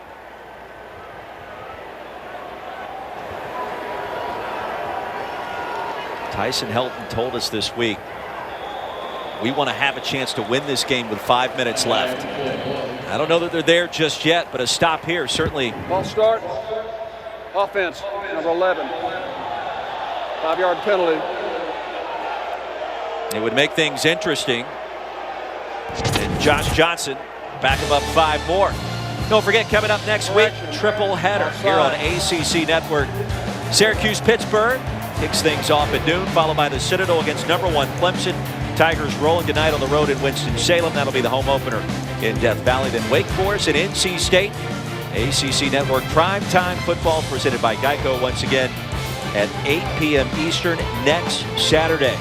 S2: Tyson Helton told us this week, we want to have a chance to win this game with 5 minutes left. I don't know that they're there just yet, but a stop here certainly.
S5: Ball start. Offense, number 11. 5-yard penalty.
S2: It would make things interesting. And Josh Johnson back him up 5 more. Don't forget, coming up next week, triple header here on ACC Network. Syracuse-Pittsburgh kicks things off at noon, followed by the Citadel against #1 Clemson. Tigers rolling tonight on the road in Winston-Salem. That'll be the home opener in Death Valley. Then Wake Forest and NC State. ACC Network primetime football presented by Geico once again at 8 p.m. Eastern next Saturday.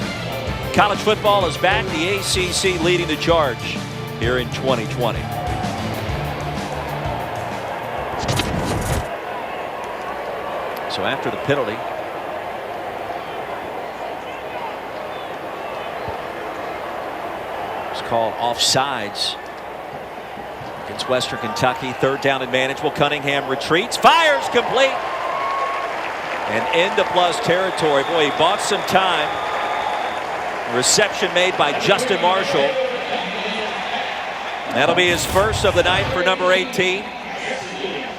S2: College football is back. The ACC leading the charge here in 2020. So after the penalty, it's called offsides against Western Kentucky. Third down advantage. Well, Cunningham retreats, fires complete, and into plus territory. Boy, he bought some time. Reception made by Justin Marshall. That'll be his first of the night for number 18.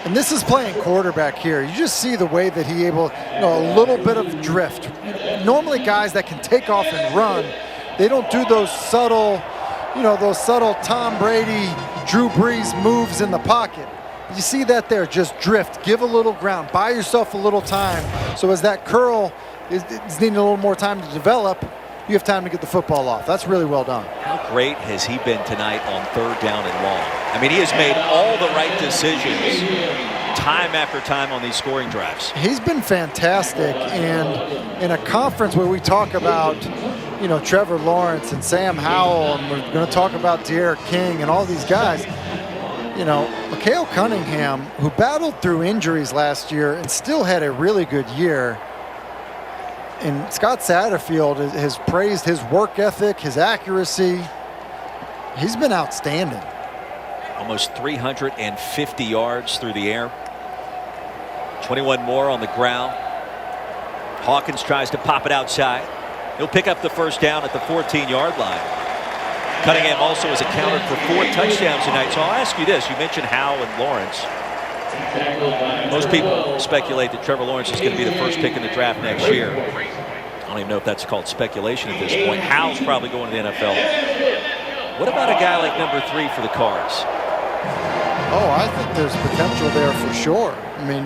S3: And this is playing quarterback here. You just see the way that he able, a little bit of drift. Normally guys that can take off and run, they don't do those subtle, those subtle Tom Brady, Drew Brees moves in the pocket. You see that there, just drift, give a little ground, buy yourself a little time. So as that curl is needing a little more time to develop, you have time to get the football off. That's really well done.
S2: How great has he been tonight on third down and long? I mean, he has made all the right decisions time after time on these scoring drives.
S3: He's been fantastic, and in a conference where we talk about, Trevor Lawrence and Sam Howell, and we're going to talk about De'Aaron King and all these guys, Mikael Cunningham, who battled through injuries last year and still had a really good year. And Scott Satterfield has praised his work ethic, his accuracy. He's been outstanding.
S2: Almost 350 yards through the air. 21 more on the ground. Hawkins tries to pop it outside. He'll pick up the first down at the 14-yard line. Cunningham also has accounted for 4 touchdowns tonight. So I'll ask you this. You mentioned Howell and Lawrence. Most people speculate that Trevor Lawrence is going to be the first pick in the draft next year. I don't even know if that's called speculation at this point. Howell's probably going to the NFL. What about a guy like number 3 for the Cards?
S3: Oh, I think there's potential there for sure. I mean,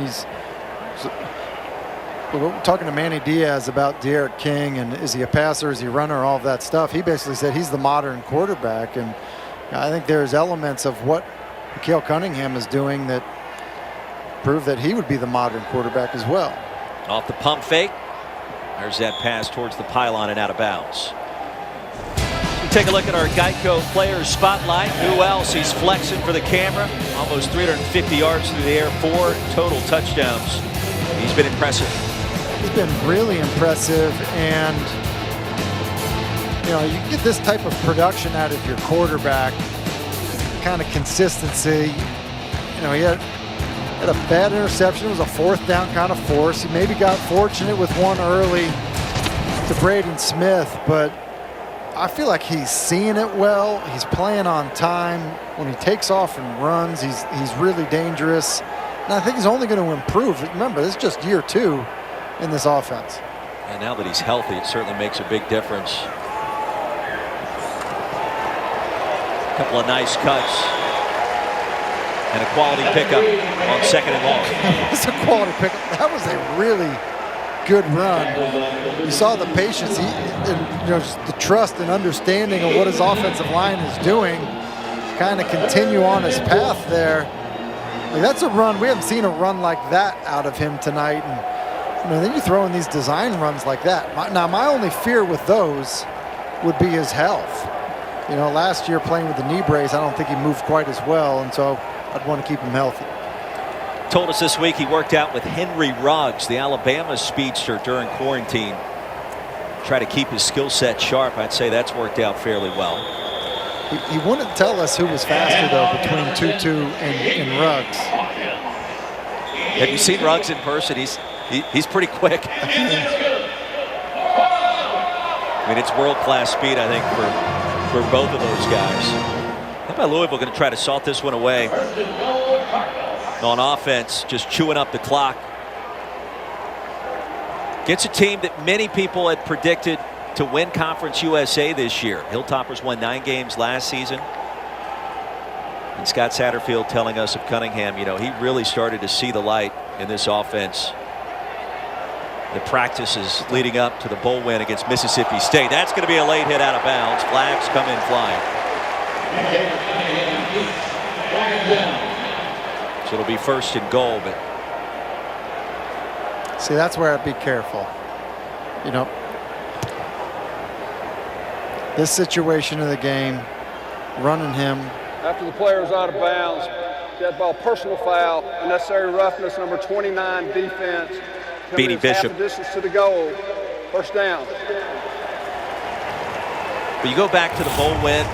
S3: we're talking to Manny Diaz about De'Aaron King and is he a passer, is he a runner, all of that stuff. He basically said he's the modern quarterback, and I think there's elements of what Mikael Cunningham is doing that prove that he would be the modern quarterback as well.
S2: Off the pump fake. There's that pass towards the pylon and out of bounds. We take a look at our Geico Players Spotlight. Who else? He's flexing for the camera. Almost 350 yards through the air, 4 total touchdowns. He's been impressive.
S3: He's been really impressive, and you get this type of production out of your quarterback, kind of consistency. He had a bad interception. It was a 4th down kind of force. He maybe got fortunate with one early to Braden Smith, but I feel like he's seeing it well. He's playing on time. When he takes off and runs, he's really dangerous. And I think he's only going to improve. Remember, this is just year 2 in this offense.
S2: And now that he's healthy, it certainly makes a big difference. A couple of nice cuts. And a quality pickup on 2nd and long.
S3: It's a quality pickup. That was a really good run. You saw the patience, just the trust and understanding of what his offensive line is doing. Kind of continue on his path there. That's a run. We haven't seen a run like that out of him tonight. And then you throw in these design runs like that. Now, my only fear with those would be his health. Last year playing with the knee brace, I don't think he moved quite as well, and so I'd want to keep him healthy.
S2: Told us this week he worked out with Henry Ruggs, the Alabama speedster, during quarantine. Try to keep his skill set sharp. I'd say that's worked out fairly well.
S3: He wouldn't tell us who was faster, though, between Tutu and Ruggs.
S2: Have you seen Ruggs in person? He's pretty quick. I mean, it's world-class speed, I think, for both of those guys. How about Louisville going to try to salt this one away on offense, just chewing up the clock. Against a team that many people had predicted to win Conference USA this year. Hilltoppers won 9 games last season. And Scott Satterfield telling us of Cunningham, he really started to see the light in this offense the practices leading up to the bowl win against Mississippi State. That's going to be a late hit out of bounds. Flags come in flying. So it'll be first and goal, but
S3: see, that's where I'd be careful. You know, this situation of the game, running him.
S5: After the player is out of bounds, dead ball, personal foul, unnecessary roughness, number 29 defense.
S2: Beanie Bishop.
S5: Half the distance to the goal, first down.
S2: But you go back to the bowl win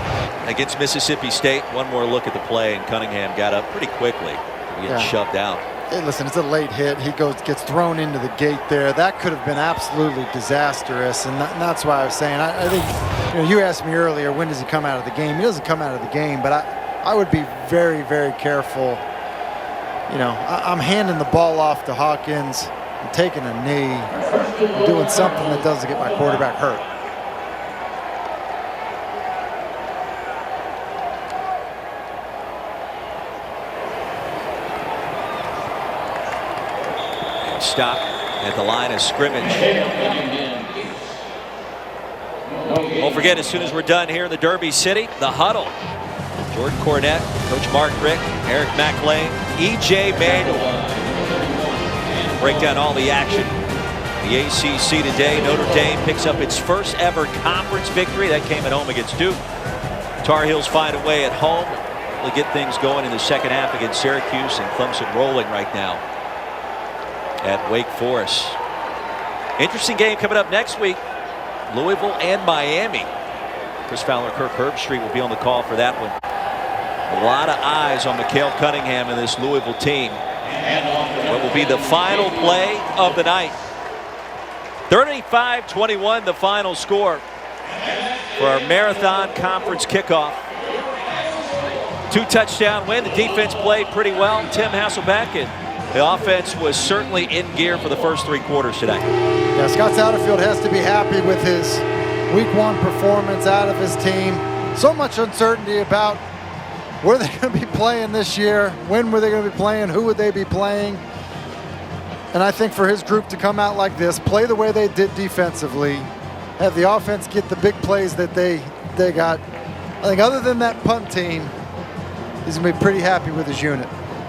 S2: against Mississippi State. One more look at the play, and Cunningham got up pretty quickly. He gets shoved out.
S3: Hey, listen, it's a late hit. He gets thrown into the gate there. That could have been absolutely disastrous, and that's why I was saying I think, you know, you asked me earlier, when does he come out of the game? He doesn't come out of the game, but I would be very, very careful. You know, I'm handing the ball off to Hawkins. I'm taking a knee. I'm doing something that doesn't get my quarterback hurt.
S2: Stop at the line of scrimmage. Don't forget, as soon as we're done here in the Derby City, the huddle. Jordan Cornette, Coach Mark Rick, Eric McLean, E.J. Manuel. Break down all the action. The ACC today, Notre Dame picks up its first ever conference victory. That came at home against Duke. Tar Heels find a way at home to get things going in the second half against Syracuse, and Clemson rolling right now at Wake Forest. Interesting game coming up next week. Louisville and Miami. Chris Fowler, Kirk Herbstreit will be on the call for that one. A lot of eyes on Mikael Cunningham and this Louisville team. What will be the final play of the night? 35-21 the final score for our Marathon Conference kickoff. 2-touchdown win. The defense played pretty well. Tim Hasselbeck, and the offense was certainly in gear for the first 3 quarters today.
S3: Yeah, Scott Satterfield has to be happy with his week 1 performance out of his team. So much uncertainty about where they're going to be playing this year. When were they going to be playing? Who would they be playing? And I think for his group to come out like this, play the way they did defensively, have the offense get the big plays that they got, I think other than that punt team, he's going to be pretty happy with his unit.